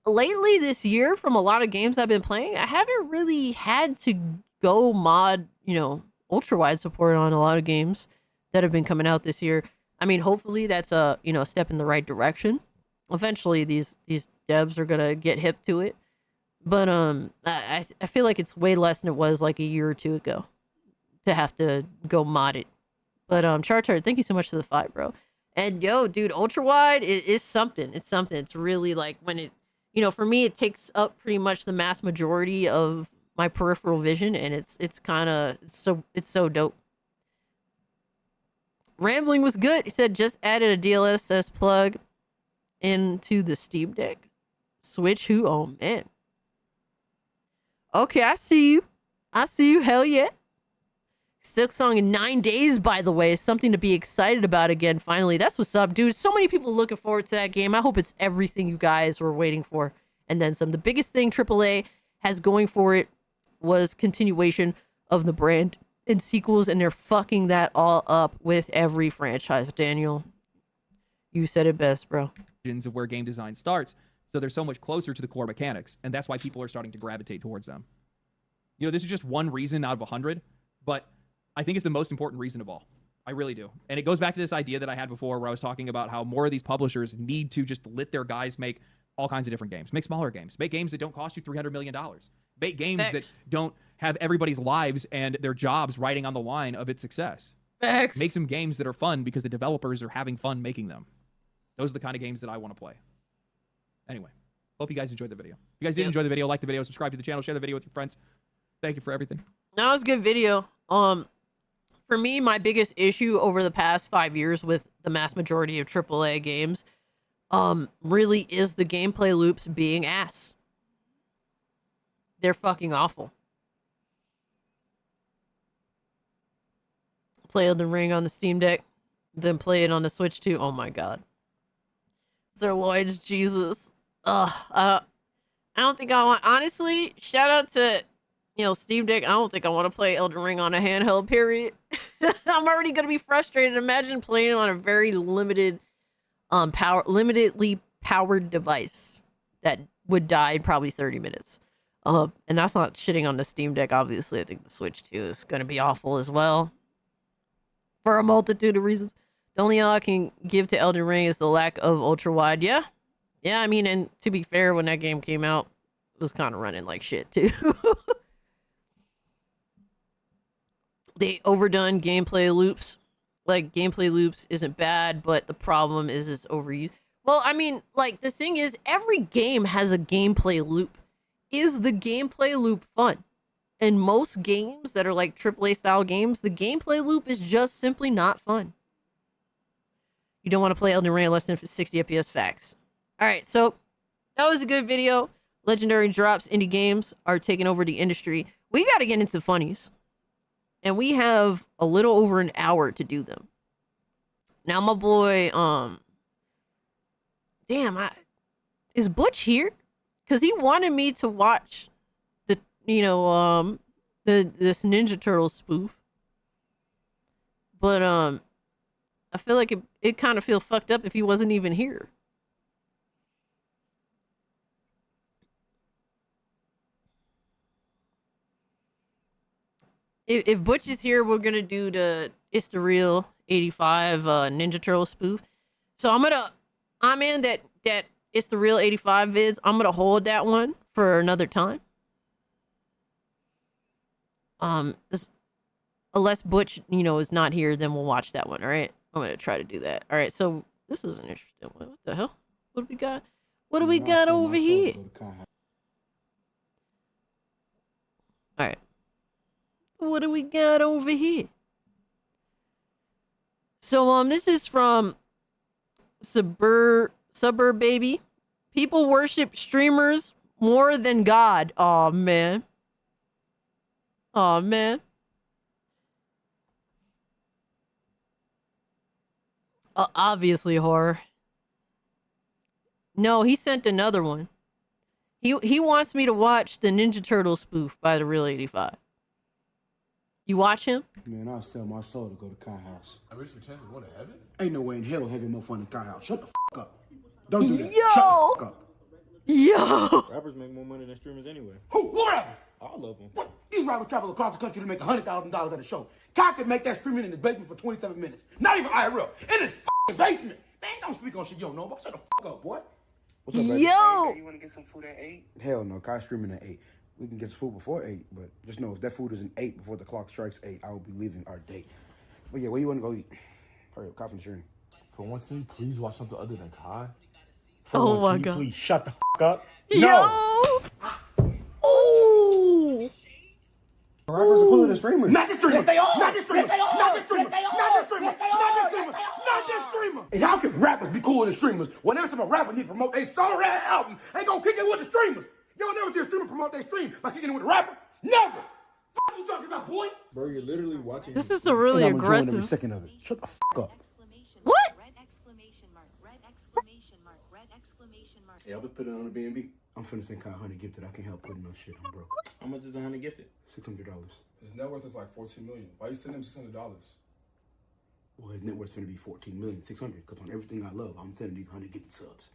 lately this year, from a lot of games I've been playing, I haven't really had to go mod, you know, ultra wide support on a lot of games that have been coming out this year. I mean, hopefully that's a, you know, step in the right direction. Eventually these devs are gonna get hip to it, but I feel like it's way less than it was like a year or two ago to have to go mod it. But Charter, thank you so much for the 5, bro. And yo, dude, ultra wide is something. It's something. It's really like when it, you know, for me, it takes up pretty much the mass majority of my peripheral vision, and it's so dope. Rambling was good. He said just added a DLSS plug into the Steam Deck. Switch who? Oh man. Okay, I see you. Hell yeah. Silksong in 9 days, by the way, is something to be excited about again. Finally, that's what's up, dude. So many people looking forward to that game. I hope it's everything you guys were waiting for, and then some. The biggest thing AAA has going for it was continuation of the brand and sequels, and they're fucking that all up with every franchise. Daniel, you said it best, bro. Of where game design starts, so they're so much closer to the core mechanics, and that's why people are starting to gravitate towards them. You know, this is just one reason out of 100, but I think it's the most important reason of all. I really do. And it goes back to this idea that I had before where I was talking about how more of these publishers need to just let their guys make all kinds of different games. Make smaller games. Make games that don't cost you $300 million. Make games that don't have everybody's lives and their jobs riding on the line of its success. Make some games that are fun because the developers are having fun making them. Those are the kind of games that I want to play. Anyway, hope you guys enjoyed the video. If you guys did enjoy the video, like the video, subscribe to the channel, share the video with your friends. Thank you for everything. That was a good video. For me, my biggest issue over the past 5 years with the mass majority of AAA games, really is the gameplay loops being ass. They're fucking awful. Play Elden Ring on the Steam Deck, then play it on the Switch too. Oh my god. Sir Lloyd's Jesus. I don't think I want, honestly, shout out to, you know, Steam Deck. I don't think I want to play Elden Ring on a handheld, period. I'm already going to be frustrated. Imagine playing on a very limitedly powered device that would die in probably 30 minutes. And that's not shitting on the Steam Deck, obviously. I think the Switch 2 is going to be awful as well, for a multitude of reasons. The only all I can give to Elden Ring is the lack of ultra wide. Yeah, I mean, and to be fair, when that game came out, it was kind of running like shit too. They overdone gameplay loops. Like, gameplay loops isn't bad, but the problem is it's overused. Well, I mean, like, the thing is, every game has a gameplay loop. Is the gameplay loop fun? In most games that are like AAA style games, the gameplay loop is just simply not fun. You don't want to play Elden Ring less than 60 FPS facts. All right, so that was a good video. Legendary drops, indie games are taking over the industry. We got to get into funnies. And we have a little over an hour to do them. Now, my boy, is Butch here? Because he wanted me to watch this Ninja Turtle spoof. But I feel like it kind of feels fucked up if he wasn't even here. If Butch is here, we're gonna do the It's the Real 85 Ninja Turtle spoof. So I'm in that It's the Real 85 vids. I'm gonna hold that one for another time. Unless Butch, is not here, then we'll watch that one. All right, I'm gonna try to do that. All right, so this is an interesting one. What the hell? What do we got? What do we got over here? All right. What do we got over here? So this is from Suburb Baby. People worship streamers more than God. Aw, man. Aw, man. Obviously horror. No, he sent another one. He wants me to watch the Ninja Turtle spoof by the Real 85. You watch him? Man, I'll sell my soul to go to Kai House. I wish for chances of going to heaven? Ain't no way in hell heaven more fun than Kai House. Shut the fuck up. Don't do that. Yo! Shut the fuck up. Yo! Rappers make more money than streamers anyway. Who rapper? All of them. What? These rappers travel across the country to make $100,000 at a show. Kai could make that streaming in his basement for 27 minutes. Not even IRL. In his fucking basement. Man, don't speak on shit you don't know about. Shut the fuck up, boy. What's up, baby? Yo! Hey, you want to get some food at 8? Hell no. Kai streaming at 8. We can get some food before 8, but just know if that food isn't 8 before the clock strikes 8, I will be leaving our date. But yeah, where you want to go eat? Hurry up, Kai from sharing. For once, can you please watch something other than Kai? Oh my God. Please shut the fuck up. Yo! No! Ooh! Rappers are cooler than streamers. Not the streamer. They are. Not the streamer. Not the streamer. Not the streamer. Not the streamer. Not the streamer. And how can rappers be cooler than streamers when every time a rapper need to promote their solo rap album, they gonna kick it with the streamers? Y'all never see a streamer promote their stream by kicking it with a rapper? Never. Fuck you talking about, boy? Bro, you're literally watching. This is a really and I'm aggressive. enjoying every second of it. Shut the fuck up. What? Yeah, I'll be putting it on the B&B. I'm finna send Kyle 100 gifted. I can't help putting no shit. I'm broke. How much is 100 gifted? $600. His net worth is like $14 million. Why you send him $600? Well, his net worth's gonna be $14,600,000 because on everything I love, I'm sending these 100 gifted subs.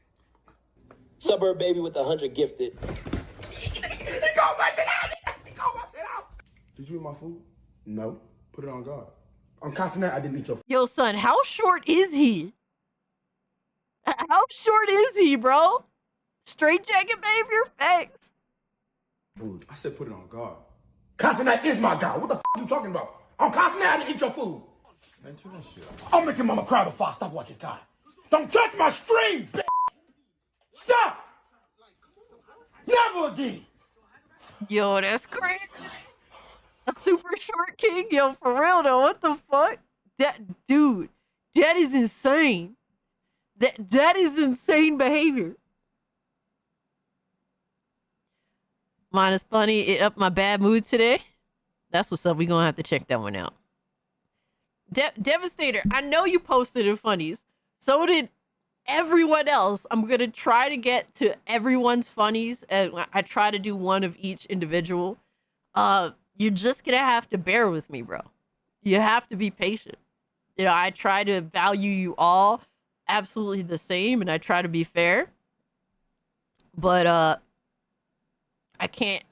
Suburb Baby with 100 gifted. He called my shit out! He called my shit out! Did you eat my food? No. Put it on God. On Castanet, I didn't eat your food. Yo, son, how short is he? How short is he, bro? Straight jacket behavior? Thanks. Food. I said put it on God. Castanet is my God. What the f*** are you talking about? On Castanet, I didn't eat your food. Man, turn that shit off. I'll make your mama cry before I stop watching Kai. Don't touch my stream, bitch! Stop! Never again! Yo, that's crazy. A super short king? Yo, for real though, what the fuck? Dude, that is insane. That is insane behavior. Mine is funny. It upped my bad mood today. That's what's up. We gonna have to check that one out. Devastator, I know you posted in Funnies. So did everyone else. I'm gonna try to get to everyone's Funnies, and I try to do one of each individual. You're just gonna have to bear with me, bro. You have to be patient. I try to value you all absolutely the same, and I try to be fair. But I can't.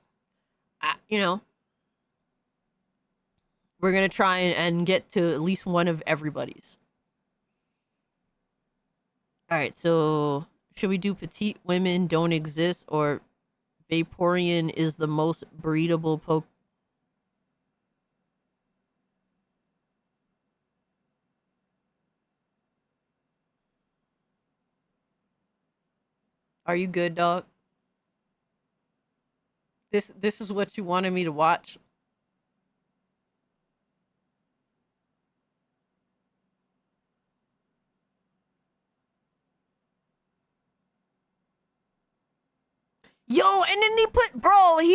We're gonna try and get to at least one of everybody's. All right, so should we do petite women don't exist or Vaporeon is the most breedable Pokemon? Are you good, dog? This is what you wanted me to watch? Yo, and then he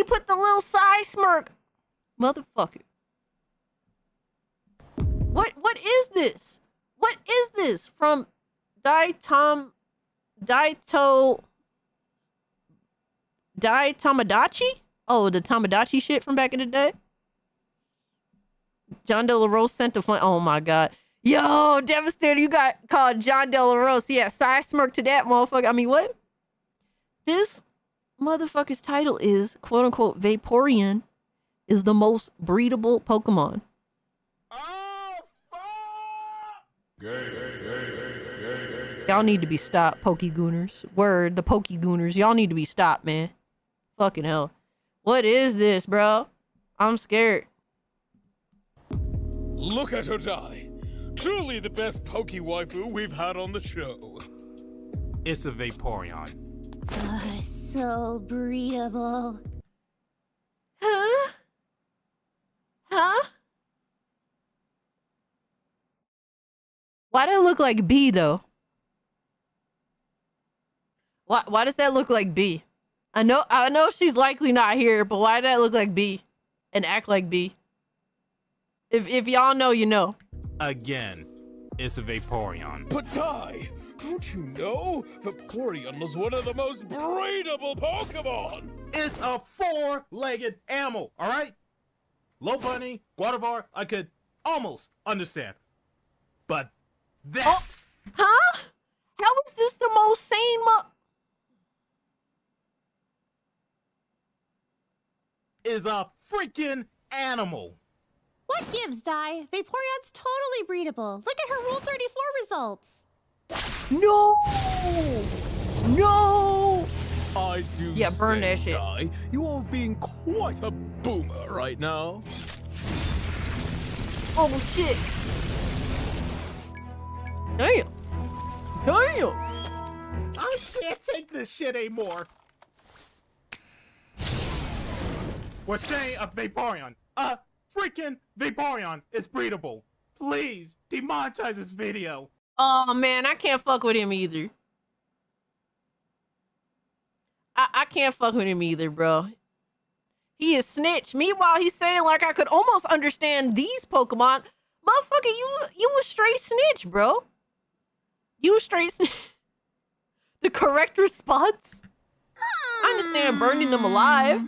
put the little side smirk. Motherfucker. What is this? What is this? From Daitamadachi? Oh, the Tamagotchi shit from back in the day? John De La Rose sent a fun. Oh my god. Yo, Devastator, you got called John De La Rose. Yeah, side smirk to that motherfucker. I mean, what? This motherfucker's title is, quote unquote, Vaporeon is the most breedable Pokemon. Y'all need to be stopped, Pokegooners. Word, the Pokegooners. Y'all need to be stopped, man. Fucking hell. What is this, bro? I'm scared. Look at her die. Truly the best Poke waifu we've had on the show. It's a Vaporeon. So breedable. Huh? Huh? Why does it look like B, though? Why does that look like B? I know she's likely not here, but why did that look like B? And act like B? If y'all know, you know. Again, it's a Vaporeon. But Dai, don't you know Vaporeon is one of the most breedable Pokemon? It's a four-legged animal, all right? Low Bunny, Guadavar, I could almost understand. But that... Oh, huh? How is this the most sane is a freaking animal. What gives, Dai? Vaporeon's totally breedable. Look at her Rule 34 results. No! No! I do burn say, that shit. Dai, you are being quite a boomer right now. Oh, shit. Damn. Damn. I can't take this shit anymore. We're saying a Vaporeon. A freaking Vaporeon is breedable. Please demonetize this video. Oh man, I can't fuck with him either. I can't fuck with him either, bro. He is snitch. Meanwhile, he's saying like I could almost understand these Pokemon. Motherfucker, you was straight snitch, bro. You was straight snitch. The correct response? I understand burning them alive,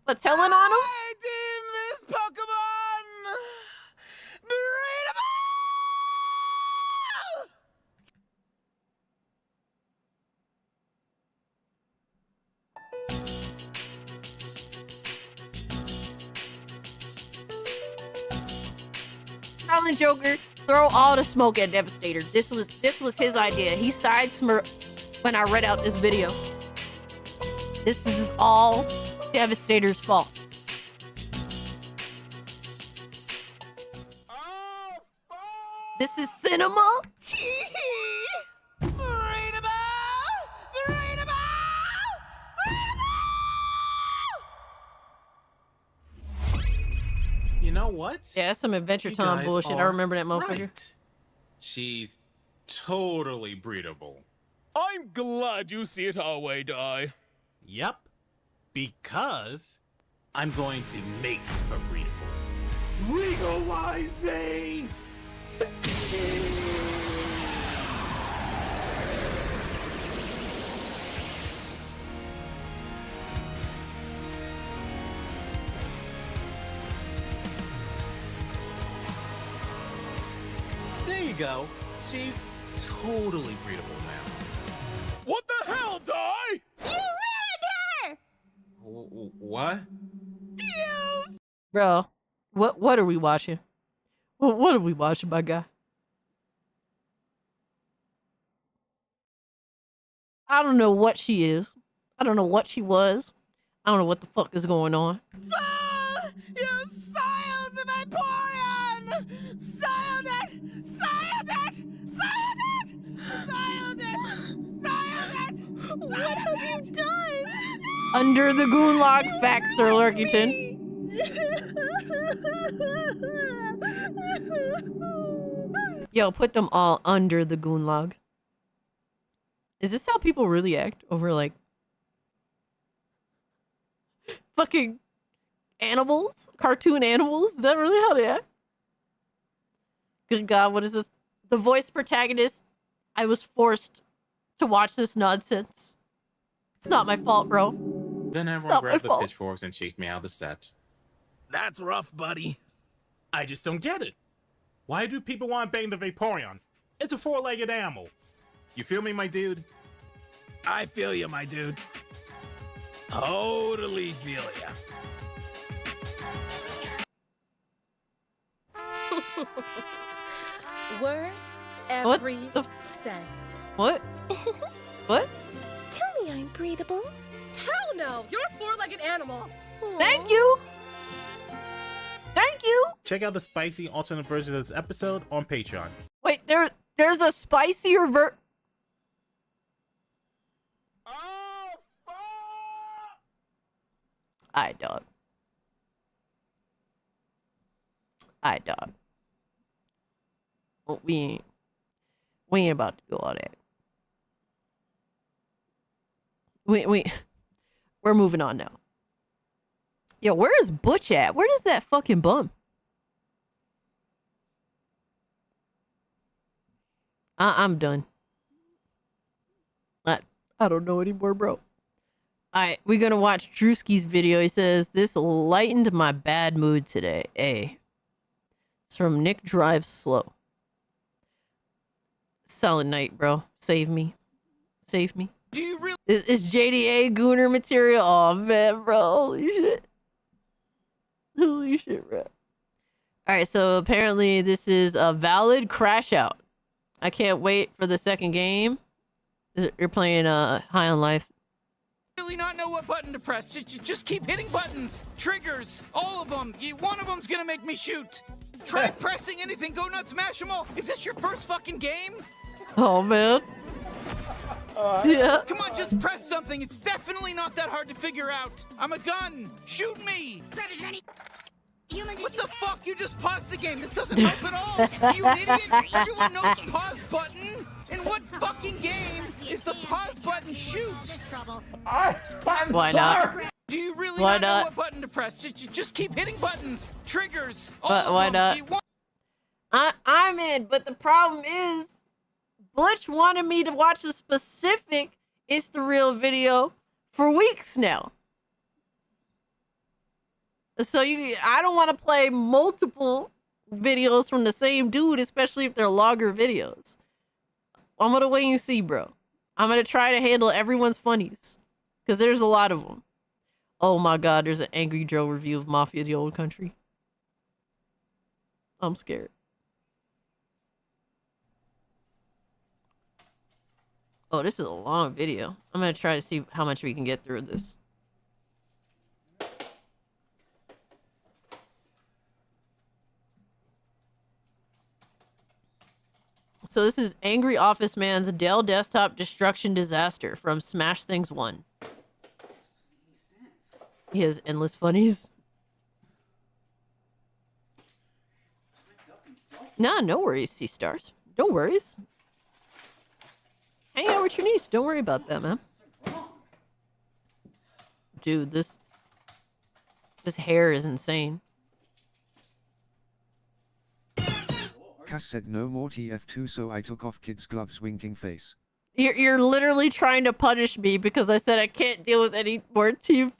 but telling on them? I deem this Pokemon breedable! Silent Joker, throw all the smoke at Devastator. This was his idea. He side smirked when I read out this video. This is all Devastator's fault. This is cinema. You know what? Yeah, that's some Adventure You Time guys bullshit. I are remember that motherfucker. right. She's totally breedable. I'm glad you see it our way, Dai. Yep. Because I'm going to make her breedable. Legalizing! There you go. She's totally breedable now. What the hell, Dai? You ruined her! What? Bro, what are we watching? What are we watching, my guy? I don't know what she is. I don't know what she was. I don't know what the fuck is going on. You siled the Vaporeon! Siled it! Siled it! Siled it! Siled it! Siled it! What have you done? Under the Goonlog facts, Sir Lurkington. Yo, put them all under the Goonlog. Is this how people really act over like fucking animals? Cartoon animals? Is that really how they act? Good God, what is this? The voice protagonist. I was forced to watch this nonsense. It's not my fault, bro. Then everyone grabbed the pitchforks and chased me out of the set. That's rough, buddy. I just don't get it. Why do people want to bang the Vaporeon? It's a four-legged animal. You feel me, my dude? I feel you, my dude. Totally feel ya. Worth every cent. What? What? Tell me I'm breedable. Hell no! You're a four-legged animal. Thank you. Thank you. Check out the spicy alternate version of this episode on Patreon. Wait, there's a spicier I dog. Well, we ain't about to do all that. We're moving on now. Yo, where is Butch at? Where is that fucking bum? I'm done. I don't know anymore, bro. Alright, we're gonna watch Drewski's video. He says, "This lightened my bad mood today." A. It's from Nick Drives Slow. Solid night, bro. Save me. Save me. Do you really? Is JDA Gooner material? Oh man, bro. Holy shit. Holy shit, bro. Alright, so apparently this is a valid crash out. I can't wait for the second game. You're playing High on Life. Really not know what button to press. Just keep hitting buttons, triggers, all of them. One of them's gonna make me shoot. Try pressing anything. Go nuts, smash them all. Is this your first fucking game? Oh man. Yeah. Come on, just press something. It's definitely not that hard to figure out. I'm a gun. Shoot me. What the fuck? You just paused the game. This doesn't help at all. You idiot. Everyone knows pause button. In what fucking game is the pause button shoot? Why not? Do you really Why not know not? what button to press? Just keep hitting buttons, triggers. But why not? I'm in, but the problem is, Butch wanted me to watch a specific It's the Real video for weeks now. So I don't want to play multiple videos from the same dude, especially if they're longer videos. I'm gonna wait and see, bro. I'm gonna try to handle everyone's funnies, because there's a lot of them. Oh my god, there's an Angry Joe review of Mafia the Old Country. I'm scared. Oh, this is a long video. I'm gonna try to see how much we can get through this. So this is Angry Office Man's Dell Desktop Destruction Disaster from Smash Things 1. He has endless funnies. Nah, no worries, C-Stars. No worries. Hang out with your niece. Don't worry about that, man. Dude, this hair is insane. Cass said no more TF2, so I took off kid's gloves, winking face. You're literally trying to punish me because I said I can't deal with any more Team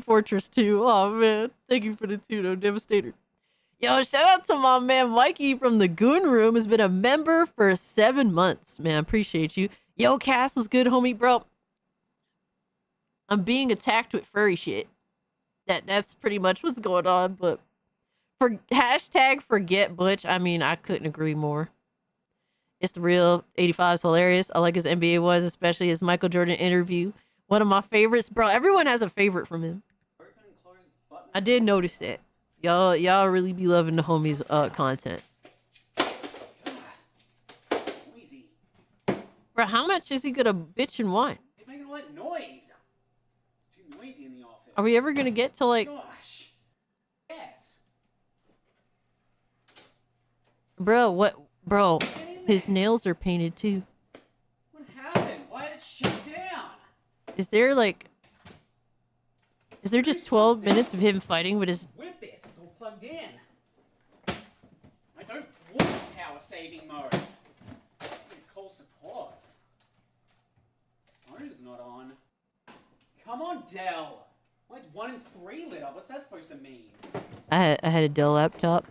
Fortress 2. Oh man, thank you for the tune, Devastator. Yo, shout out to my man Mikey from the Goon Room, has been a member for 7 months. Man, appreciate you. Yo, Cass was good, homie, bro. I'm being attacked with furry shit. That's pretty much what's going on, but for hashtag forget Butch, I mean, I couldn't agree more. It's the Real 85 is hilarious. I like his NBA was, especially his Michael Jordan interview. One of my favorites, bro. Everyone has a favorite from him. I did notice that. Y'all really be loving the homies content. Bro, how much is he gonna bitch and whine? He's making a lot of noise. It's too noisy in the office. Are we ever gonna get to like? Gosh. Yes. Bro, what? Bro, his nails are painted too. What happened? Why did it shut down? Is there like? Is there just 12 minutes of him fighting with his? With this, it's all plugged in. I don't want power saving mode. I just need to call support. Phone is not on. Come on, Dell. Why is 1 and 3 lit up? What's that supposed to mean? I had a Dell laptop.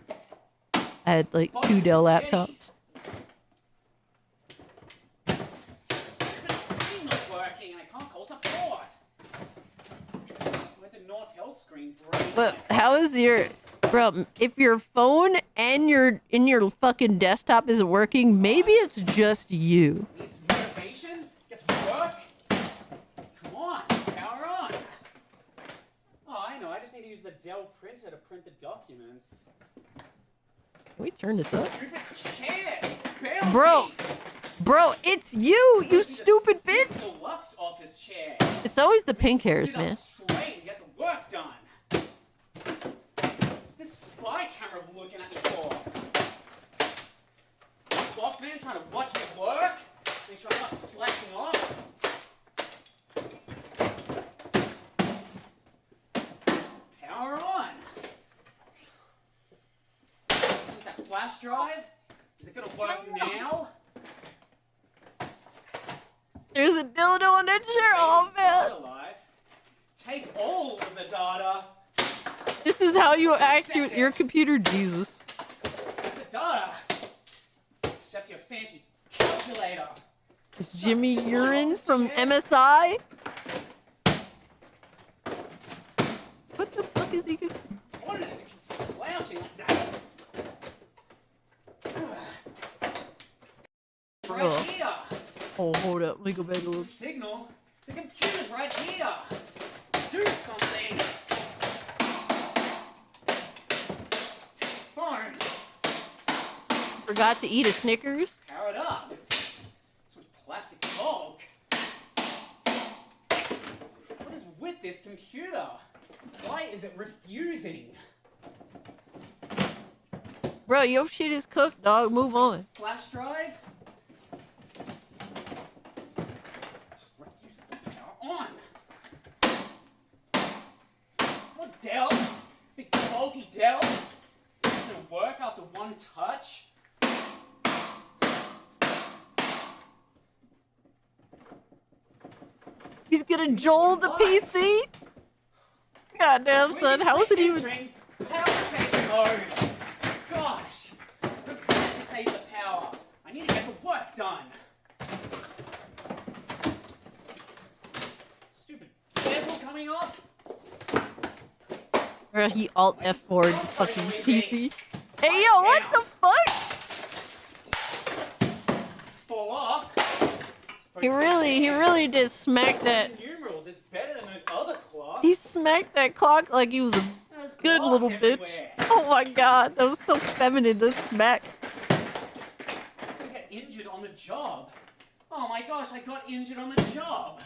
I had like 2 Dell laptops. It's not working and I can't call support. With the North Hill screen break. But how is your... Bro, if your phone and your fucking desktop isn't working, maybe it's just you. Needs motivation? Gets work? Come on, power on. Oh, I know. I just need to use the Dell printer to print the documents. Can we turn this up? Chair. Bro, it's you stupid bitch. Deluxe office chair. It's always the pink hairs, Sit man. up straight and get the work done. This spy camera looking at me for? Boss man trying to watch me work? Make sure I'm not slacking off. Power on. Is that flash drive? Is it gonna work now? There's a dildo on that chair. Oh man. Take all of the data. This is how you act your computer, Jesus. Accept the data. Accept your fancy calculator. Is Jimmy Urine from MSI? What the fuck is he? What is it slouching like that? Right here. Oh, hold up. Let me go back a little. Signal. The computer's right here. Do something. Phone. Forgot to eat a Snickers? Power it up. This was plastic bulk. What is with this computer? Why is it refusing? Bro, your shit is cooked, dog. Move on. Flash drive? Just refuses to power on. What, Dell? Big bulky Dell? It's gonna work after one touch? He's gonna jolt the PC? Goddamn, son. How is it even... Power saving mode. Gosh. Prepare to save the power. I need to get the work done. Stupid bezel coming off. Or he alt F4'd fucking PC. Hey, yo, what the fuck? Fall off. He really did smack that. Numerals, it's better than those other clocks. He smacked that clock like he was a good little bitch. Oh my god, that was so feminine to smack. I get injured on the job. Oh my gosh, I got injured on the job.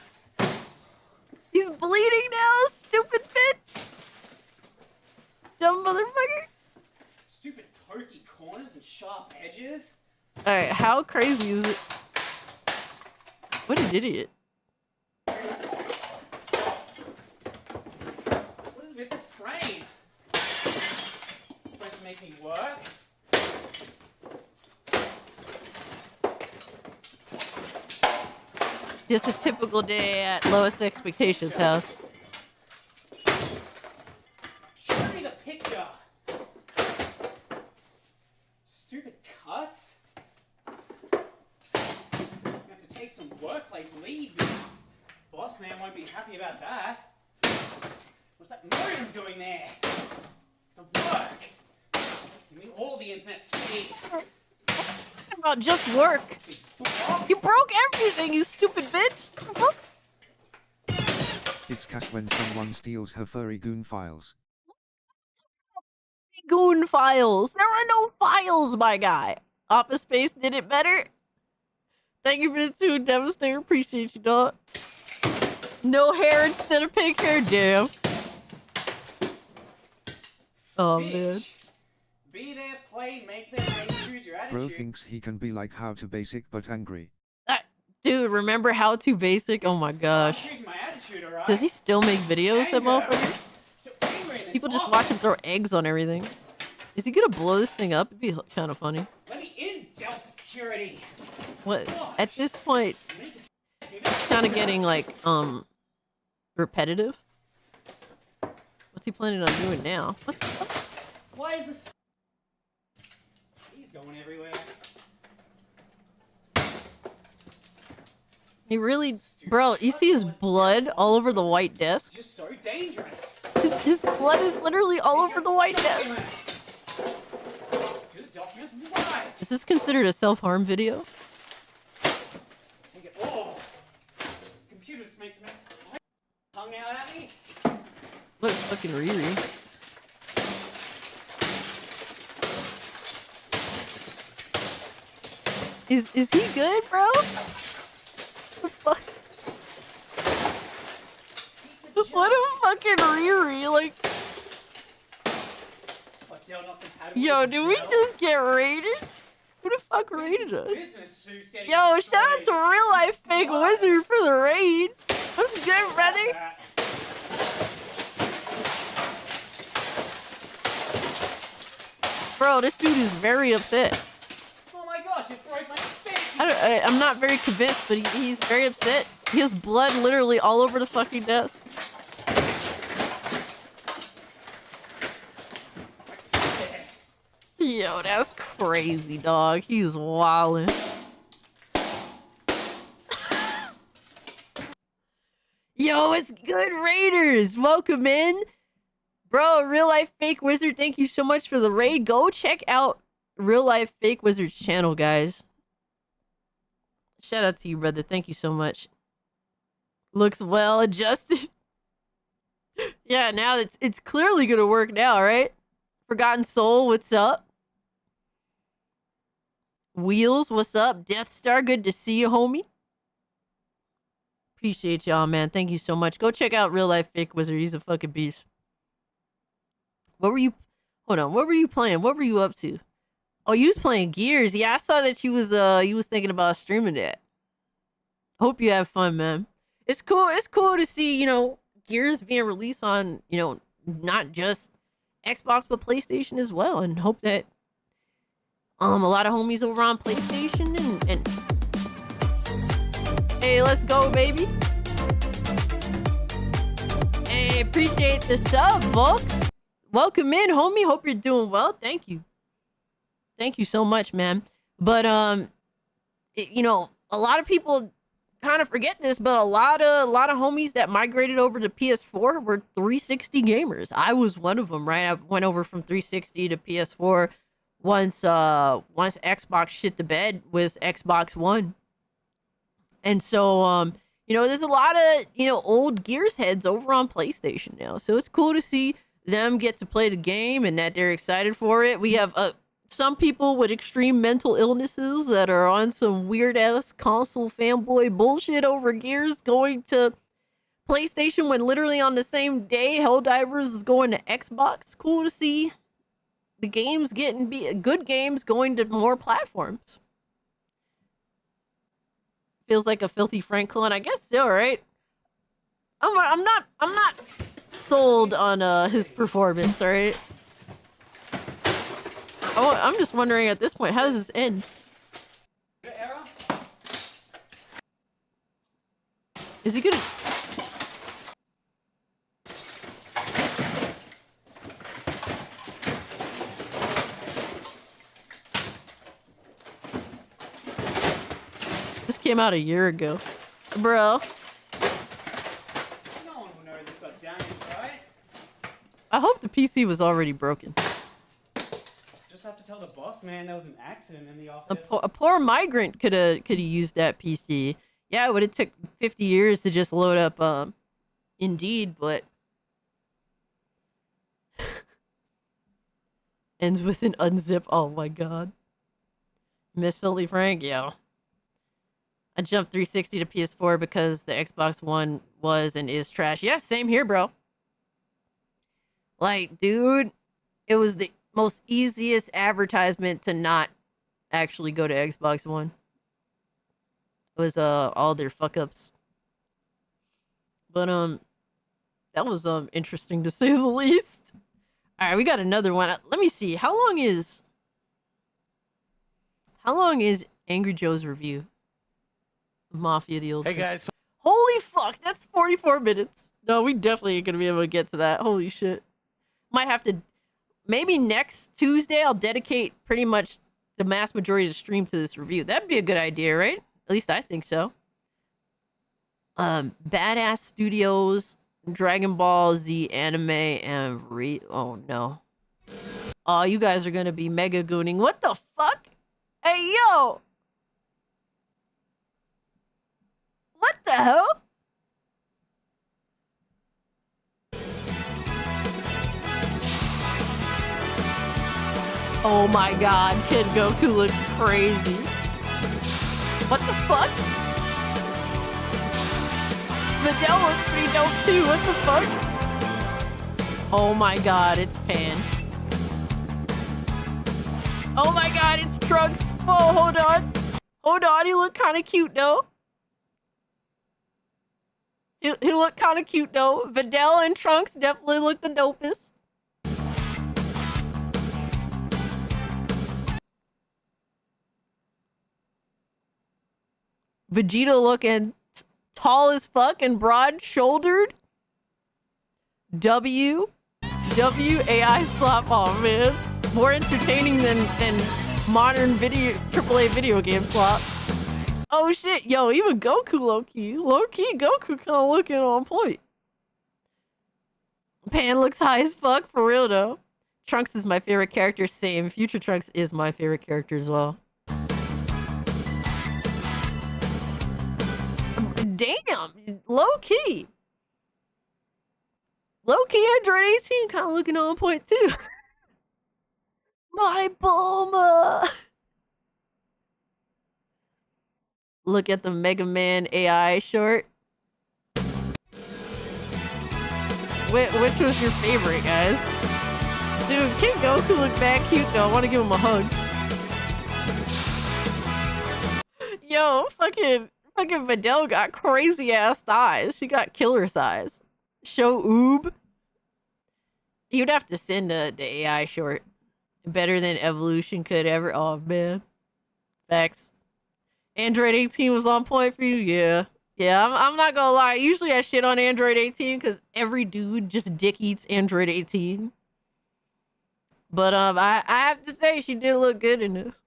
He's bleeding now, stupid bitch. Dumb motherfucker. Stupid pokey corners and sharp edges. Alright, how crazy is it? What an idiot. What is with this frame? It's supposed to make me work? Just a typical day at Lowest Expectations house. Show me the picture. Stupid cuts. You have to take some workplace leave. Boss man won't be happy about that. What's that modem doing there? To work. Give me all the internet speed. About just work. You broke everything, you stupid bitch. It's Cass when someone steals her furry goon files. Goon files. There are no files, my guy. Office Space did it better. Thank you for the 2 Devastator. Appreciate you, dog. No hair instead of pink hair. Damn. Oh, man. Be there, play, make them, make, choose your attitude. Bro thinks he can be like How to Basic but angry. Dude, remember How to Basic? Oh my gosh. My attitude, right? Does he still make videos, that motherfucker? People just watch him throw eggs on everything. Is he gonna blow this thing up? It'd be kind of funny. Let me in, Dell Security. What? At this point, it's kind of getting like, repetitive. What's he planning on doing now? What the fuck? Why is this? He's going everywhere. He really, bro, you see his blood all over the white desk? It's just so dangerous. His blood is literally all over the white desk. Do the document right. Is this considered a self-harm video? Oh, computers make tongue out at me. Look, fucking Riri. Is he good, bro? What the fuck? What a fucking Riri, like... Yo, did we just get raided? Who the fuck raided us? Yo, shout out to Real Life Fake Wizard for the raid. What's good, brother? Bro, this dude is very upset. Oh my gosh, it broke my face. I'm not very convinced, but he's very upset. He has blood literally all over the fucking desk. Yo, that's crazy, dog. He's wildin'. Yo, it's good, Raiders. Welcome in. Bro, Real Life Fake Wizard, thank you so much for the raid. Go check out Real Life Fake Wizard's channel, guys. Shout out to you, brother. Thank you so much. Looks well adjusted. Yeah, now it's clearly gonna work now, right? Forgotten Soul, what's up? Wheels, what's up? Death Star, good to see you, homie. Appreciate y'all, man. Thank you so much. Go check out Real Life Fake Wizard. He's a fucking beast. What were you... Hold on. What were you playing? What were you up to? Oh, you was playing Gears. Yeah, I saw that you was thinking about streaming that. Hope you have fun, man. It's cool. It's cool to see, you know, Gears being released on, you know, not just Xbox but PlayStation as well, and hope that a lot of homies over on PlayStation and hey, let's go, baby. Hey, appreciate the sub, Volk. Welcome in, homie. Hope you're doing well. Thank you. Thank you so much, man. But you know, a lot of people kind of forget this, but a lot of homies that migrated over to PS4 were 360 gamers. I was one of them, right? I went over from 360 to PS4 once Xbox shit the bed with Xbox One. And so you know, there's a lot of, you know, old Gears heads over on PlayStation now. So it's cool to see them get to play the game and that they're excited for it. We have some people with extreme mental illnesses that are on some weird-ass console fanboy bullshit over Gears going to PlayStation when literally on the same day Helldivers is going to Xbox. Cool to see the games good games going to more platforms. Feels like a Filthy Frank clone. I guess so, right? I'm not sold on his performance, alright? Oh, I'm just wondering at this point, how does this end? Is he gonna... This came out a year ago. Bro. No one will know this got damaged, right? I hope the PC was already broken. Just have to tell the boss man there was an accident in the office. A poor migrant could have used that PC. Yeah, it would have took 50 years to just load up Indeed, but ends with an unzip. Oh my god. Miss Filthy Frank, yeah. I jumped 360 to PS4 because the Xbox One was and is trash. Yeah, same here, bro. Like, dude, it was the most easiest advertisement to not actually go to Xbox One. It was all their fuck ups. But that was interesting to say the least. All right, we got another one. Let me see. How long is Angry Joe's review of Mafia the Old? Hey guys. Holy fuck, that's 44 minutes. No, we definitely ain't gonna be able to get to that. Holy shit. Might have to, maybe next Tuesday I'll dedicate pretty much the mass majority of the stream to this review. That'd be a good idea, right? At least I think so. Badass Studios, Dragon Ball Z anime, and oh no. Oh, you guys are gonna be mega gooning. What the fuck? Hey, yo! What the hell? Oh my god, Kid Goku looks crazy. What the fuck? Videl looks pretty dope too, what the fuck? Oh my god, it's Pan. Oh my god, it's Trunks. Whoa, hold on. Hold on, he looked kind of cute though. He looked kind of cute though. Videl and Trunks definitely look the dopest. Vegeta looking tall as fuck and broad-shouldered. AI slap. Oh man, more entertaining than modern AAA video game slap. Oh shit, yo, even Goku low-key Goku kind of looking on point. Pan looks high as fuck for real though. Trunks is my favorite character. Same. Future Trunks is my favorite character as well. Damn, low-key. Low-key Android 18 kind of looking on point too. My Bulma. Look at the Mega Man AI short. Which was your favorite, guys? Dude, King Goku looked bad cute though. I want to give him a hug. Yo, fucking Videl got crazy ass thighs. She got killer size. Show Oob. You'd have to send the AI short. Better than Evolution could ever. Oh man. Facts. Android 18 was on point for you? Yeah. Yeah, I'm not gonna lie. Usually I shit on Android 18 because every dude just dick eats Android 18. But I have to say she did look good in this.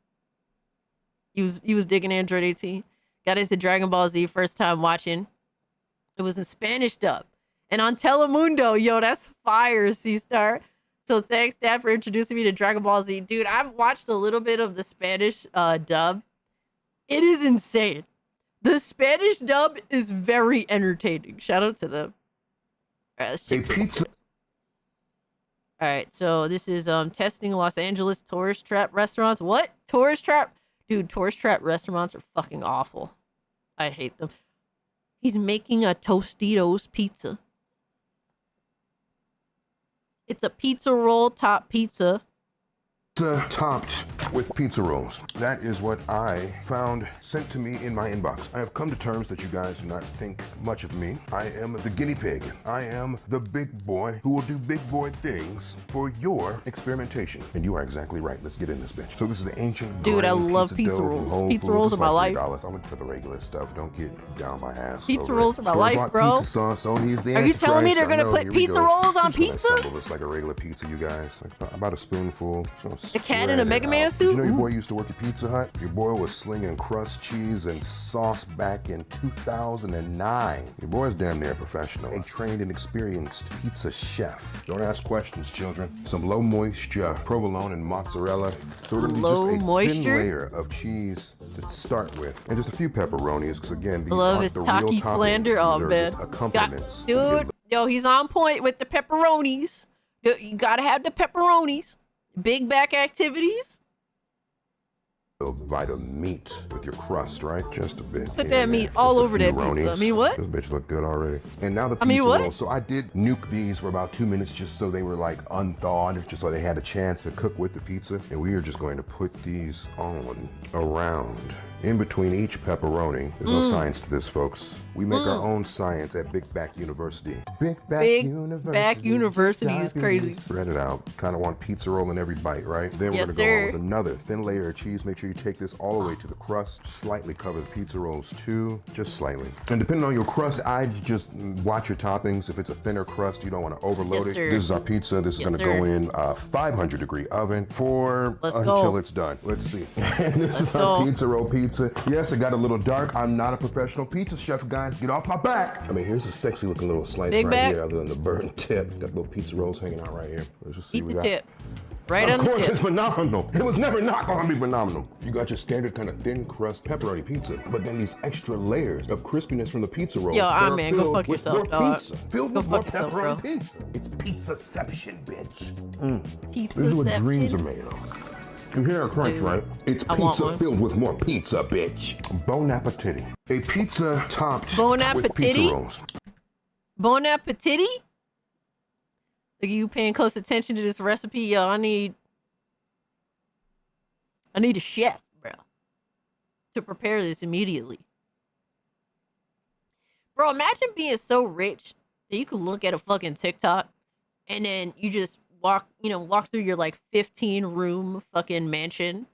He was digging Android 18. Got into Dragon Ball Z first time watching. It was in Spanish dub. And on Telemundo, yo, that's fire, C-Star. So thanks, Dad, for introducing me to Dragon Ball Z. Dude, I've watched a little bit of the Spanish dub. It is insane. The Spanish dub is very entertaining. Shout out to them. All right, let's check pizza. All right, so this is testing Los Angeles tourist trap restaurants. What? Tourist trap? Dude, tourist trap restaurants are fucking awful. I hate them. He's making a Tostitos pizza. It's a pizza roll top pizza. Topped with pizza rolls. That is what I found sent to me in my inbox. I have come to terms that you guys do not think much of me. I am the guinea pig. I am the big boy who will do big boy things for your experimentation. And you are exactly right. Let's get in this bitch. So this is the ancient dude, I love pizza rolls. Pizza rolls are my life. I'm looking for the regular stuff. Don't get down my ass. Pizza rolls are my life, bro. Pizza sauce. Only is the are you telling me they're gonna put pizza rolls on pizza? It's like a regular pizza, you guys. Like about a spoonful. So a cat in a Mega Man suit? You know your boy used to work at Pizza Hut? Your boy was slinging crust, cheese, and sauce back in 2009. Your boy's damn near professional. A trained and experienced pizza chef. Don't ask questions, children. Some low moisture provolone and mozzarella. So we're gonna do just a thin layer of cheese to start with. And just a few pepperonis, because again, these aren't the real toppings. Slander. Oh, man. Accompaniments. Dude, yo, he's on point with the pepperonis. You gotta have the pepperonis. Big back activities. A bite of meat with your crust, right? Just a bit. Put that meat all over that pizza. I mean, what? This bitch look good already. And now the pizza rolls. So I did nuke these for about 2 minutes just so they were like unthawed, just so they had a chance to cook with the pizza. And we are just going to put these on around In between each pepperoni, there's no science to this, folks. We make our own science at Big Back University. Big Back University is crazy. Spread it out. Kind of want pizza roll in every bite, right? Then we're gonna go on with another thin layer of cheese. Make sure you take this all the way to the crust. Slightly cover the pizza rolls too, just slightly. And depending on your crust, I'd just watch your toppings. If it's a thinner crust, you don't want to overload it. This is our pizza. This is gonna go in a 500-degree oven for until it's done. Let's see. This is our pizza roll pizza. Yes, it got a little dark. I'm not a professional pizza chef, guys. Get off my back. I mean, here's a sexy looking little slice right here, other than the burnt tip. Got little pizza rolls hanging out right here. Let's just see Eat the tip. Right on the tip. Of course, it's phenomenal. It was never not gonna be phenomenal. You got your standard kind of thin crust pepperoni pizza, but then these extra layers of crispiness from the pizza roll. Yo, man, go fuck yourself, dog. Filled with more pepperoni pizza. It's pizzaception, bitch. This is what dreams are made of. You hear a crunch, right? It's pizza filled with more pizza, bitch. Bon appetit. A pizza topped with pizza rolls. Bon appetit? Like, you paying close attention to this recipe? Yo, I need a chef, bro, to prepare this immediately. Bro, imagine being so rich that you could look at a fucking TikTok and then you just walk through your like 15-room fucking mansion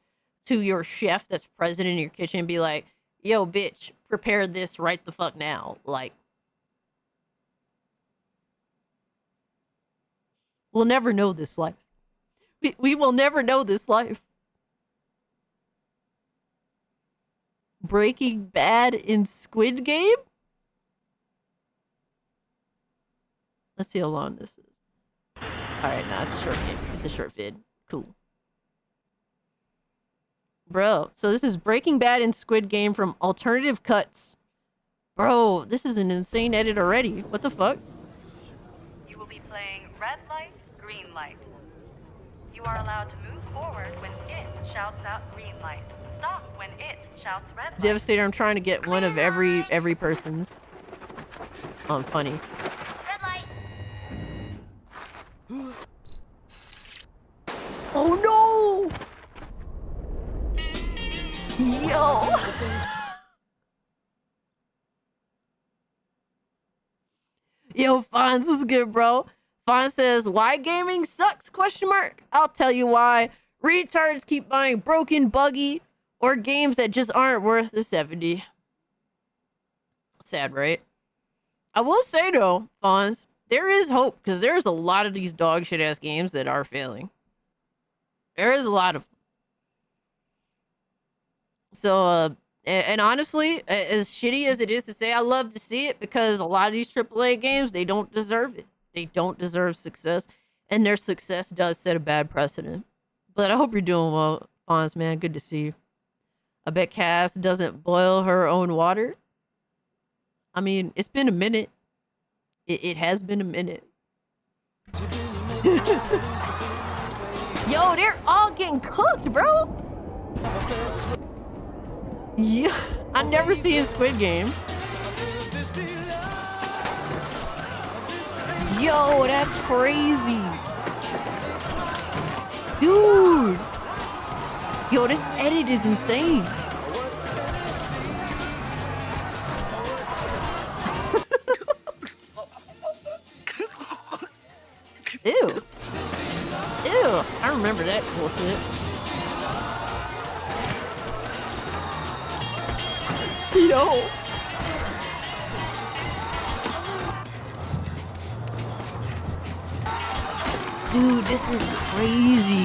to your chef that's present in your kitchen and be like, yo, bitch, prepare this right the fuck now. Like, we'll never know this life. We will never know this life. Breaking Bad in Squid Game? Let's see how long this is. Alright, nah, it's a short vid. It's a short vid. Cool. Bro, so this is Breaking Bad in Squid Game from Alternative Cuts. Bro, this is an insane edit already. What the fuck? You will be playing red light, green light. You are allowed to move forward when it shouts out green light. Stop when it shouts red light. Devastator, I'm trying to get one of every person's. Oh, funny. Oh no! Yo! Yo, Fonz was good, bro. Fonz says, why gaming sucks? Question mark. I'll tell you why. Retards keep buying broken, buggy, or games that just aren't worth the 70. Sad, right? I will say though, Fonz, there is hope, because there's a lot of these dog shit ass games that are failing. There is a lot of them. So, and honestly, as shitty as it is to say, I love to see it, because a lot of these AAA games, they don't deserve it. They don't deserve success, and their success does set a bad precedent. But I hope you're doing well, Fonz, man. Good to see you. I bet Cass doesn't boil her own water. I mean, it's been a minute. It has been a minute. Yo, they're all getting cooked, bro. Yeah, I never seen Squid Game. Yo, that's crazy. Dude. Yo, this edit is insane. Ew. Ew. I remember that bullshit. Yo. Dude, this is crazy.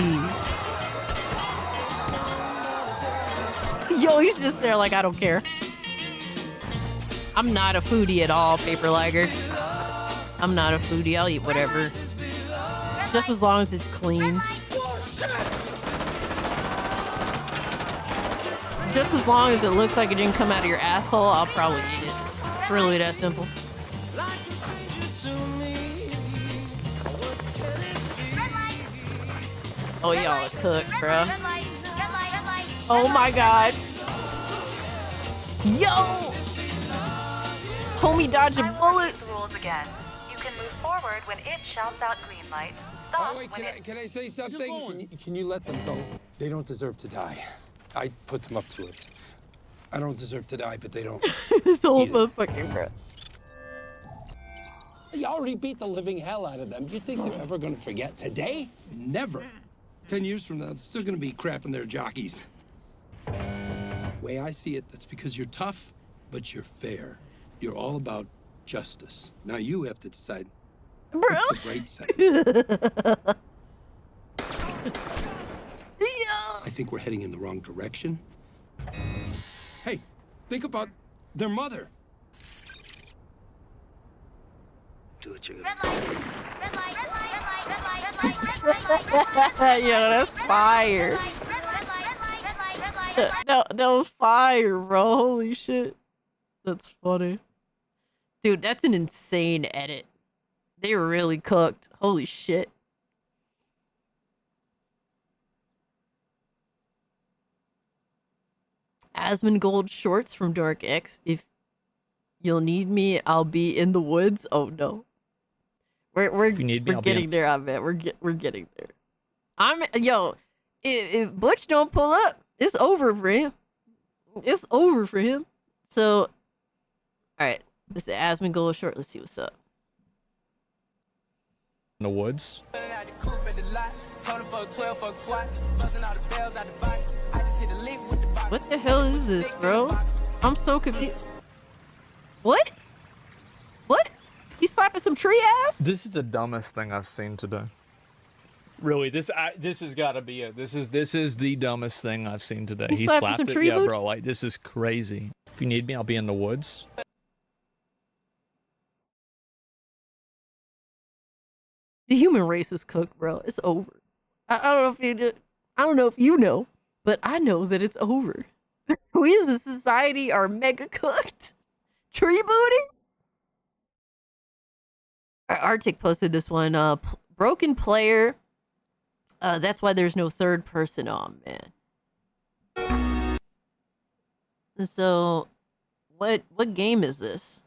Yo, he's just there like, I don't care. I'm not a foodie at all, Paper Lager. I'm not a foodie. I'll eat whatever. Just as long as it's clean. Just as long as it looks like it didn't come out of your asshole, I'll probably eat it. It's really that simple. Oh, y'all are cooked, bro. Oh my god. Yo! Homie dodging bullets. Rules again. You can move forward when it shouts out green light. Stop when can I say something? Can you let them go? They don't deserve to die. I put them up to it. I don't deserve to die, but they don't. This whole motherfucking bro. You already beat the living hell out of them. Do you think they're ever going to forget today? Never. 10 years from now, it's still going to be crapping their jockeys. Way I see it, that's because you're tough, but you're fair. You're all about justice. Now you have to decide what's the right sentence. I think we're heading in the wrong direction. Hey, think about their mother. Do what you're gonna do. Yo, that's fire. That was fire, bro. Holy shit. That's funny. Dude, that's an insane edit. They were really cooked. Holy shit. Asmongold shorts from Dark X. If you'll need me, I'll be in the woods. Oh no. We're getting there, I bet. We're getting there. If Butch don't pull up, it's over for him. It's over for him. So, alright. This is Asmongold short. Let's see what's up. In the woods. What the hell is this, bro? I'm so confused. What? What? He's slapping some tree ass? This is the dumbest thing I've seen today. Really, this has got to be it. This is the dumbest thing I've seen today. He slapped it. Yeah, bro. Like, this is crazy. If you need me, I'll be in the woods. The human race is cooked, bro. It's over. I don't know if you know, but I know that it's over. We as a society are mega cooked. Tree booty? Arctic posted this one. Broken player. That's why there's no third person. Oh, man. So, what game is this?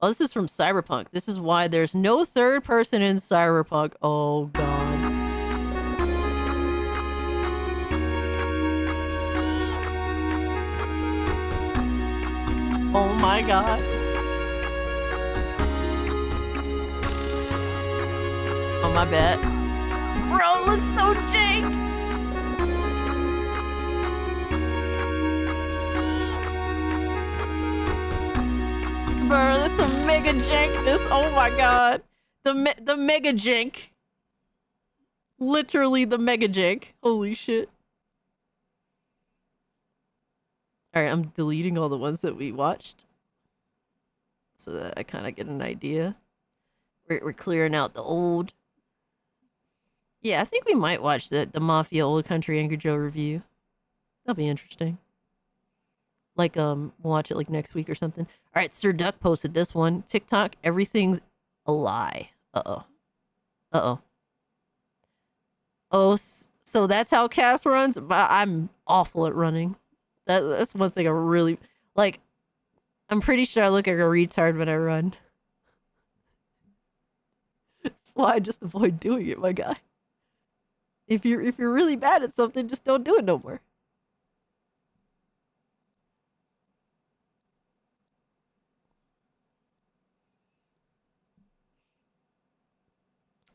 Oh, this is from Cyberpunk. This is why there's no third person in Cyberpunk. Oh, God. Oh, my God. Oh, my bad. Bro, it looks so jank. Bro, there's some mega jankness. Oh my god. The mega jank. Literally the mega jank. Holy shit. Alright, I'm deleting all the ones that we watched. So that I kind of get an idea. We're clearing out the old. Yeah, I think we might watch the Mafia Old Country Angry Joe review. That'll be interesting. Like, we'll watch it like next week or something. All right, Sir Duck posted this one. TikTok, everything's a lie. Uh-oh. Uh-oh. Oh, so that's how Cass runs? I'm awful at running. That's one thing I really... Like, I'm pretty sure I look like a retard when I run. That's why I just avoid doing it, my guy. If you're really bad at something, just don't do it no more.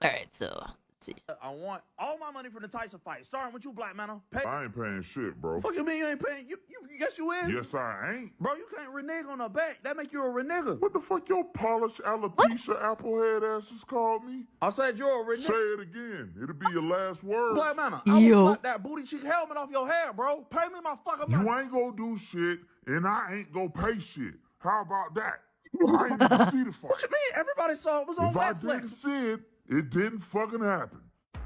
All right, so let's see. I want all my money from the Tyson fight, starting with you, Black Man. I ain't paying shit, bro. Fuck you mean you ain't paying? You yes you is. Yes, I ain't. Bro, you can't renege on a bet. That make you a renegger. What the fuck your polished alopecia applehead ass just called me? I said you're a renegger. Say it again. It'll be your last word. Black Man, I will slap that booty cheek helmet off your head, bro. Pay me my fucking money. You ain't gonna do shit, and I ain't gonna pay shit. How about that? I ain't even see the fight. What you mean? Everybody saw it was on Netflix. If I didn't see it, it didn't fucking happen.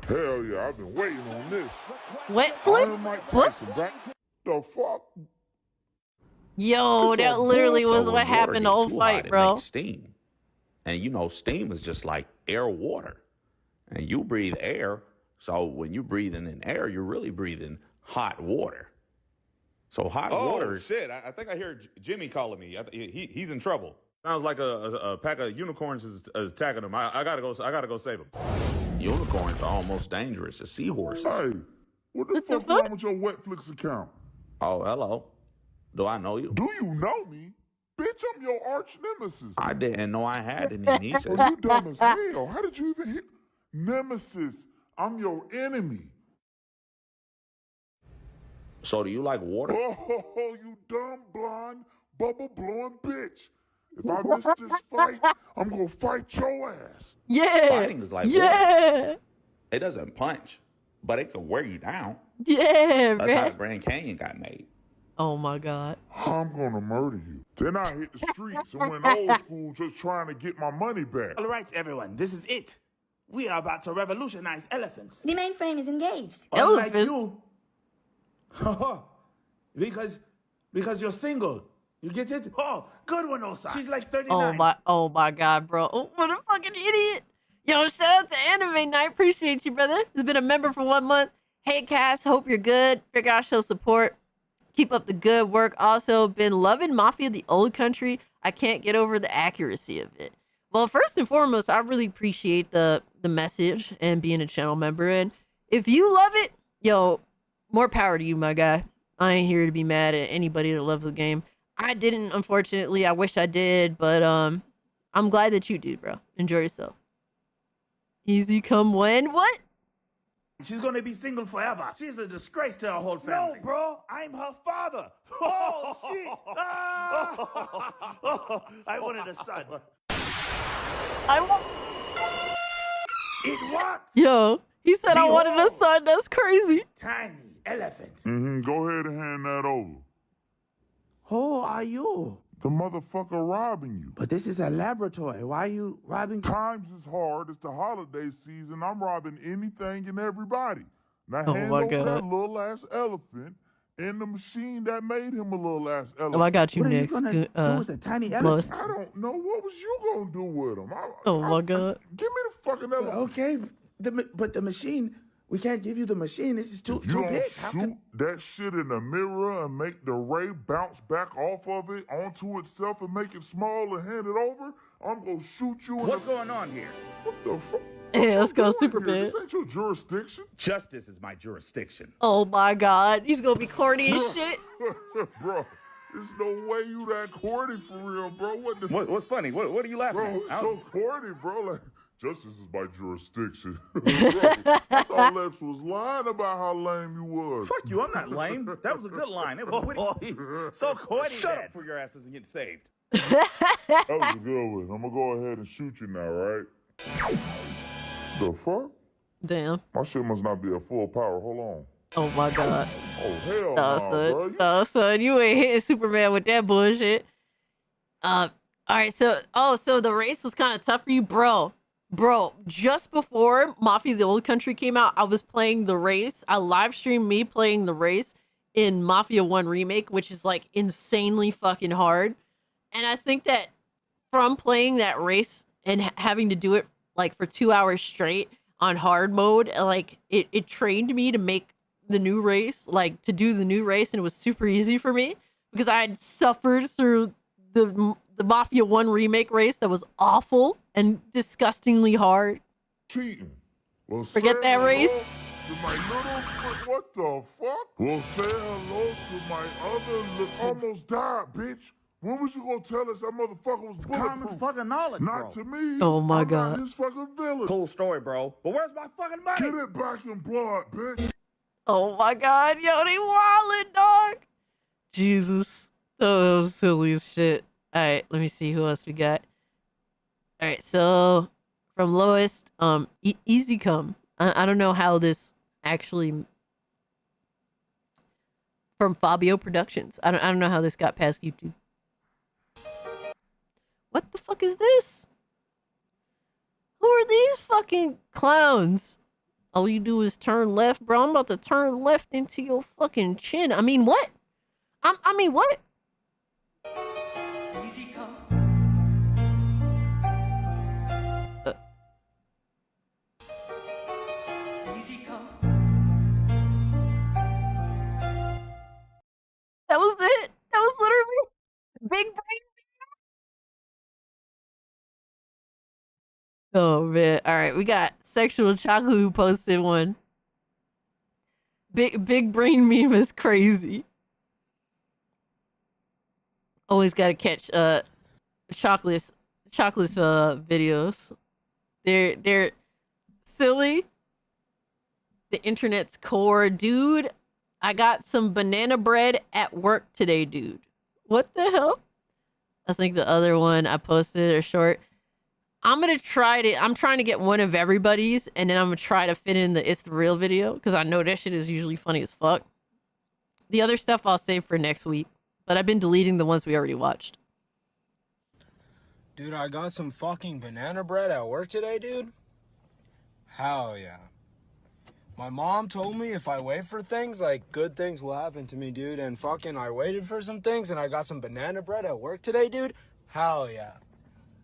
Hell yeah, I've been waiting on this. Netflix? What? The fuck? Yo, that literally was what happened the whole fight, bro. Steam. And you know, steam is just like air, water. And you breathe air. So when you breathing in air, you're really breathing hot water. So hot water. Oh, shit. I think I hear Jimmy calling me. He's in trouble. Sounds like a pack of unicorns is attacking him. I gotta go save him. Unicorns are almost dangerous as seahorses. Hey, what the fuck's wrong with your Netflix account? Oh, hello. Do I know you? Do you know me? Bitch, I'm your arch nemesis. I didn't know I had any nieces. Oh, you dumb as hell. How did you even hit? Nemesis, I'm your enemy. So do you like water? Oh, you dumb, blonde, bubble-blowing bitch. If I miss this fight, I'm gonna fight your ass. Yeah. Fighting is like yeah. water. It doesn't punch, but it can wear you down. Yeah, That's how man. the Grand Canyon got made. Oh my God. I'm gonna murder you. Then I hit the streets and went old school just trying to get my money back. All right, everyone, this is it. We are about to revolutionize elephants. The mainframe is engaged. Unlike Elephants? you. because you're single. You get it? Oh, good one, Osa. She's like 39. Oh my God, bro. Oh, what a fucking idiot. Yo, shout out to Anime Night. Appreciate you, brother. He's been a member for 1 month. Hey, Cass. Hope you're good. Figure out show support. Keep up the good work. Also, been loving Mafia the Old Country. I can't get over the accuracy of it. Well, first and foremost, I really appreciate the message and being a channel member. And if you love it, yo, more power to you, my guy. I ain't here to be mad at anybody that loves the game. I didn't, unfortunately. I wish I did, but I'm glad that you did, bro. Enjoy yourself. Easy come when? What? She's gonna be single forever. She's a disgrace to her whole family. No, bro, I'm her father. Oh, shit. Ah! I wanted a son. It worked. Yo, he said I wanted a son. That's crazy. Tiny elephant. Go ahead and hand that over. Who are you? The motherfucker robbing you. But this is a laboratory. Why are you robbing? Times is hard. It's the holiday season. I'm robbing anything and everybody. Now Oh hand my over God. that little ass elephant and the machine that made him a little ass elephant. Oh, I got you What next. are you gonna do with a tiny Lois. elephant? I don't know. What was you gonna do with him? Oh my God. Give me the fucking elephant. Okay, but the machine, we can't give you the machine. This is too You don't big. How shoot can... that shit in the mirror and make the ray bounce back off of it onto itself and make it small and hand it over? I'm gonna shoot you. What's going on here? What the fuck? Hey, let's go, Here? Superman. This ain't your jurisdiction. Justice is my jurisdiction. Oh my God. He's gonna be corny as shit. Bro, there's no way you that corny for real, bro. What's funny? What are you laughing Bro, at? it's so corny, bro. Like, justice is my jurisdiction. Bro, I thought Lex was lying about how lame you was. Fuck you, I'm not lame. That was a good line. It was witty. So corny. Shut up for your ass doesn't get saved. That was a good one. I'm gonna go ahead and shoot you now, right? The fuck? Damn. My shit must not be at full power. Hold on. Oh my God. Oh, hell No, no, son. bro. No, son. You ain't hitting Superman with that bullshit. All right. So the race was kind of tough for you, bro. Bro, just before Mafia the Old Country came out, I was playing the race. I live streamed me playing the race in Mafia 1 Remake, which is like insanely fucking hard. And I think that from playing that race and having to do it like for 2 hours straight on hard mode, like it trained me to make the new race, like to do the new race, and it was super easy for me because I had suffered through the Mafia 1 Remake race that was awful and disgustingly hard. Cheating. Well, Forget that race. To my little, what the fuck? Well, say hello to my other little, almost died, bitch. When was you gonna tell us that motherfucker was Common bulletproof? fucking knowledge, Not bro. to me. Oh my I'm God. not his fucking villain. Cool story, bro. But where's my fucking money? Get it back in blood, bitch. Oh my God, yo, they wildin', dog. Jesus. Oh, that was silly as shit. All right, let me see who else we got. All right, so from lowest, Easy Come. I don't know how this actually from Fabio Productions. I don't know how this got past YouTube. What the fuck is this? Who are these fucking clowns? All you do is turn left, bro. I'm about to turn left into your fucking chin. I mean, what? I mean, what? Easy come. Easy come. That was it. That was literally big brain. Oh man! All right, we got Sexual Chocolate who posted one. Big brain meme is crazy. Always gotta catch chocolate's videos. They're silly. The internet's core, dude. I got some banana bread at work today, dude. What the hell? I think the other one I posted are short. I'm gonna try to. I'm trying to get one of everybody's, and then I'm gonna try to fit in the "It's the Real" video because I know that shit is usually funny as fuck. The other stuff I'll save for next week, but I've been deleting the ones we already watched. Dude, I got some fucking banana bread at work today, dude. Hell yeah. My mom told me if I wait for things, like, good things will happen to me, dude. And fucking I waited for some things, and I got some banana bread at work today, dude. Hell yeah.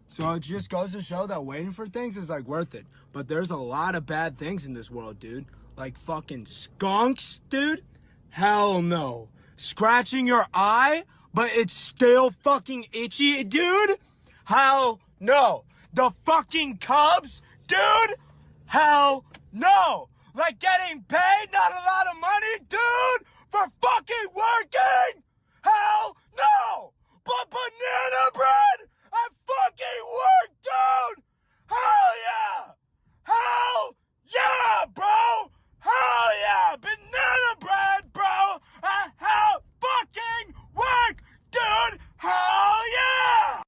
So it just goes to show that waiting for things is, like, worth it. But there's a lot of bad things in this world, dude. Like fucking skunks, dude. Hell no. Scratching your eye, but it's still fucking itchy, dude. Hell no. The fucking Cubs, dude. Hell no. Like getting paid not a lot of money, dude, for fucking working. Hell no. But banana bread at fucking work, dude. Hell yeah. Hell yeah, bro. Hell yeah. Banana bread, bro. At hell fucking work, dude. Hell yeah.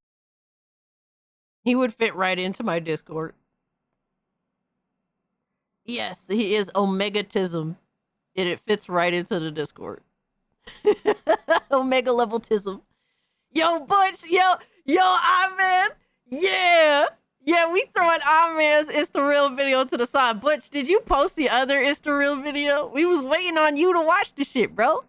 He would fit right into my Discord. Yes, he is Omegatism. And it fits right into the Discord. Omega leveltism. Yo, Butch, yo, I-Man. Yeah. Yeah, we throwing I-Man's It's the Real video to the side. Butch, did you post the other It's the Real video? We was waiting on you to watch the shit, bro.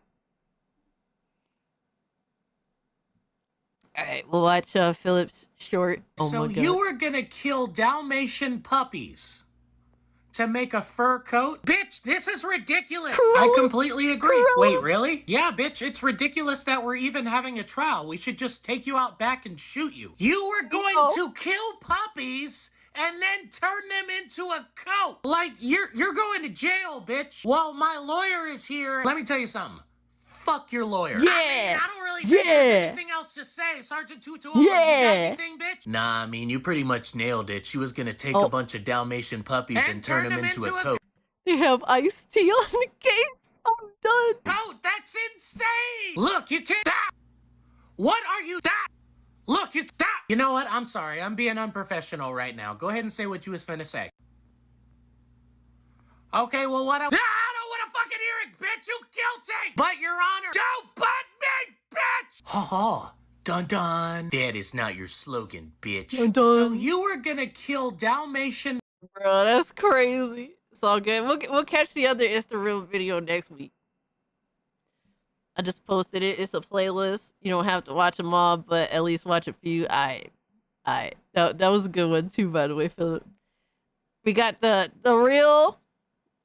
Alright, we'll watch Philip's short. Oh So my God. you were gonna kill Dalmatian puppies to make a fur coat? Bitch, this is ridiculous. I completely agree. Wait, really? Yeah, bitch, it's ridiculous that we're even having a trial. We should just take you out back and shoot you. You were going to kill puppies and then turn them into a coat. Like, you're going to jail, bitch. Well, my lawyer is here. Let me tell you something. Fuck your lawyer. Yeah. I don't really think there's anything else to say. Sergeant Tutuola, you got anything, bitch? Nah, I mean, you pretty much nailed it. She was gonna take a bunch of Dalmatian puppies and turn them into a coat. They have iced tea on the case. I'm done. Coat, that's insane! Look, you can't stop! What are you stop? Look, you stop! You know what? I'm sorry. I'm being unprofessional right now. Go ahead and say what you was finna say. Okay, well, what else? I don't want to fucking hear it, bitch! You guilty! But, Your Honor, don't butt me, bitch! Ha ha. Dun dun. That is not your slogan, bitch. Dun dun. So you were gonna kill Dalmatian... Bro, that's crazy. It's all good. We'll catch the other It's the Real video next week. I just posted it. It's a playlist. You don't have to watch them all, but at least watch a few. That was a good one too, by the way, Philip. We got the real...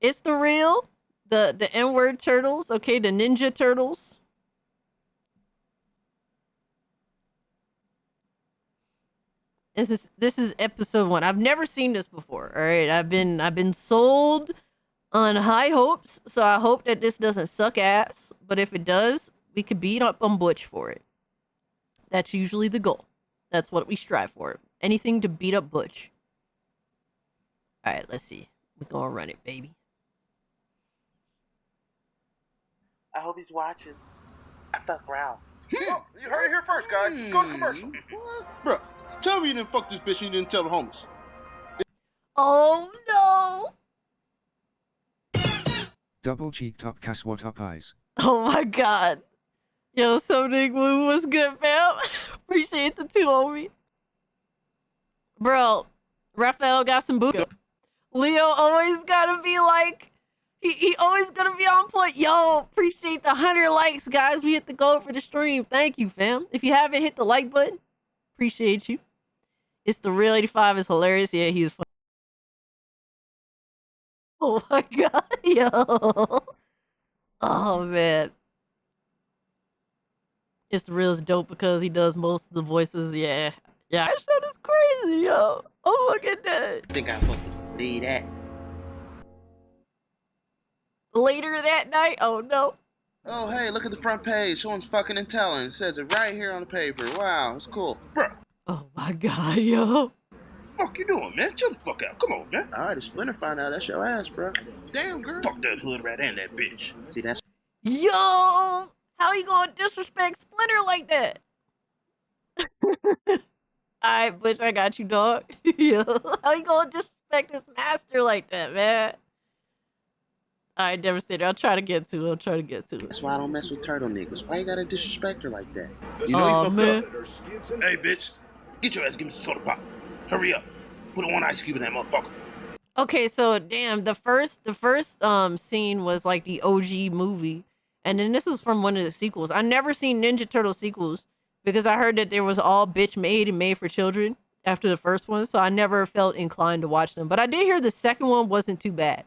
It's the Real, the N-word turtles, okay, the Ninja Turtles. This is episode 1. I've never seen this before. All right, I've been sold on high hopes, so I hope that this doesn't suck ass. But if it does, we could beat up on Butch for it. That's usually the goal. That's what we strive for. Anything to beat up Butch. All right, let's see. We're gonna run it, baby. I hope he's watching. I fuck Ralph. Well, you heard it here first, guys. Let's go to commercial. Bruh, tell me you didn't fuck this bitch and you didn't tell the homies. Oh no! Double cheeked up Cass, what up eyes? Oh my God. Yo, something was good, fam. Appreciate the 2 homie. Bro, Raphael got some booty. Leo always gotta be like, he always gonna be on point. Yo, appreciate the 100 likes, guys. We hit the goal for the stream. Thank you, fam. If you haven't hit the like button, appreciate you. It's the Real 85 is hilarious. Yeah, he was funny. Oh my God, yo. Oh man. It's the Real is dope because he does most of the voices. Yeah. Yeah, that shit is crazy, yo. Oh my goodness. I think I'm supposed to read that. Later that night, oh no. Oh, hey, look at the front page. Someone's fucking and telling. It says it right here on the paper. Wow, it's cool. Bruh. Oh my god, yo. Fuck you doing, man? Chill the fuck out. Come on, man. All right, if Splinter find out, that's your ass, bro. Damn, girl. Fuck that hood rat and that bitch. See, that's... Yo! How you gonna disrespect Splinter like that? Alright, Butch, I got you, dog. Yo, how you gonna disrespect his master like that, man? Alright, Devastator, I'll try to get to it. That's why I don't mess with turtle niggas. Why you gotta disrespect her like that? You know you fucked up. Hey, bitch. Get your ass, give me some soda pop. Hurry up. Put one ice cube in that motherfucker. Okay, so damn, the first scene was like the OG movie, and then this is from one of the sequels. I never seen Ninja Turtle sequels because I heard that there was all bitch made and made for children after the first one, so I never felt inclined to watch them. But I did hear the second one wasn't too bad.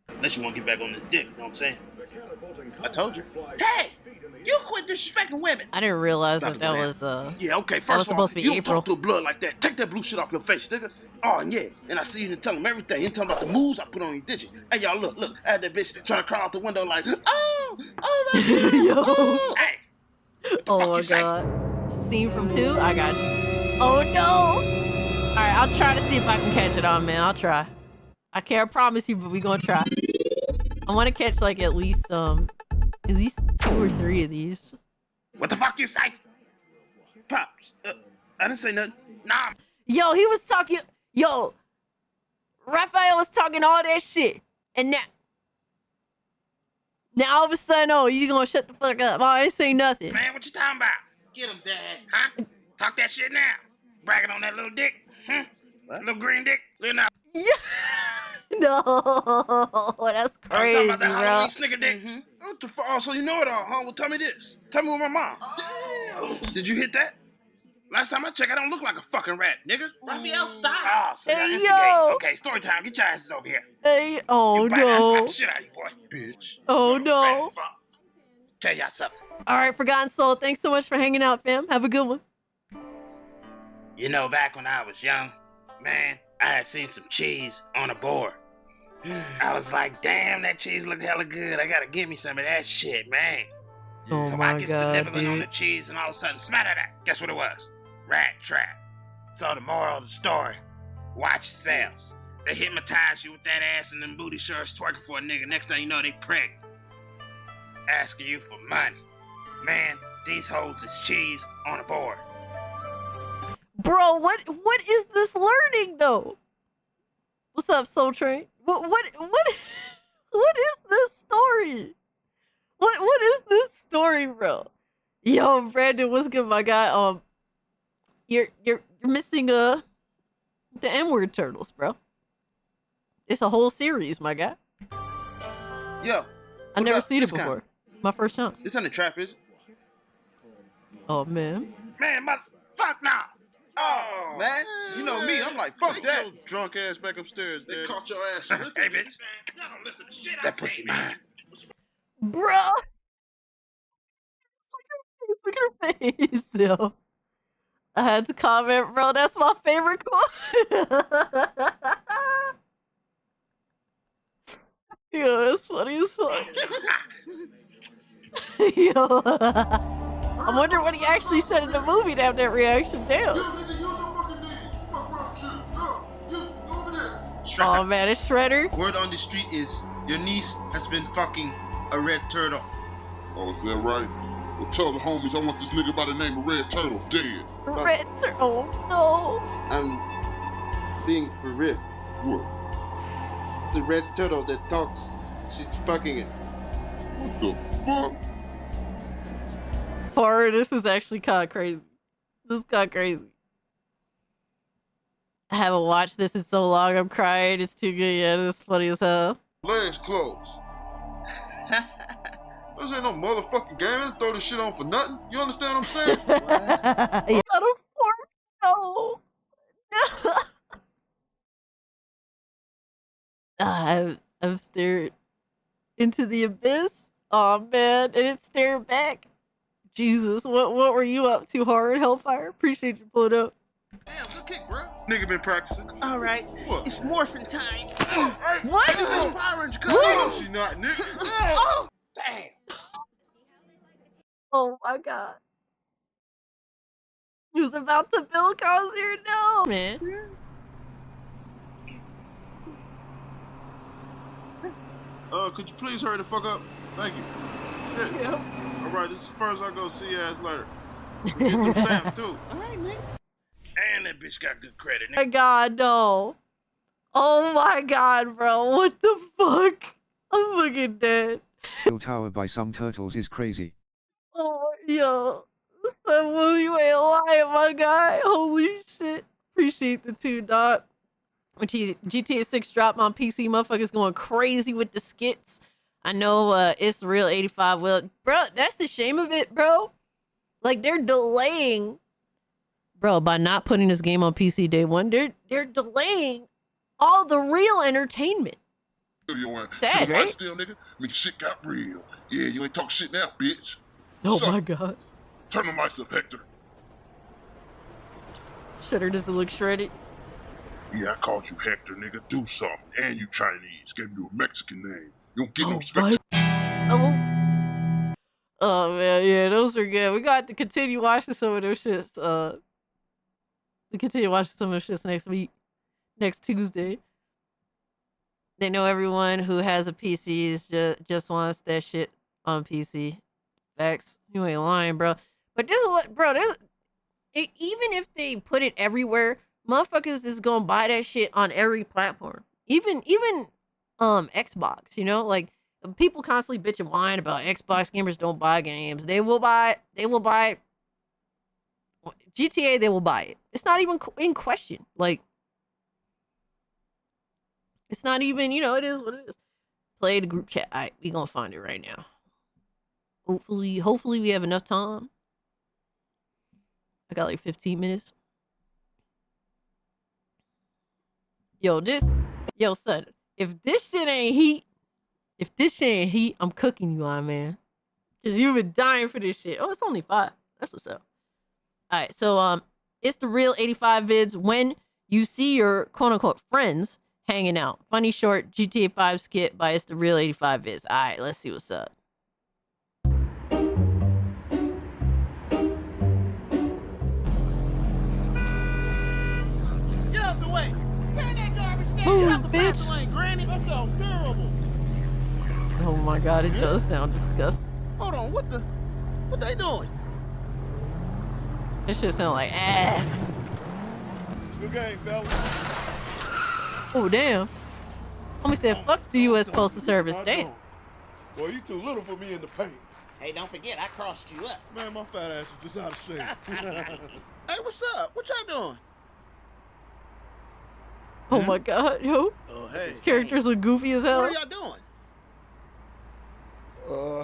Unless you want to get back on this dick, you know what I'm saying? I told you. Hey! You quit disrespecting women! I didn't realize that was yeah, okay, that was first of all, supposed to be you don't April. talk to blood like that. Take that blue shit off your face, nigga. Oh, and yeah, and I see you didn't tell him everything. You didn't tell him about the moves I put on you, did you? Hey, y'all, look, I had that bitch trying to cry out the window like, oh my god, oh! Hey! Oh my god. Scene from 2? I got you. Oh no! Alright, I'll try to see if I can catch it on, man. I'll try. I can't promise you, but we gonna try. I want to catch like at least 2 or 3 of these. What the fuck you say? Pops, I didn't say nothing. Nah. Yo, he was talking. Yo, Raphael was talking all that shit, and now all of a sudden, oh, you gonna shut the fuck up? Oh, I ain't say nothing. Man, what you talking about? Get him, Dad, huh? Talk that shit now. Bragging on that little dick, huh? Little green dick, little now. Yeah. No, that's crazy, I'm talking about that bro. Halloween snicker dick. What the fuck? Oh, so you know it all, huh? Well, tell me this. Tell me with my mom. Did you hit that? Last time I checked, I don't look like a fucking rat, nigga. Raphael, stop. Oh, so Hey, that's yo. Okay, story time. Get your asses over here. Hey, oh You bite that slap no. the shit out of you, boy. Bitch. Oh no. Tell y'all something. All right, Forgotten Soul, thanks so much for hanging out, fam. Have a good one. You know, back when I was young, man, I had seen some cheese on a board. I was like, damn, that cheese looked hella good. I gotta give me some of that shit, man. Oh So my I gets god, the nibbling on the dude. cheese and all of a sudden, smatter that. Guess what it was? Rat trap. So the moral of the story, watch yourselves. They hypnotize you with that ass and them booty shorts twerking for a nigga. Next thing you know, they pregnant. Asking you for money. Man, these hoes is cheese on a board. Bro, what is this learning though? What's up, Soul Train? What is this story? What is this story, bro? Yo, Brandon, what's good, my guy? You're missing the N-word turtles, bro. It's a whole series, my guy. Yo. I never seen it before. My first time. This on the trap, is it? Oh man. Man, fuck now. Oh, man. You know me, I'm like, fuck that. Drunk ass back upstairs. They Dad. caught your ass. Hey, bitch. Y'all don't listen to shit that pussy, man. Bro. Look at her face, yo. I had to comment, bro. That's my favorite quote. Yo, that's funny as fuck. Yo. I wonder what he actually said in the movie to have that reaction. Damn. Oh man, it's Shredder. Word on the street is your niece has been fucking a red turtle. Oh, is that right? Well, tell the homies I want this nigga by the name of Red Turtle dead. Red turtle. Oh no. I'm being for real. What? It's a red turtle that talks. She's fucking it. What the fuck? Horror, this is actually kind of crazy. This is kind of crazy. I haven't watched this in so long. I'm crying. It's too good. Yeah, it's funny as hell. Legs closed. This ain't no motherfucking game. Throw this shit on for nothing. You understand what I'm saying? You got a fork? No. I've stared into the abyss. Oh man, and it stared back. Jesus, what were you up to, Horror Hellfire? Appreciate you pulling up. Damn, good kick, bro. Nigga been practicing. All right, What? it's morphin' time. What? This Power Ranger No, she not, nigga. Oh, damn. Oh my god. He was about to Bill Cosby. No, man. Could you please hurry the fuck up? Thank you. Shit. Yep. All right, this is first. I'll go see your ass later. Get them stamps too. All right, man. And that bitch got good credit. Oh my god, no. Oh my god, bro. What the fuck? I'm fucking dead. Bill Tower by some turtles is crazy. Oh, yo. So, you ain't lying, my guy. Holy shit. Appreciate the 2, dog. When GTA 6 dropped on PC, motherfuckers going crazy with the skits. I know it's the real 85. Well, bro, that's the shame of it, bro. Like, they're delaying, bro, by not putting this game on PC day one, they're delaying all the real entertainment. Sad, right? Still, nigga. I mean, shit got real. Yeah, you ain't talk shit now, bitch. Oh my god. Turn the mics up, Hector. Shutter doesn't look shredded. Yeah, I called you Hector, nigga. Do something. And you Chinese. Gave you a Mexican name. You don't get no respect. Oh man, yeah, those are good. We got to continue watching some of those shits. We continue watching some of those shits next week, next Tuesday. They know everyone who has a PC is just wants that shit on PC. Facts. You ain't lying, bro. But there's a lot, bro. Even if they put it everywhere, motherfuckers is gonna buy that shit on every platform. Even Xbox. You know, like people constantly bitch and whine about Xbox gamers don't buy games. They will buy GTA. They will buy it. It's not even in question. Like, it's not even, you know, it is what it is. Play the group chat. All right, we gonna find it right now. Hopefully we have enough time. I got like 15 minutes. Yo, son, if this shit ain't heat, I'm cooking you on, man. Cause you've been dying for this shit. Oh, it's only 5. That's what's up. All right, so it's the real 85 vids when you see your quote unquote friends hanging out. Funny short GTA 5 skit by It's the Real 85 vids. All right, let's see what's up. Get out the way. Turn that garbage down. Move, Get out the bitch. passing lane, Granny. That sounds terrible. Oh my god, it does sound disgusting. Hold on, what they doing? This shit sound like ass. Good game, fellas. Oh damn. Homie said, "Fuck the U.S. Postal Service." Damn. Boy, you too little for me in the paint. Hey, don't forget, I crossed you up. Man, my fat ass is just out of shape. Hey, what's up? What y'all doing? Oh my god, yo. Oh, hey. These characters look goofy as hell. What are y'all doing?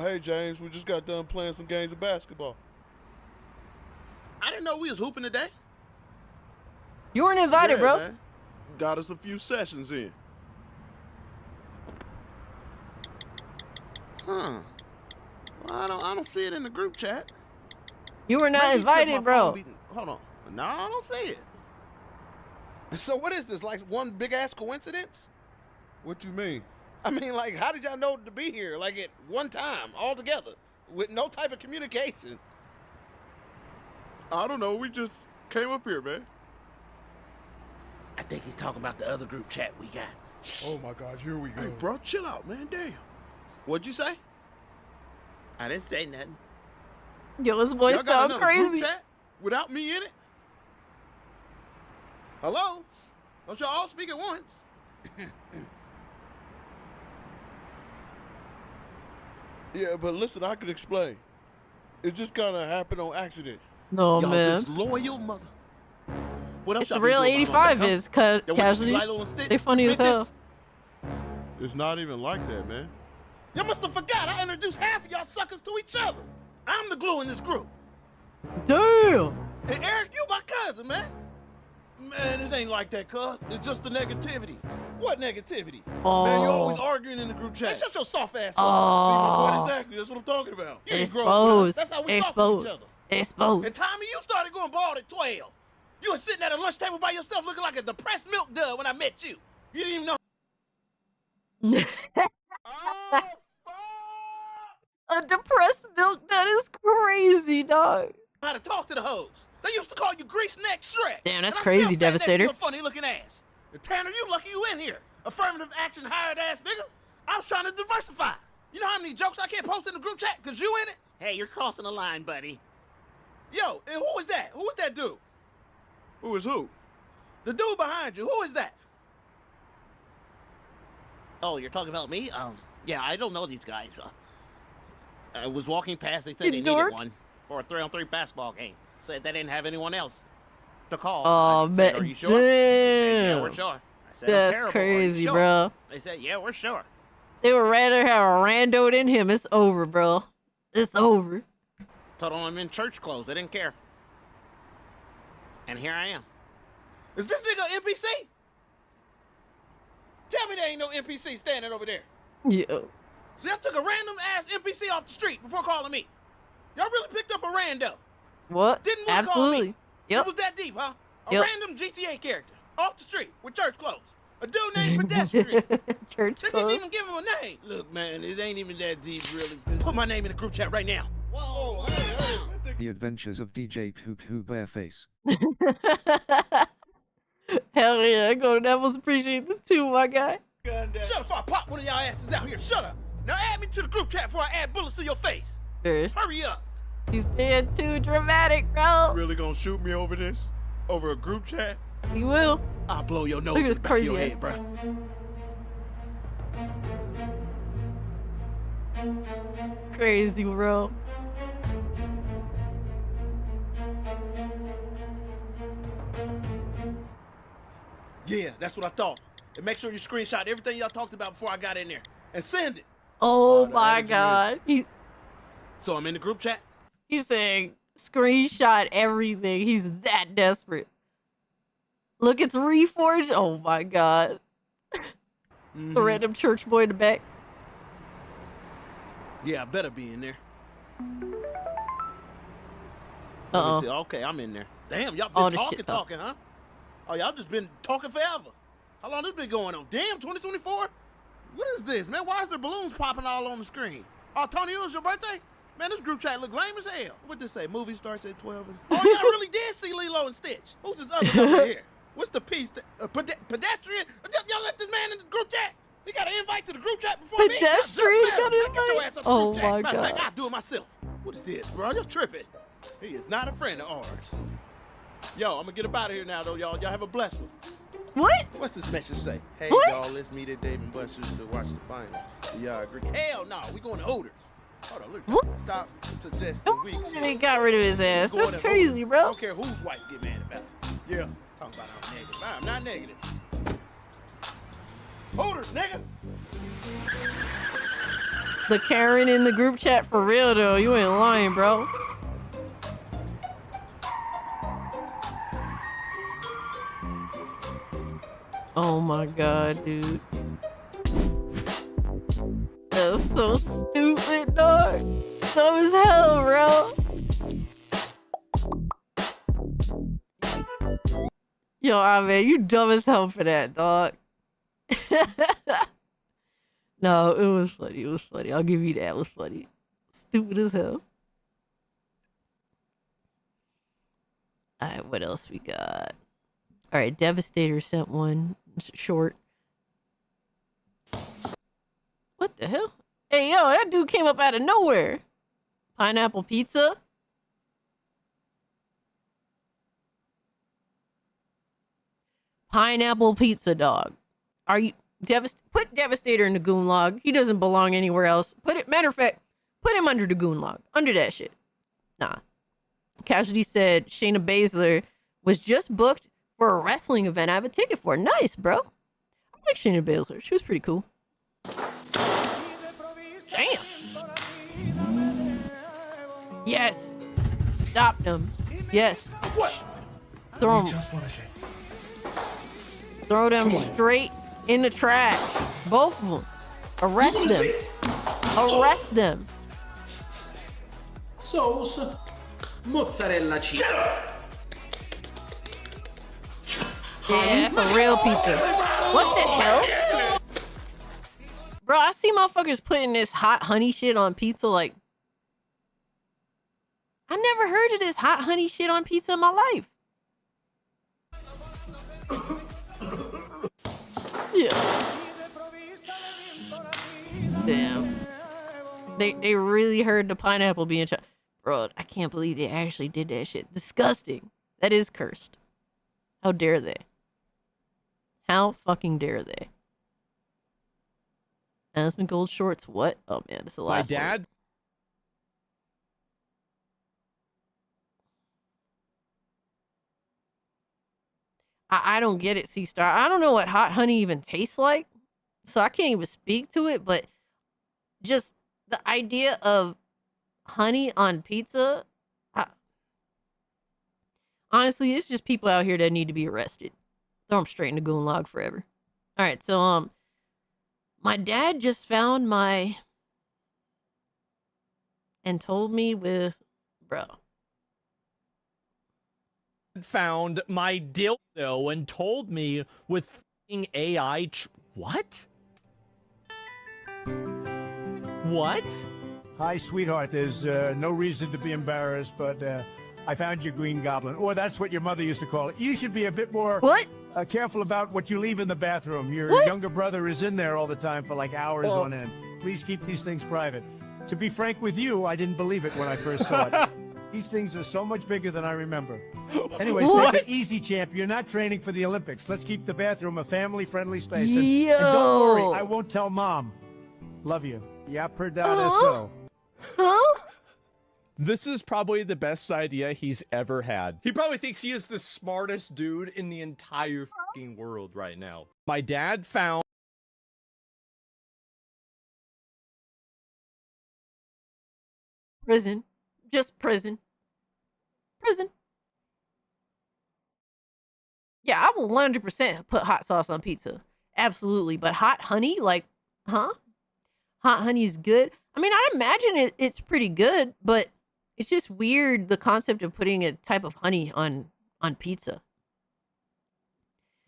Hey, James, we just got done playing some games of basketball. I didn't know we was hooping today. You weren't invited, bro. Man. Got us a few sessions in. Huh. Well, I don't see it in the group chat. You were not Maybe 'cause my invited, bro. phone hold on. No, I don't see it. So what is this, like one big ass coincidence? What you mean? I mean, like, how did y'all know to be here, like, at one time, all together, with no type of communication? I don't know. We just came up here, man. I think he's talking about the other group chat we got. Oh, my God. Here we go. Hey, bro, chill out, man. Damn. What'd you say? I didn't say nothing. Yo, his voice Y'all got sound another crazy. group chat without me in it? Hello? Don't y'all all speak at once? Yeah, but listen, I could explain. It just kind of happened on accident. No, y'all man. disloyal mother. What else It's the y'all been real doing while 85 I'm back, huh? is Y'all went to see casualties. Lilo and Stitch? They funny as hell. It's not even like that, man. Y'all must have forgot I introduced half of y'all suckers to each other. I'm the glue in this group. Damn. Hey, Eric, you my cousin, man. Man, it ain't like that, cuz. It's just the negativity. What negativity? Oh. Man, you're always arguing in the group chat. Man, shut your soft ass up. Oh. See my point exactly. That's what I'm talking about. You didn't grow up with us. Exposed. That's how we talk to Exposed. each other. Exposed. And Tommy, you started going bald at 12. You were sitting at a lunch table by yourself looking like a depressed milk dud when I met you. You didn't even know. A depressed milk nut is crazy. dog. How to talk to the hoes. They used to call you grease neck Shrek. Damn, that's And I'm crazy, still sitting next to Devastator. your funny looking ass. And Tanner, you lucky you in here. Affirmative action hired ass nigga. I was trying to diversify. You know how many jokes I can't post in the group chat because you in it? Hey, you're crossing the line, buddy. Yo, and who is that? Who is that dude? Who is who? The dude behind you. Who is that? Oh, you're talking about me? Yeah, I don't know these guys. I was walking past. They said they needed one for a 3-on-3 basketball game. Said they didn't have anyone else to call. Oh, I said, man. Are you sure? They said, yeah, we're Damn. sure. I said, That's I'm terrible. crazy, Are you sure? bro. They said, yeah, we're sure. They would rather have a randoed in him. It's over, bro. It's over. Told them I'm in church clothes. They didn't care. And here I am. Is this nigga NPC? Tell me there ain't no NPC standing over there. Yo. See, I took a random ass NPC off the street before calling me. Y'all really picked up a rando. What? Didn't want to call Absolutely. me. Yep. It was that deep, huh? A Yep. random GTA character off the street with church clothes. A dude named Pedestrian. Church They didn't even give him a name. Look, man, it ain't even that deep, really. Put my name in the group chat right now. Whoa, hey. The Adventures of DJ Poop Who Bareface. Hell yeah, I go to that. Most appreciate the two, my guy. Shut up before I pop one of y'all asses out here. Shut up. Now add me to the group chat before I add bullets to your face. Sure. Hurry up. He's being too dramatic, bro. Really gonna shoot me over this? Over a group chat? He will. I'll blow your nose Look at to this the back of your crazy head, bro. Crazy, bro. Yeah, that's what I thought. And make sure you screenshot everything y'all talked about before I got in there. And send it. Oh my god. So I'm in the group chat? He's saying screenshot everything. He's that desperate. Look, it's Reforged. Oh my god. The random church boy in the back. Yeah, I better be in there. Uh-oh. Let me see. Okay, I'm in there. Damn, y'all All been the shit talking, huh? Oh, y'all just been talking forever. How long this been going on? Damn, 2024? What is this, man? Why is there balloons popping all on the screen? Oh, Tony, it was your birthday? Man, this group chat look lame as hell. What this say? Movie starts at 12. Oh, y'all really did see Lilo and Stitch. Who's this other over here? What's the piece? Pedestrian? Y'all let this man in the group chat? He got an invite to the group chat before me? Pedestrian got an Get your invite? ass up the Oh group chat. my Matter of fact, God. I'll do it myself. What is this, bro? You're tripping. He is not a friend of ours. Yo, I'm gonna get up out of here now, though, y'all. Y'all have a blessed one. What? What's this message say? Hey, What? y'all, let's meet at Dave and Buster's to watch the finals. Yeah, I agree. Hell no, we going to Hooters. Hold on, look. What? Stop suggesting weeks. They got rid of his ass. That's crazy, I bro. don't care whose wife get mad about it. Yeah, talking about I'm negative. I'm not negative. Hooters, nigga. The Karen in the group chat for real, though. You ain't lying, bro. Oh my god, dude. That's so stupid, dog. Dumb as hell, bro. Yo, man, you dumb as hell for that, dog. No, it was funny. It was funny. I'll give you that. It was funny. Stupid as hell. Alright, what else we got? Alright, Devastator sent one. It's short. What the hell? Hey, yo, that dude came up out of nowhere. Pineapple pizza? Pineapple pizza, dog. Are you... Put Devastator in the goon log. He doesn't belong anywhere else. Matter of fact, put him under the goon log. Under that shit. Nah. Casualty said Shayna Baszler was just booked for a wrestling event I have a ticket for. Nice, bro. I like Shayna Baszler. She was pretty cool. Damn. Yes. Stop them. Yes. Throw them. Throw them straight in the trash. Both of them. Arrest them. Arrest them. Sauce. Mozzarella cheese. Yeah, that's a real pizza. What the hell? Bro, I see motherfuckers putting this hot honey shit on pizza like... I never heard of this hot honey shit on pizza in my life. Yeah. Damn. They really heard the pineapple being chopped. Bro, I can't believe they actually did that shit. Disgusting. That is cursed. How dare they? How fucking dare they? Asmongold shorts, what? Oh man, it's the last My one. dad. I don't get it, C-Star. I don't know what hot honey even tastes like, so I can't even speak to it, but just the idea of honey on pizza, honestly, it's just people out here that need to be arrested. Throw them straight in the gulag forever. All right, so my dad just found my and told me with, bro. Found my dildo and told me with f***ing AI. What? What? Hi, sweetheart. There's no reason to be embarrassed, but I found your green goblin. Or that's what your mother used to call it. You should be a bit more careful about what you leave in the bathroom. Your younger brother is in there all the time for like hours on end. Please keep these things private. To be frank with you, I didn't believe it when I first saw it. These things are so much bigger than I remember. Anyways, take it easy, champ. You're not training for the Olympics. Let's keep the bathroom a family-friendly space. And don't worry, I won't tell Mom. Love you. Yep, her dad is so. Huh? This is probably the best idea he's ever had. He probably thinks he is the smartest dude in the entire fucking world right now. My dad found Prison. Just prison. Prison. Yeah, I will 100% put hot sauce on pizza. Absolutely. But hot honey? Like, huh? Hot honey is good? I mean, I imagine it's pretty good, but it's just weird, the concept of putting a type of honey on pizza.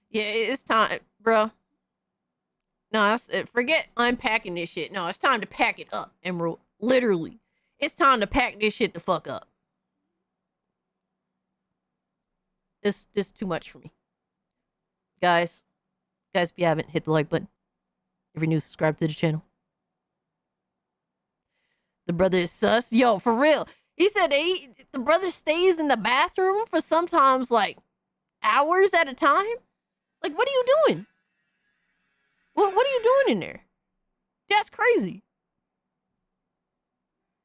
Yeah, it's time, bro. No, forget unpacking this shit. No, it's time to pack it up, Emerald. Literally. It's time to pack this shit the fuck up. This is too much for me. Guys, if you haven't, hit the like button. If you're new, subscribe to the channel. The brother is sus. Yo, for real. He said the brother stays in the bathroom for sometimes like hours at a time. Like, what are you doing? What are you doing in there? That's crazy.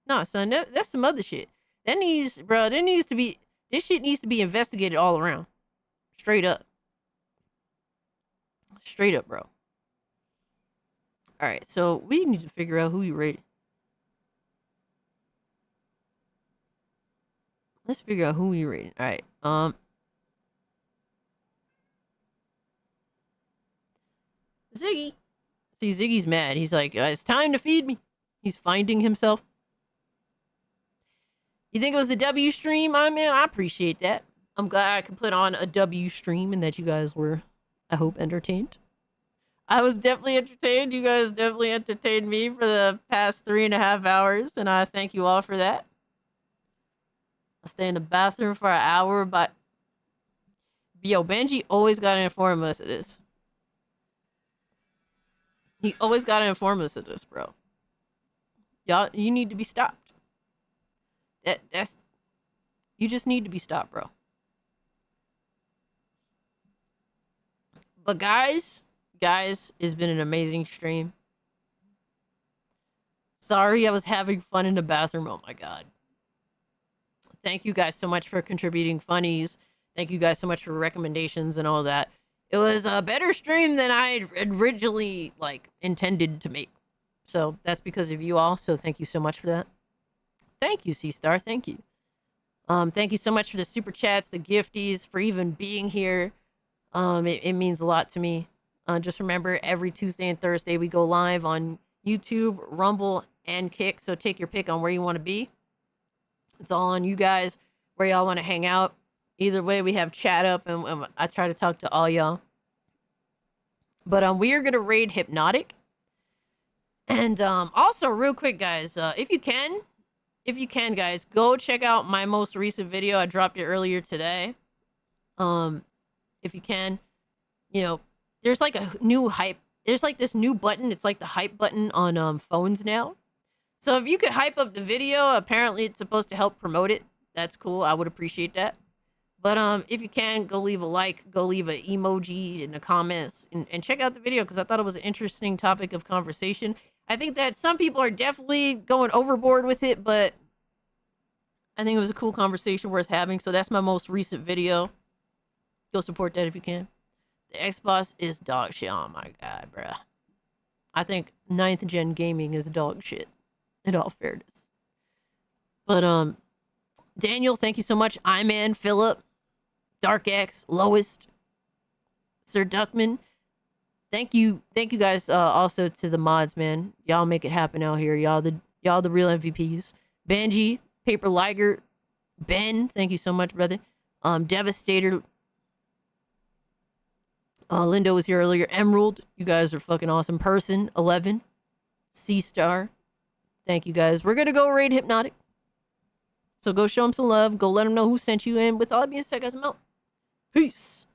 Nah, son, that's some other shit. This shit needs to be investigated all around. Straight up. Straight up, bro. Alright, so we need to figure out who you rated. Let's figure out who we rated. Alright, Ziggy. See, Ziggy's mad. He's like, it's time to feed me. He's finding himself. You think it was the W stream? I appreciate that. I'm glad I could put on a W stream and that you guys were, I hope, entertained. I was definitely entertained. You guys definitely entertained me for the past 3.5 hours, and I thank you all for that. I stay in the bathroom for an hour, but yo, Benji always got to inform us of this. He always got to inform us of this, bro. Y'all, you need to be stopped. You just need to be stopped, bro. But guys, it's been an amazing stream. Sorry I was having fun in the bathroom. Oh my god. Thank you guys so much for contributing funnies. Thank you guys so much for recommendations and all that. It was a better stream than I originally intended to make. So that's because of you all. So thank you so much for that. Thank you, C-Star. Thank you. Thank you so much for the super chats, the gifties, for even being here. It means a lot to me. Just remember, every Tuesday and Thursday we go live on YouTube, Rumble, and Kick. So take your pick on where you want to be. It's all on you guys, where y'all want to hang out. Either way, we have chat up, and I try to talk to all y'all. But we are going to raid Hypnotic. And also, real quick, guys, if if you can, guys, go check out my most recent video. I dropped it earlier today. If you can, you know, there's like a new hype. There's like this new button. It's like the hype button on phones now. So if you could hype up the video, apparently it's supposed to help promote it. That's cool. I would appreciate that. But if you can, go leave a like, go leave an emoji in the comments, and check out the video because I thought it was an interesting topic of conversation. I think that some people are definitely going overboard with it, but I think it was a cool conversation worth having. So that's my most recent video. Go support that if you can. The Xbox is dog shit. Oh my god, bruh. I think 9th gen gaming is dog shit, in all fairness. But Daniel, thank you so much. Iman, Philip, Dark X, Lowest, Sir Duckman. Thank you guys also to the mods, man. Y'all make it happen out here. Y'all the real MVPs. Banji, Paper Liger, Ben, thank you so much, brother. Devastator. Lindo was here earlier. Emerald, you guys are fucking awesome. Person 11, C-Star. Thank you guys. We're gonna go raid Hypnotic. So go show him some love. Go let him know who sent you in. With all that being said, guys, I'm out. Peace.